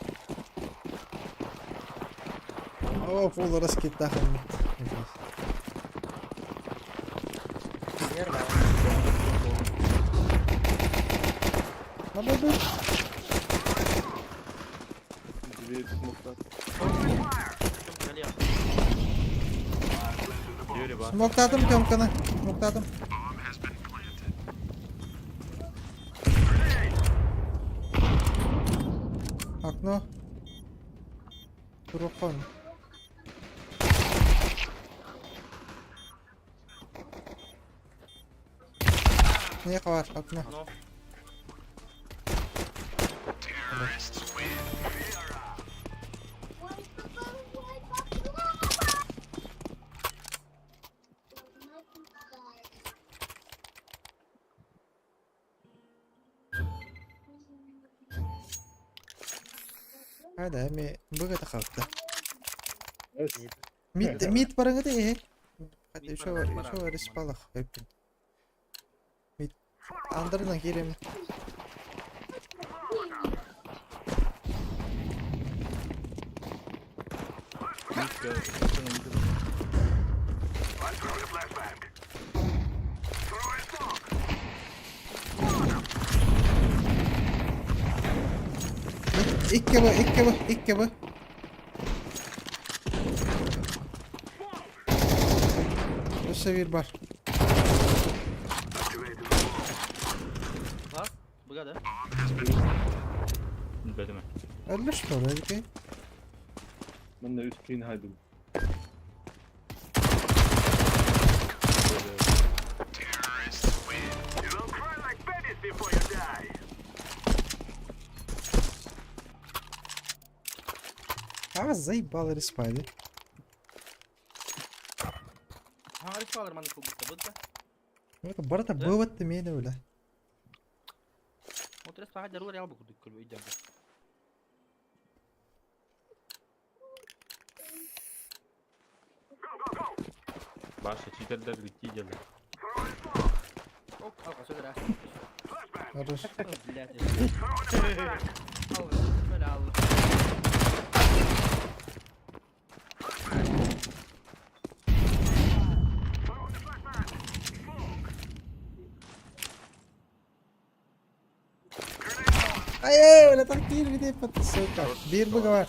О, фул раскид тахын. Надо быть. Дверь смокта. Yürü bak. Смоктадым Тёмканы. Смоктадым. Окно. Турухон. Не хвар, окно. No. Hadi mi bıgı da kalktı. Evet. Mid barangı da iyi. Hadi şu var ispalak hepin. Mid andırdan girelim. İlk gibi. Еще bir бар. Var. Bıga da. Bilmem. Ölmüş mü öyle ki? Ben de üst kıyın haydım. А, заебал респайди. Ha Arif alır manı kulbukta. Bıgda. Это барата бывает ты меня öyle. Otur espa hadi ruh bu kuduk kulbu idem. Başka çiterler gitti geldi. Ok al kaçıyor da. Хорош. Блядь. Al. Böyle al. Ай, öyle takdir bir de patlıca. Bir bıgı var.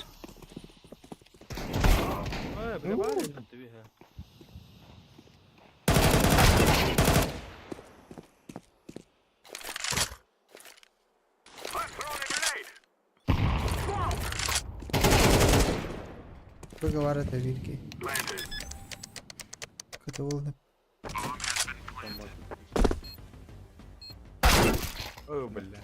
Ha bıga var ya tabii ha. Bıgı var tabii ki. Kötü oldu. Oh billah.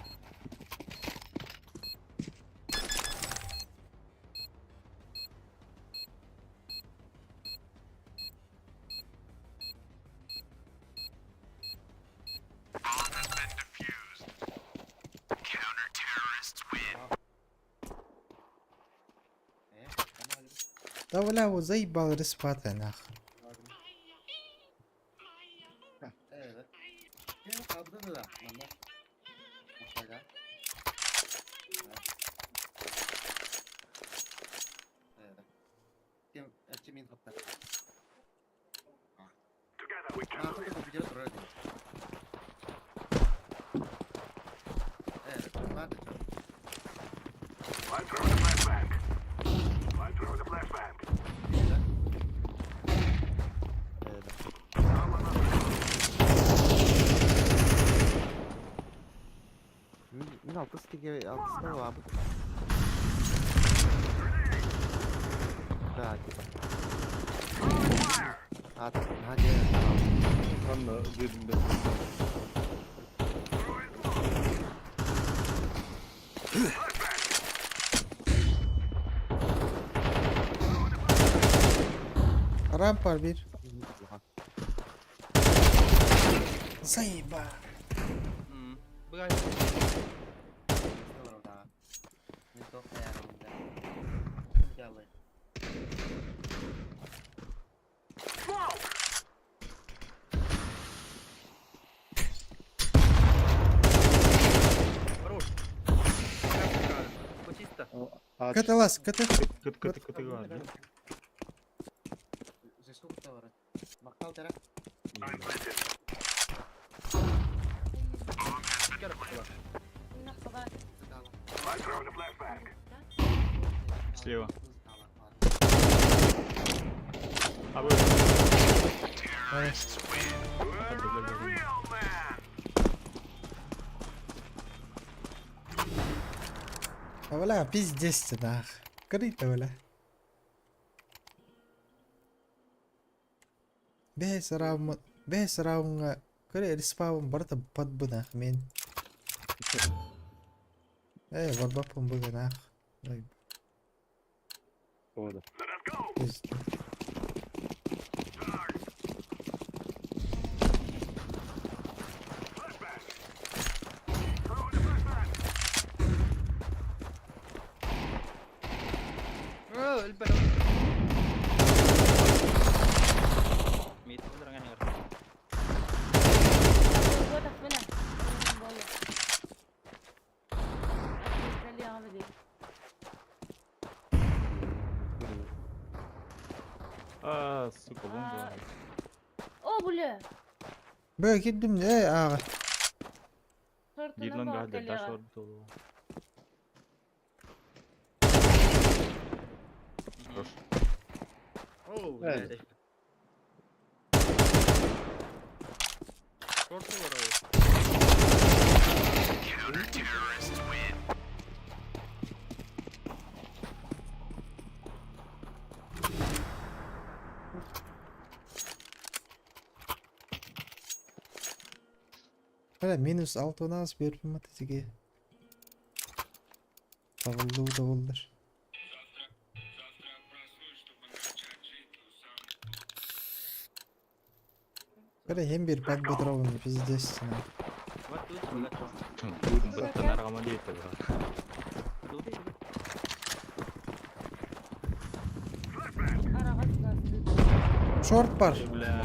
Да бля, вот заебал респат нахуй. Evet. Benim kabda da mama. Aşağıda. Evet. Kim min hatta. Ah, aku video terus. Evet, ben de çok. I throw the flashbang. I throw the flashbang. Evet. Min altı stick altı var abi. Belki. Hadi. Kanla üzerinde. Ramp var bir. Заеба. Bıga. Orada. Ne çok değerli. Geldi. Хорош. Почисто. Каталас, ката. Kıt kıtı kıtı vardı. Bakkal terak. Слева. А вы? ولا пиздец нах. Крыто, бля. Бес раунга. Кыры респаун барта подбынах мен. Варбапым бүгінах. Ода. Пизда. البلد ميت orang yang ngerti. Gua tak mana. Boleh. Kali yang apa А, сука, бомба. Oh boleh. Böyle gittim de ağa. Гирлан гаде, даш орбитал. Хорош. Oh, Evet. evet. Short var o. Böyle minus 6 nas bir matematik. Davuldur. Böyle hem bir bad budravını pizdes. Вот тут богат. Быттан аргама дейт бра. Short var. Бля.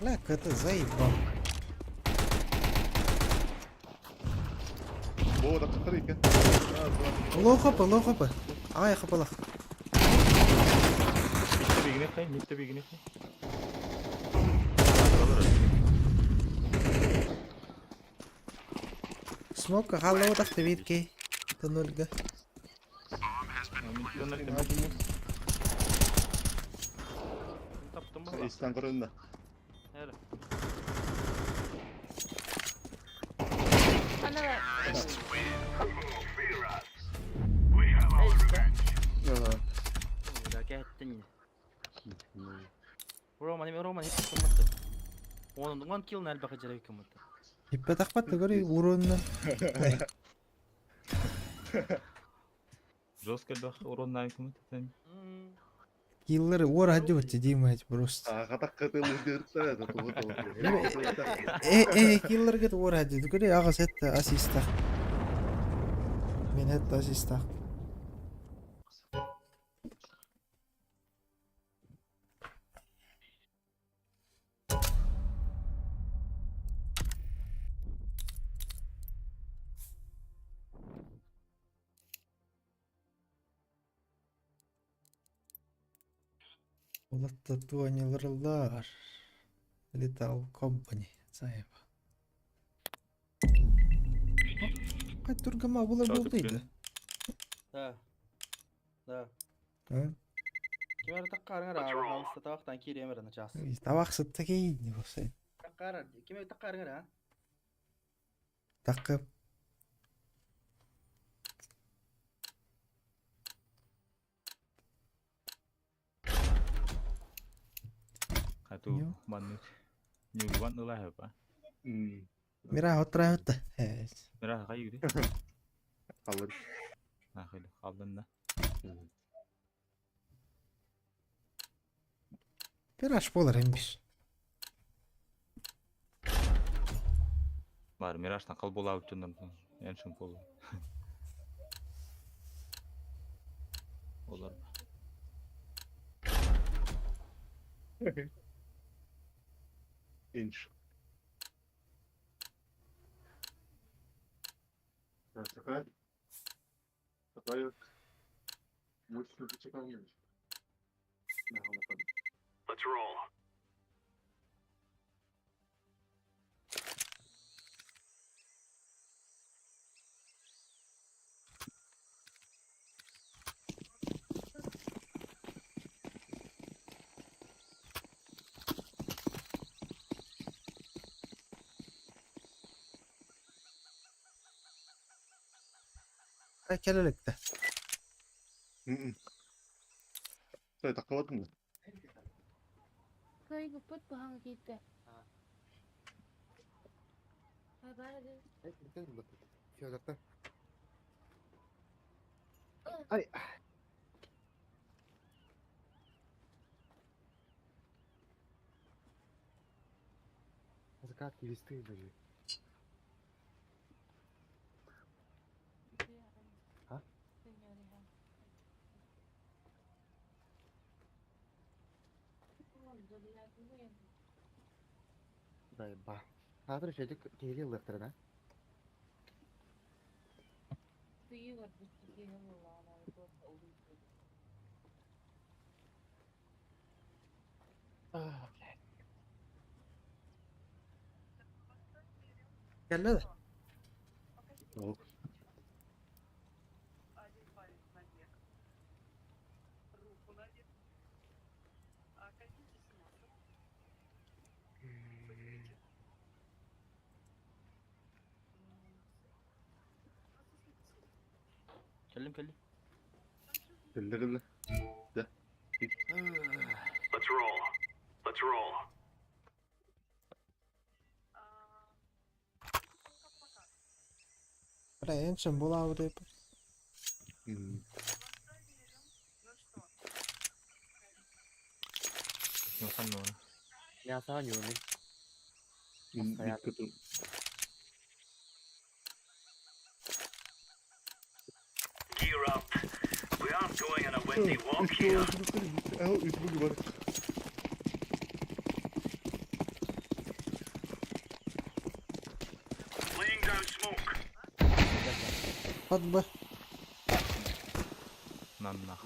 La kötü заебал. Ода, кырыйка. Лоу хапы. Ай хапалах. Митте бигине хай. Смока халлоу тахты витки. Тонульга. Taptım baba. İstan kırığında. Hele. Ana ver. Udah kayak hatinya. Roman hiç tutmadı. Onun kill nel bakıcıra hükümeti. Иппе тахпатты көрі уроннан. Жестко бах уроннан кым тем. Киллер ор хаджыбатчы деймайт просто. Катак кытылы дыртса да тугу. Киллер кет ор хаджыды көрі ағас әтті ассистақ. Мен әтті ассистақ. Олатта туаниларлар. Летал компани. Заеба. Кай тургама булар болдойды. Да. Ha? Kimera taqqarın ara hamsta taqtan kiri emerna chas. Табақ сытта кейді болса. Taqqarar. Kimera taqqarın ara? Тақып. Хату ман. Нюгван нула хапа. Мира отра өтті. Мира кай юри. Алыр. Ахыл калдында. Bir aş болар ембиш. Бар, мираштан кал бола өттүндөн. Эншин болу. Олар. İnç. Nasıl? Hayır. Mutlu bir çıkamıyor. Ne anlatalım. Let's roll. Kelelikte. Saya takamadım mı? Kayı gupet bahang kita. Haber edin. Bütün bakın. Şu odakta. Ay. Закат листы были. Ha? Дай ба. Хатır şeyde geliyor yıllarına. Kelle de. Yok. كلم كلم. Kelle kelle. De. Let's roll. Let's roll. Buraya en son bul abi de. Makan mı onu? Ya sana diyorum ben. Dikkatim. Gear up. We aren't going on a windy walk here. Üstü gibi. Laying down smoke. Hadi be. Nanna.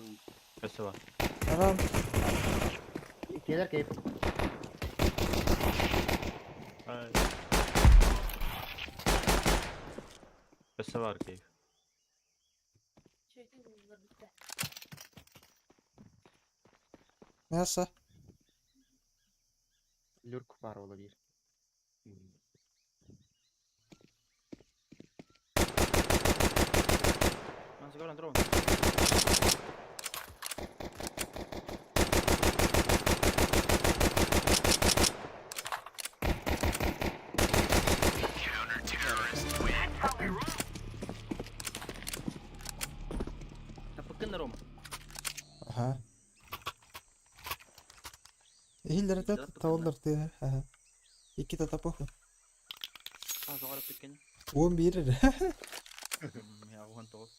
Köse var. Tamam. Gelir kayıp. Ay. Köse var keyif. Neyse. Lurk var olabilir. أنا سكران درون. Napakın Roma. Aha. İyileri de tavırlar diye. Aha. İki de tapu. أنا صغار بتكني. 11. يا أخوان توس.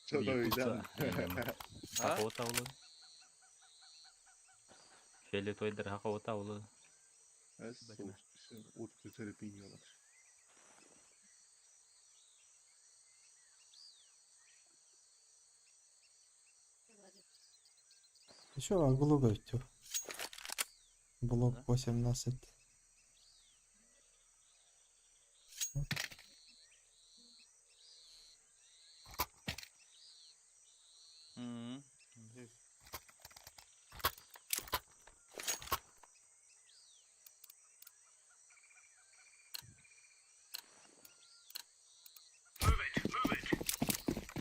Çok öyle. Haka ota olur. Şöyle toydur haka ota olur. Utku terapi yiyorlar. Еще глубоко идти. Блок 18.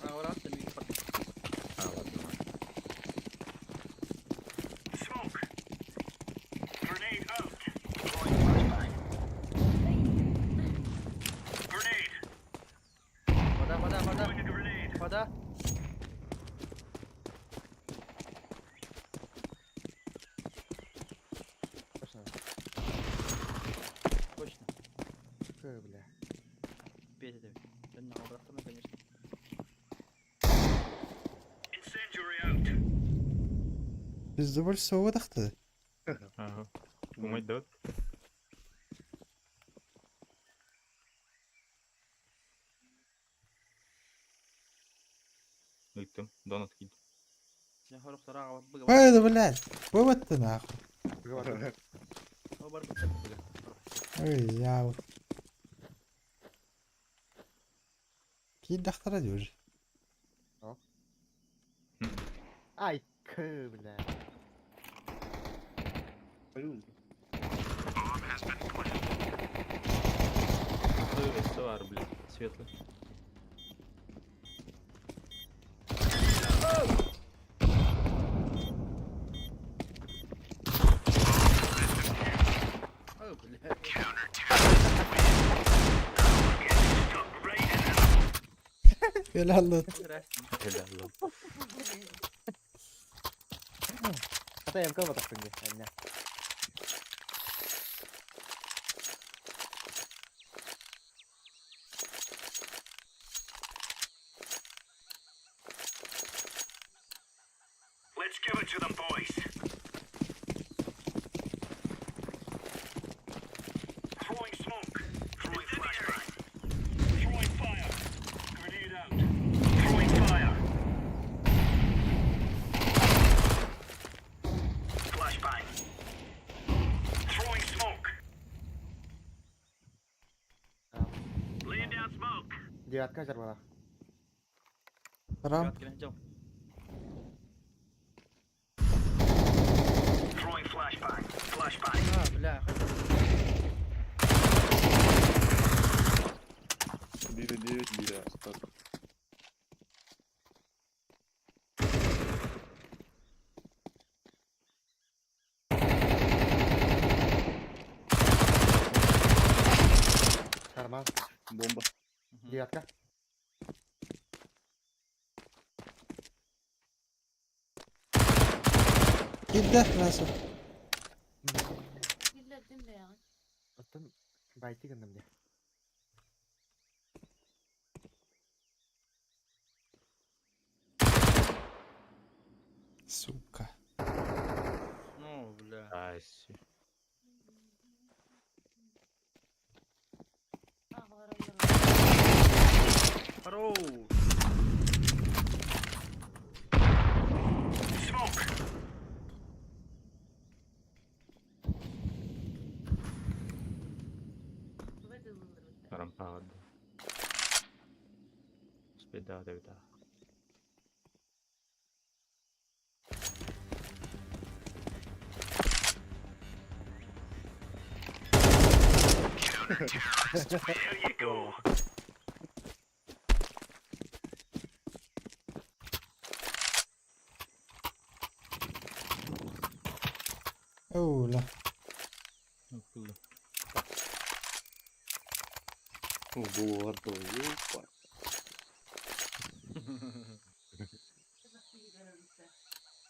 أنا ولا أحسن من فرق. Smoke. Grenade out. Grenade. فدا فدا فدا Throwing a grenade. فدا. Точно. Бля. Петя, давай. Да на обратно, конечно. Incendiary out. Bizde böyle soğuğa taktı. Aha. Umay dört. Gittim. Donut gittim. Ya horuk sarağa bak. Haydi блядь. Бывает нахуй. O bar bıçak bıga. Ой, я. Ki daktara diyor. Ay kı bile. Ayol. Öylesi var bile. Svetli. Oh bile. Helal lan. Helal lan. Hatta em kalmadı şimdi. Anne. Let's give it to them, boys. Throwing smoke. Throwing flashbang. Throwing fire. Grenade out. Throwing fire. Flashbang. Throwing smoke. Laying down smoke. Diğer kaçar bana. Ram. Yat giren cam. Throwing flashbang. Flashbang. Ha bile. Biri 9, biri astar. Karma. Bomba. Diğer kaç. Gidde nasıl? Bildim de yani. Attım. Bayti gönderdim diye. Сука. No bile. Nice. Ah var onların. Haro. Smoke. Ve de bulundu. Rampado. Ospedale da. There you go. Oh la. Akıllı. Bu var da yok. Bak.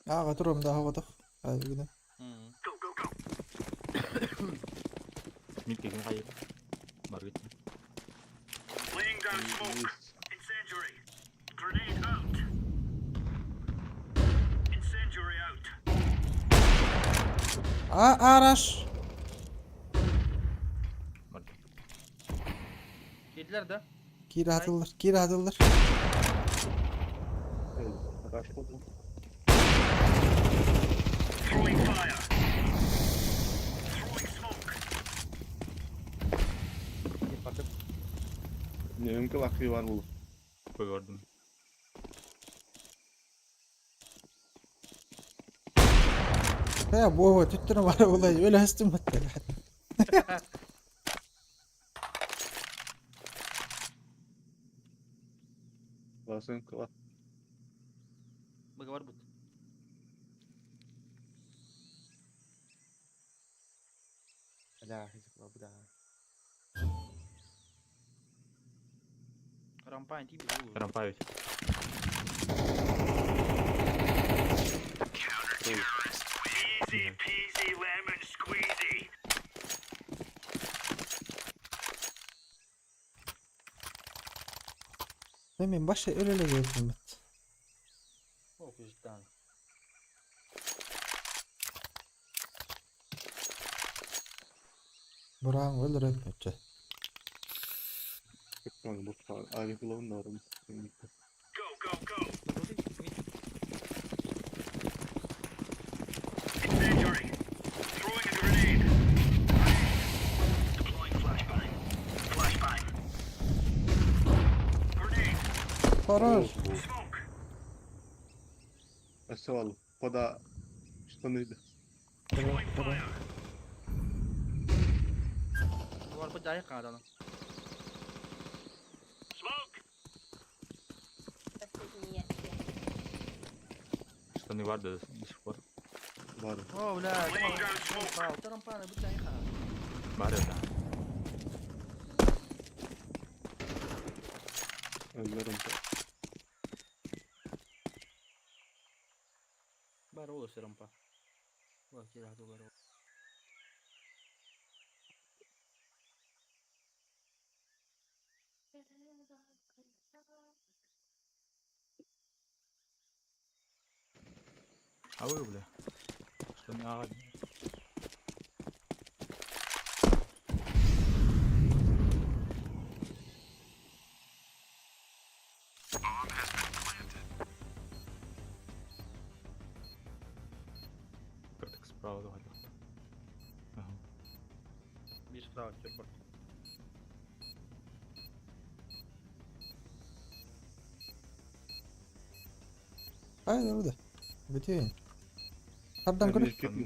Ağa durum daha havada. Hadi gidelim. Go, go, go. Mid kayın hayır. Var gittim. Laying down smoke. Incendiary. Grenade out. Incendiary out. Araş. Var. Yediler de. Geri atılır. Geri atılır. Kaç oldu? Throwing fire. Throwing smoke. Baktım. Ne ki vakti var bu. Gördüm. Ya bu tüttüne var olay. Öyle hastım hatta. Basın kıvat. Bıga var but. La hiç bu da. Rampayn tibi. Rampavit. Easy peasy lemon squeezy. Ben başta öyle gördüm. Oh cidden. Buran öldürüp ötçe. Kıpman bu falan. Ağrı kulağın da var. Go, go, go. Хорош. Осевал. Пода штаны. Хорош, хорош. Duvar по jaya khan adam. Smoke. Последний Штаны варда до сих пор. Var. Oh bля, tarampa na bu jaya khan. Бар это. Ellerim. Baro tarampa. Wah kira tu baro. А вы, бля. Штаны ага. Картик справа давай. Ага. Bir sправа черпак. Haydi burada. Bütün. Harbiden konuş. Gittim.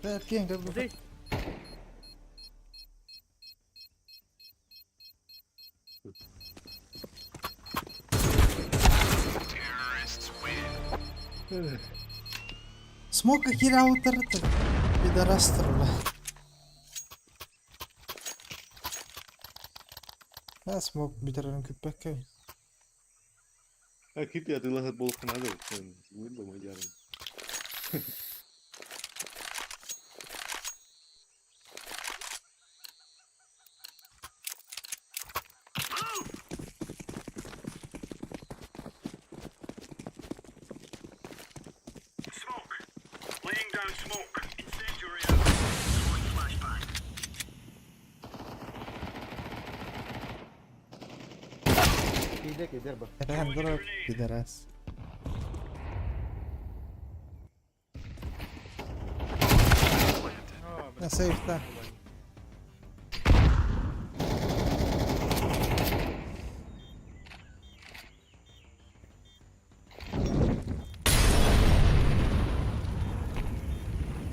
Erkeğin gel burada. Kuzey. Смока хера утырды. Пидорастыр, бля. Ha, smok bitirelim kütbek köy. Akit ya tılahat bol kanadı. Gue belum ajaran. Smoke. Laying down smoke. Incendiary out. Throwing flashbang. ايدك يا دربه. Eren dur pidores. Oh, Ya safe'da.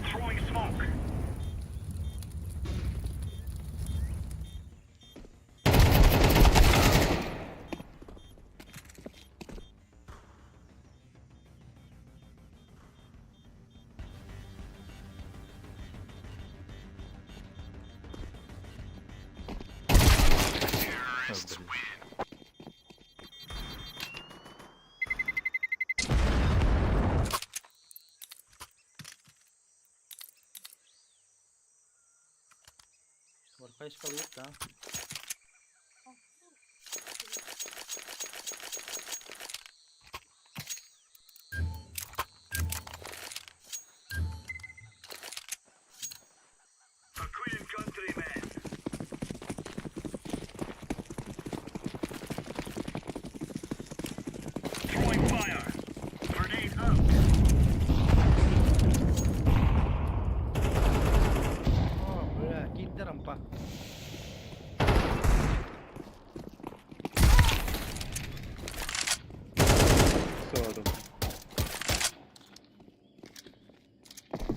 Throwing smoke. Öldürdü. Var kayış kalıyor da. A queen countryman. Throwing fire. Grenade out. Oh bля, git tarampa. Sağ adam.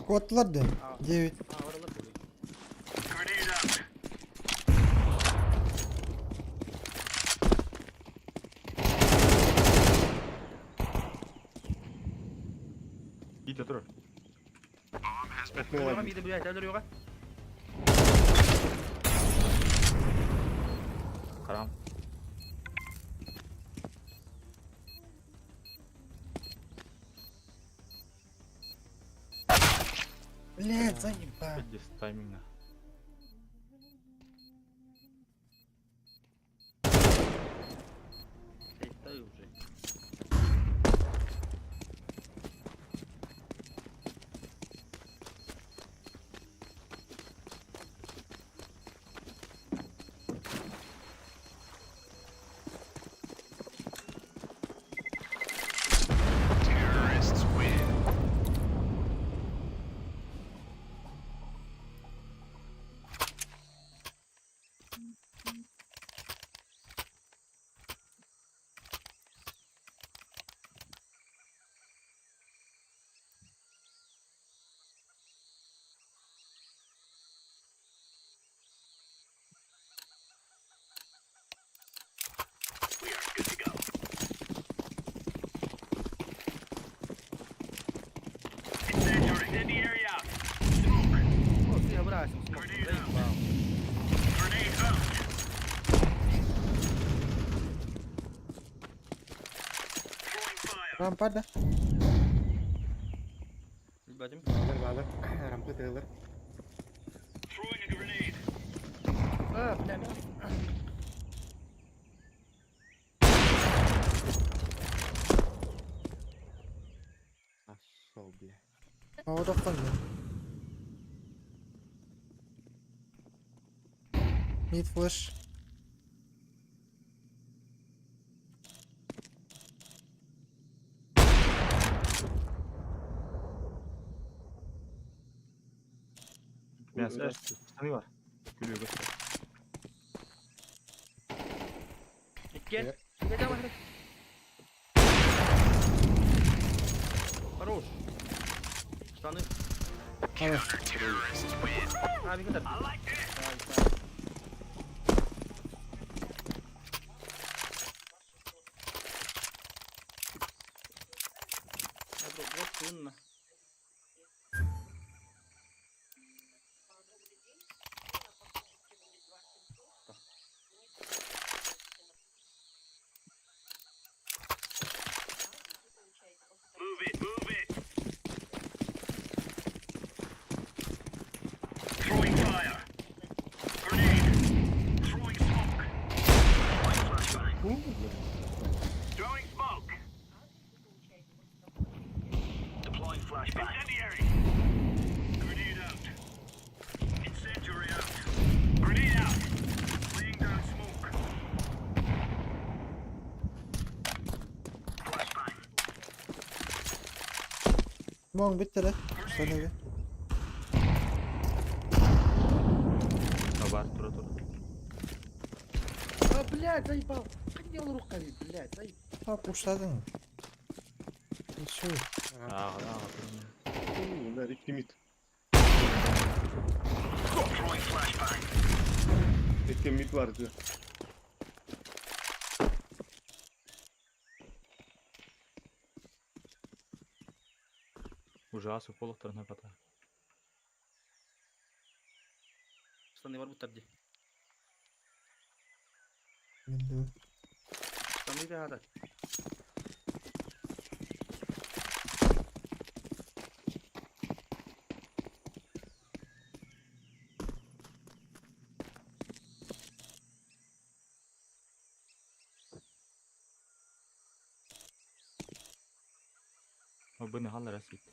Kodlar diyorum. 9. Ha oralar oluyor. Grenade out. Git otur. Etme Yoga var. bir de bu yaşta yoga. Karam. Блядь, заебал. Здесь тайминга. Safe'da уже. Rampa ada. البادم Bağlar. Rampa tığılır. Throwing a grenade. بلا Sol bile. Havada kalıyor. Mid flash. Mesela tanı var. Gülüyor göster. Gel. Gel devam et. Хорош. Штаны. Evet. Abi kadar. Drop bununla. Move it, move it. Throwing fire. Grenade. Throwing smoke. Throwing smoke. Deploying flashbang. Incendiary. Grenade out. Incendiary out. Grenade out. Laying down smoke. Flashbang. Mong bitti de. Sana bir. Var tura tura. Блядь, заебал. Поднял руками, блядь, заебал. Ha kuşladın mı? Hiç yok. Ağa. Bunlar iki mid. Throwing flashbang. İki mid vardı. Ужасы полықтарына ката. Штаны var bu tabi. Bildi. Штаны da hadi. Rبنا يخلي راسك.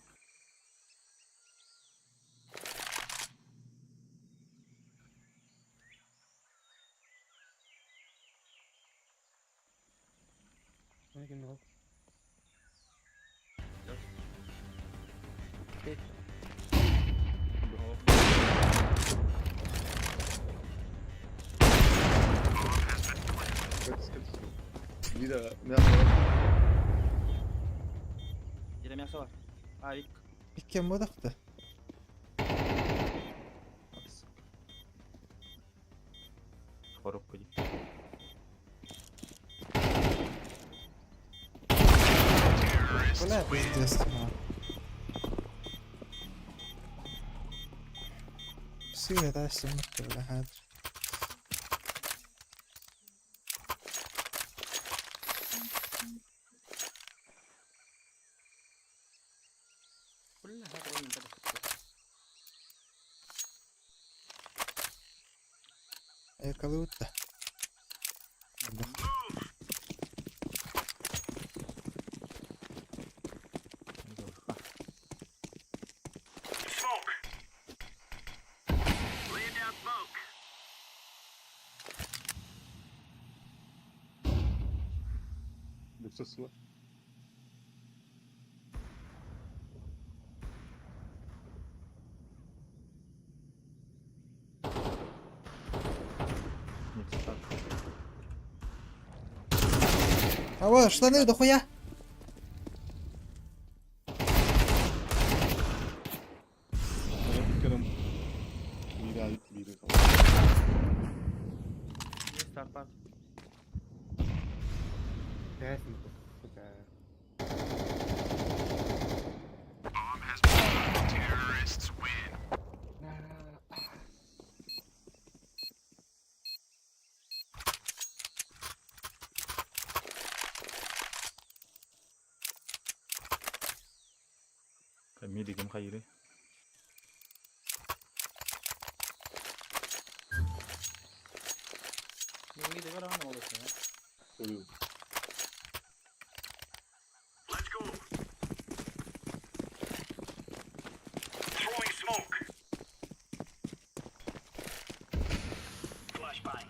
Ne gün oldu? Bir de ne yapalım? Yine yaksa var. Abi. İkken bu da. Коробка. Бля, пиздец. Сильно да, сильно бля, хадр. كلها هذا من بدك. Yakaladı da. Smoke. Laying down smoke. Luxus var. Ава, штаны дохуя. Kerem. Bir daha gitti bir de kaldı. Не стар пар. Dersin suka. Terrorists win. Medikim hayırı. Mengi de var ama olasın ya. Ölüyorum. Let's go. Throwing smoke. Flashbang.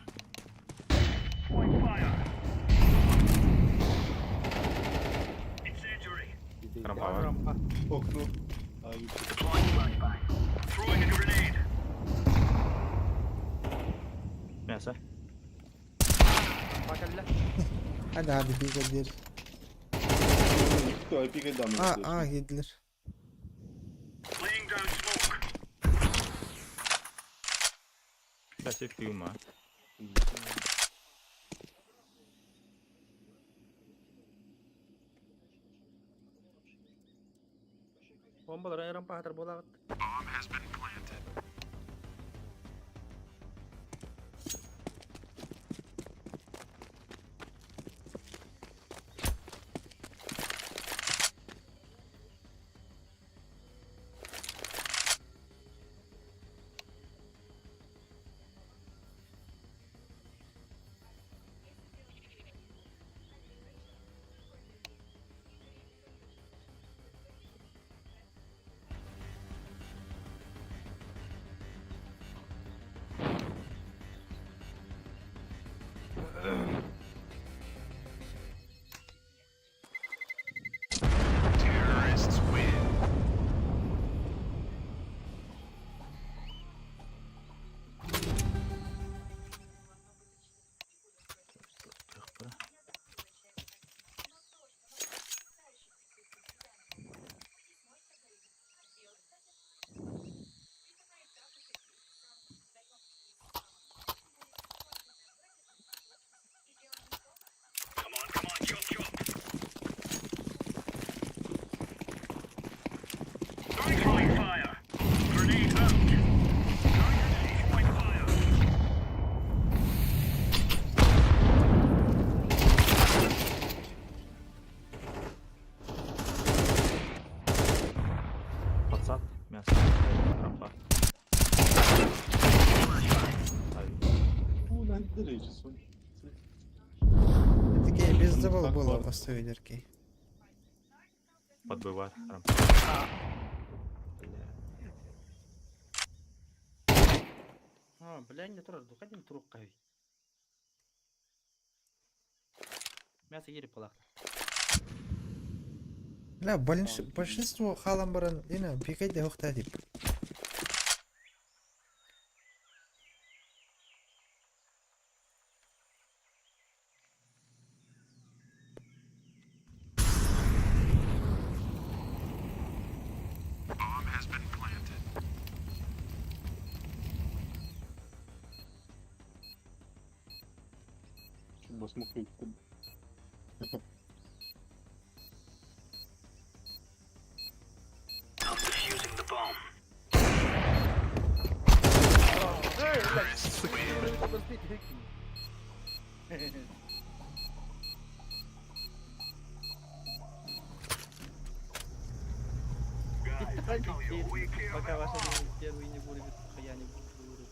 Throwing fire. Incendiary. Rampa var. Rampa. Oklu. Abi Deploying flashbang. Throwing a grenade. Neyse. Bakalla. Hadi bir gelir. gitti. IP geldi Aa gidilir. Laying down smoke. Kaçı film var. Bombalar rampa hatar bola. Bomb has been planted. Terrorists win. Come on, jump, jump. Throwing fire. Grenade out. Throwing fire. WhatsApp. Neyse. Rampa. Hayır. Bu lan derece son. Такие без забыл было поставить ки. Подбывар. Rampa. Бля, не турар, духадин турук кави. Мясо ели полак. لا большинство халам баран дина пикай да хохта дип. Bomb has been planted. Şimdi basmak gitti. I'm defusing the bomb. Terrorists win. Guys, I tell you, we care Пока about ваши bomb. первые не будут, я не буду.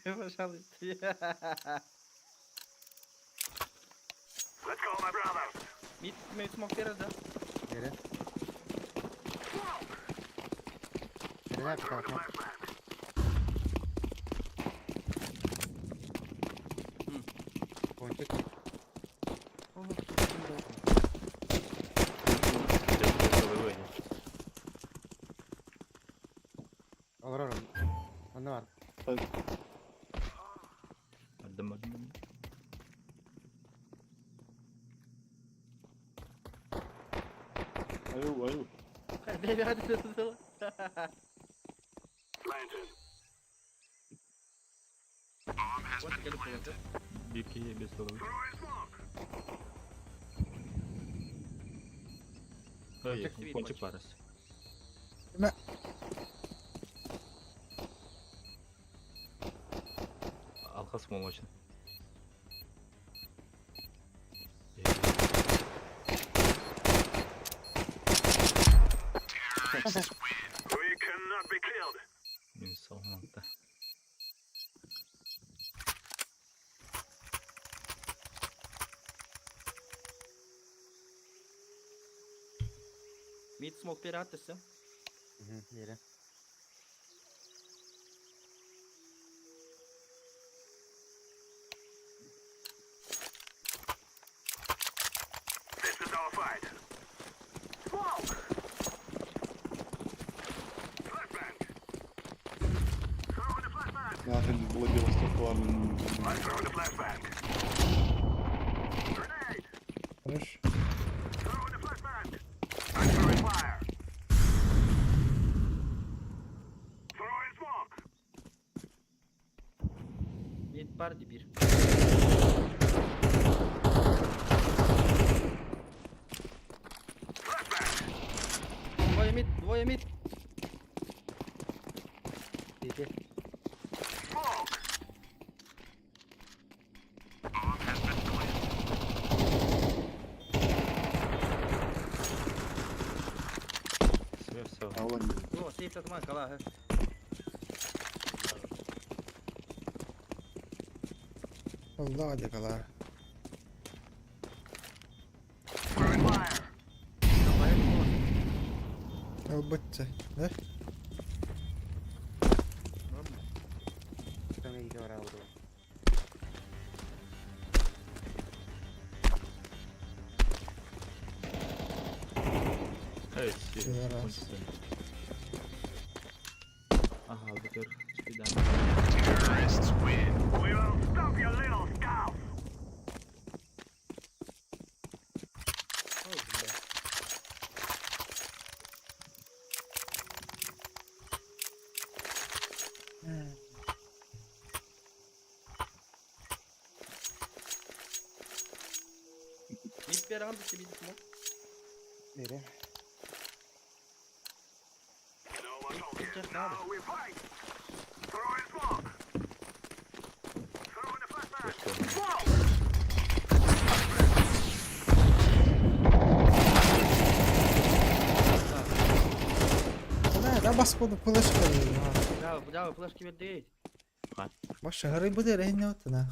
Пожалуйста. Let's go, my brothers. Мид смог первый, да? Geri. Geri yap kalkma. Ponçik. Olur olur. Onda var. Adım. Alo. Beni hadi hızlı. Planted. Bomb has Вот been gelip planted. olacak. Bir iki bez dolabı. Throwing smoke. Hayır, Ponçik ponçik parası. small очень. We cannot be killed. Минус салған атты. Mid smoke beri attысы. Nere? This is our fight. Smoke! Flashbang! Throwing the flashbang! ناخذ Владивосток var mı? I'm throwing the flashbang. Grenade! Konuş. Throwing the flashbang! I'm throwing fire! Throwing smoke! Mid party bir. Flashbang! Двое mid. City. Smoke! Сверсо. Alan О, сейф takıma kala. He. Allah hadi kala. Throwing fire! Elbette. Ne? Tamam iyi var abi. Evet. Güzel az. Aha bir спидан. Terrorists win! We will stop your little scouts! Ой, бля. Mid beri attысы mid smoke. Nere? No more talking. Just Now now. we fight! Throwing smoke! Throwing the flashbang! Smoke! Ne? Da bas bunu flash koyuyor ha. Bravo, flashki verdi. Baş şehrin bu der ne oldu ne?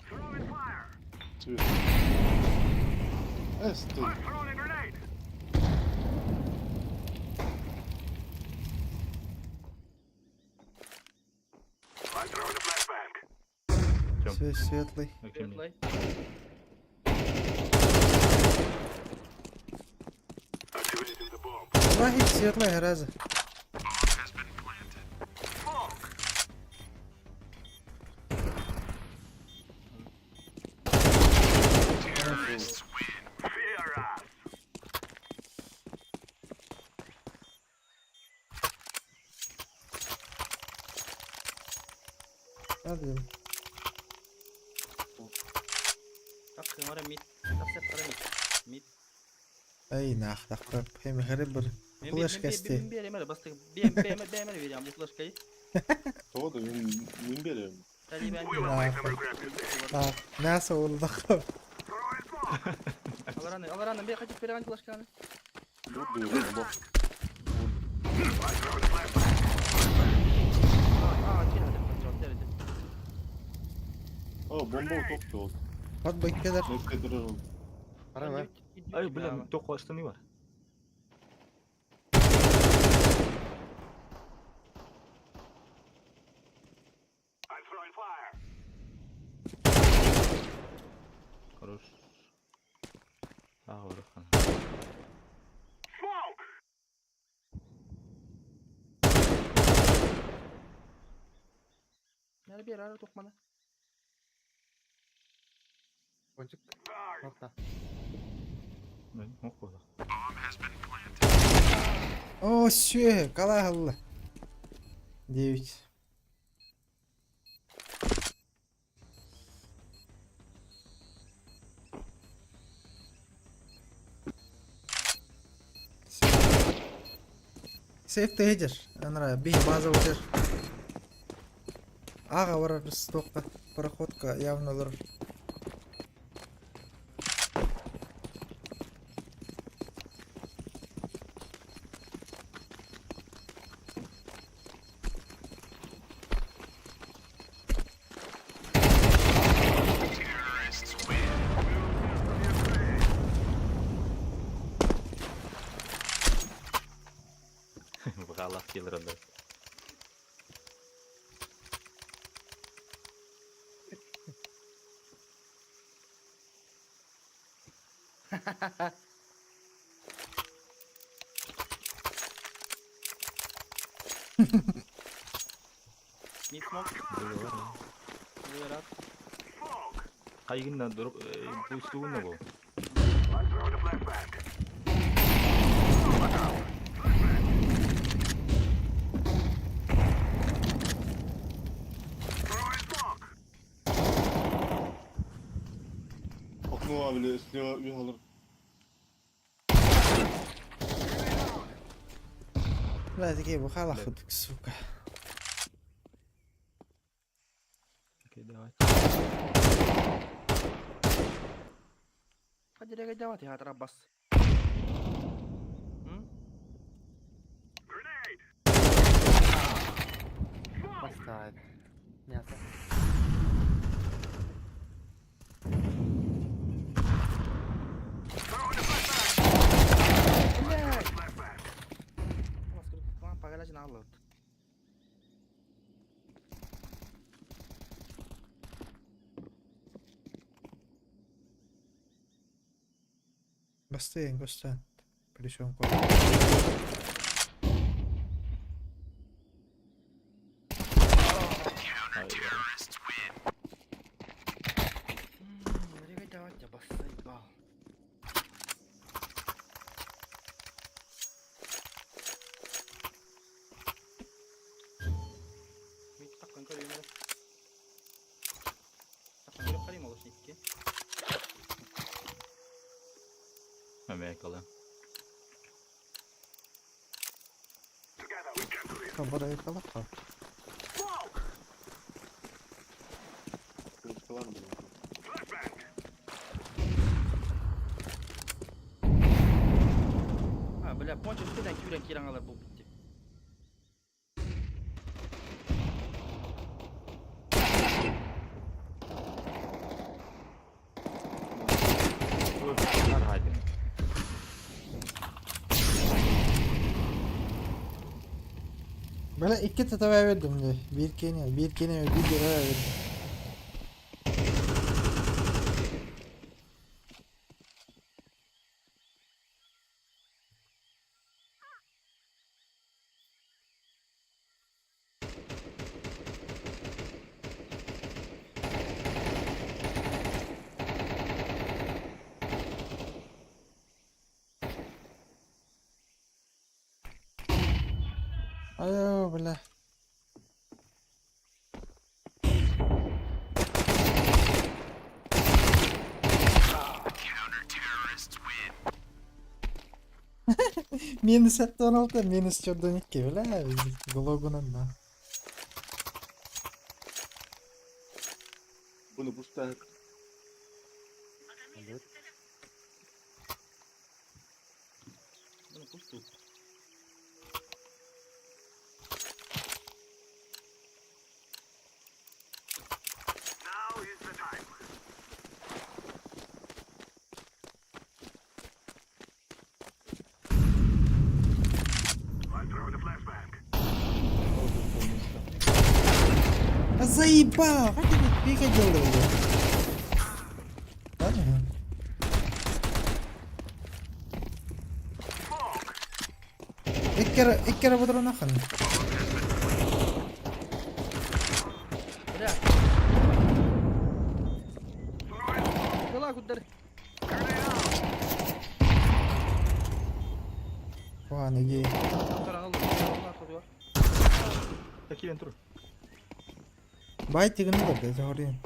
Throwing fire! tüh. Estin. I'm throwing a grenade! I'm throwing a flashbang! Svetli. Светлый. Activating the bomb. Ulan hiç svetli her razı. Has been planted. Smoke! Terrorists win! Fear us! Hadi. Так, хмара mid. Так, set para mid. Mid. Ay nah takrab. Hem herib bir Ben flash kesti. Ben vereyim bastık. Ben vereyim bu flashkayı. O da min berim. Tabii ben We will make them regret this day. Ha, nasıl oldu takrab? Throwing smoke! Alaranın bir kaçıp veren flashkanı. Dur dur bak. I'm throwing a flashbang! Kill hadi kontrol derdi. Bomba toptu oldu. Hadi bekler. Ne kadar oldu. Para mı? Ay блин, только что не var. I'm throwing fire! Хорош. Ağır kan. Smoke! Yani bir ara tokmadı. Boncuk. Fire! Nokta. Ben okudu. Bomb has been planted. O şey, kala Allah. 9. Сейф тейджер. Анра бей база утер. Ага, вара стопка. Проходка явно лор. Бухалах келер анда. Need smoke. Clear up. Кайгында дуруп буйстугунда бу. Окно bile слева үй алыр. لا تجي بخاله خدك сука. Окей, давай. Ходи регай давати, хат рабас. Поставить. Мясо. Vamos apagar ela de nada, Loto. Gostei, gostei. Причем код. Регай давати, бас, заебал. Мить таккан көрейін еді. Таккан көріп қарайым ол үшін итке. Hemen kalan. Burayı kalak. Kılıçkalar mı? Ha, бля, пончо үстеден күйрен керен алар бұл бітті. Öpüyorlar hadi. Böyle iki tane verdim de. Bir kene, bir lira verdim. Ayo, bля. Минус аттан алды, минус чордан икки, бля. Глогунан да. Bunu bustan Bunu пусть тут. Now is the time. I throw the flashbang. Заебал! Как ты переходил его? Ладно. Иккера буду нахуй. Бля. Дала кудары. Ладно, иди. Karanlık bir atıyor. Такие tur. Байт тигін да, да, загорим.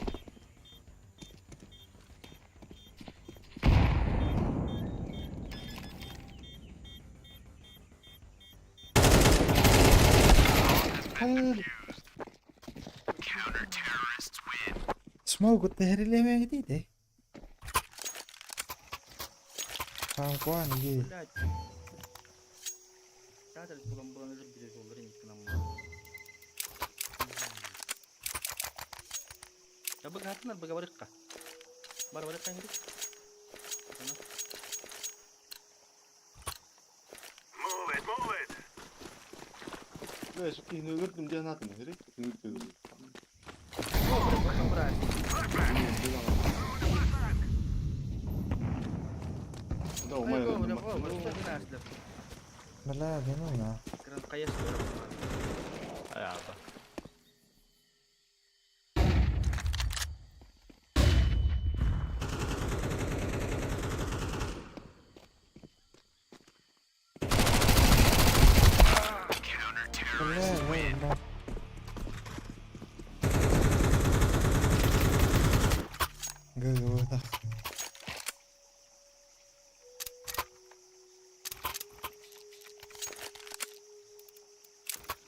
Smoke tehrilemeyi değil. Tamam iyi. Блядь. Театр bulan özür dileriz olur insan ama. Ya bak hatlar bak barıkka. Barıkka ngidik. Move it, move it. 왜 저렇게 너희들 좀 나한테 그래? 너희들 Oh, bırak. 나 엄마야 Ayo, 나 udah kok, baru tadi nasdaq. Bela benim ya. Keren kaya sudah. Ay abi. Bela bela. Gıgıda.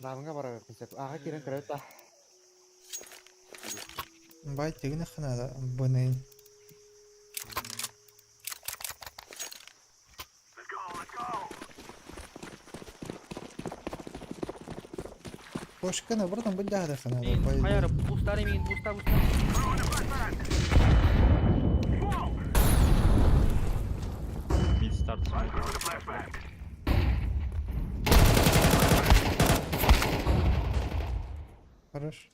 Damga bara konsep. Aha kiran kereta. Bay tegine xana da bunay. Let's go, let's go. Boşkana buradan bir daha da xana da Min, bay. hayır, boostları min, boosta. Throwing a flashbang. Whoa! Mid start smoke. Throwing a flashbang. Хорош.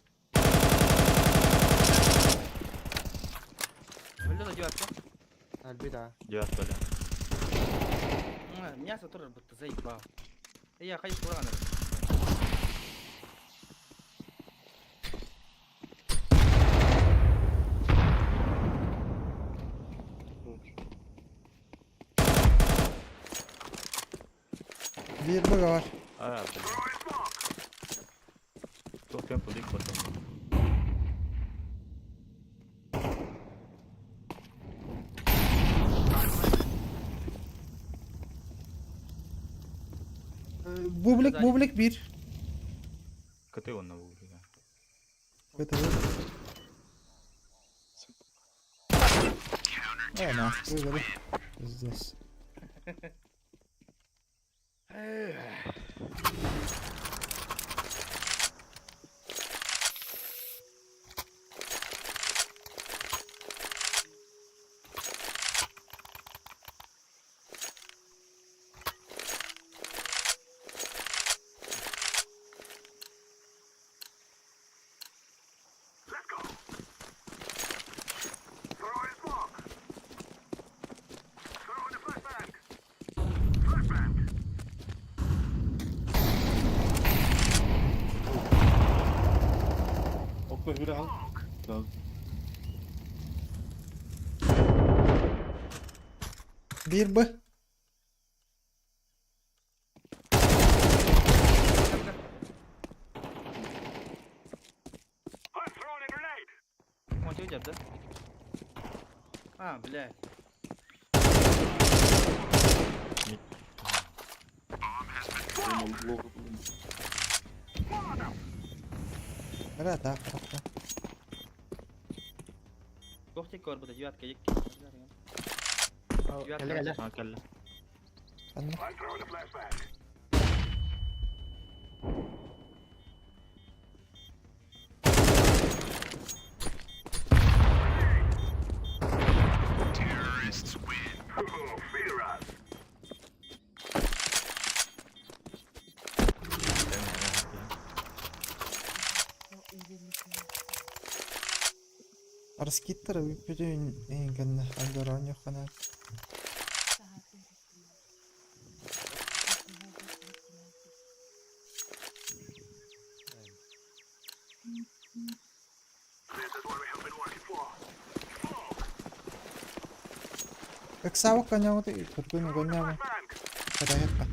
Öyle de cevap yok. Albida. Cevap böyle. Мясо тоже будто заебал. Я хочу урана. Bir bug var. Ay abi. Throwing smoke. Çok tempo dik bakalım. Bublik bir. Kötü onunla bu. Betul. Enak, böyle. Здесь. Let's go. Throwing smoke. Throwing a flashbang. Flashbang. 옥도 그래 한. 나 Bir bu. I'm throwing a grenade. Он что идет, да? А, блядь. Bela tak, tak. Kohti kor bu da девятка yek. Kelle kelle. Ha kelle. Anne. I'm throwing a flashbang. Terrorists win. Fear us. Раскиттер bütün engen andoran yok kana. This is what we have been working for.Ексавок коня вот и турбину гонямо. Flashbang. Проекта.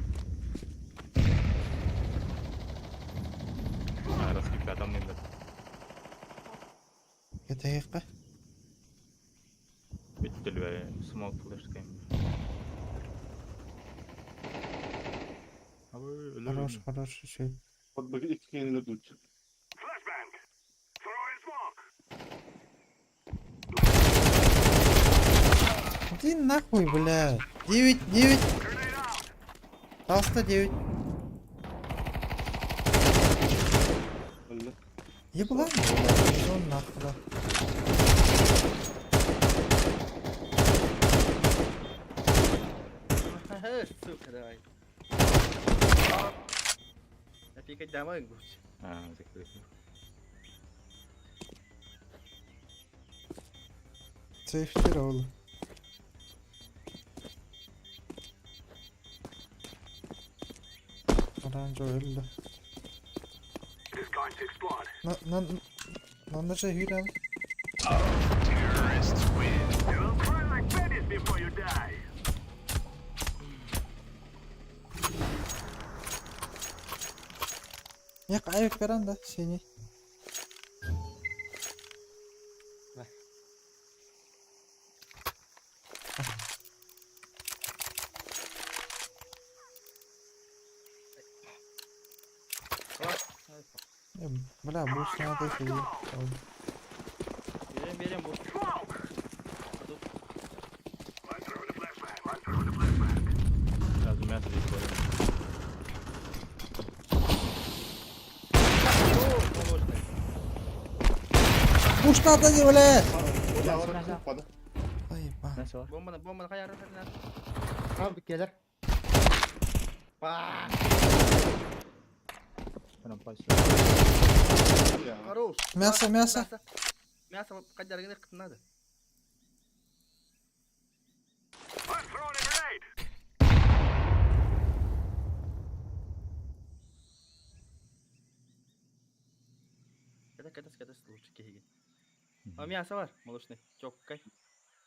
Ha rakip adam değil. Кетеекка. Bitti ve smoke flash game. Abi öyle. Хорош şey. bak bak iki kendileri tut. Flashbang. Throwing smoke. Иди нахуй, бля. 9. Пожалуйста, 9. ولا Еблан, бля. Ну нахуй, да. Сука, давай. Я пикать домой, гусь. А, закрыто. Сейфтер oldu. Orange öldü. It is going to explode. Lan şey hüren. Terrorists win. You will cry like babies before you die. Ya kaybet veren de seni. Ya, bля, bu sana da şey. Берем, бу. I'm throwing a flashbang. I'm throwing a flashbang. Сразу мясо здесь кладем. Push надо не, бля. Мясо. Pada. Ay bak. Мясо var. Bombаны kayar. Abi gelir. Прям пальцы. Ya. Хорош. Мясо. Мясо кадяр генер кыт надо. I'm throwing a grenade. Когда лучше кеги. А мясо var, молочный. Чоккай.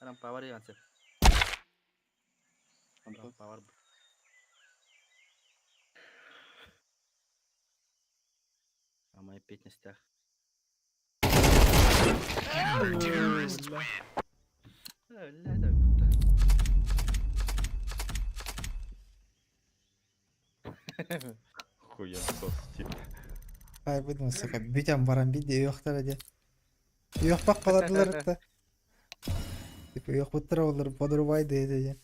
Арам павар янсы. Арам павар. А мои 5 на стях. Terrorists win. Хуя сос, типа. Kaybetme sakın. Bütüm varan bir de yoktur hadi. Yok bak kaladılar da. Tipe yok bu tarafa olur. Podurvay dedi.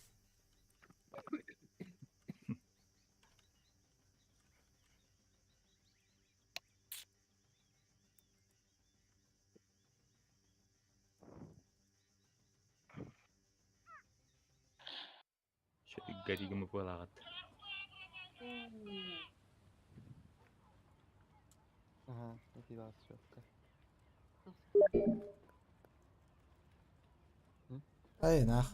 Şöyle garigimi koyalagat. Aha, bir daha yok. Ay nah.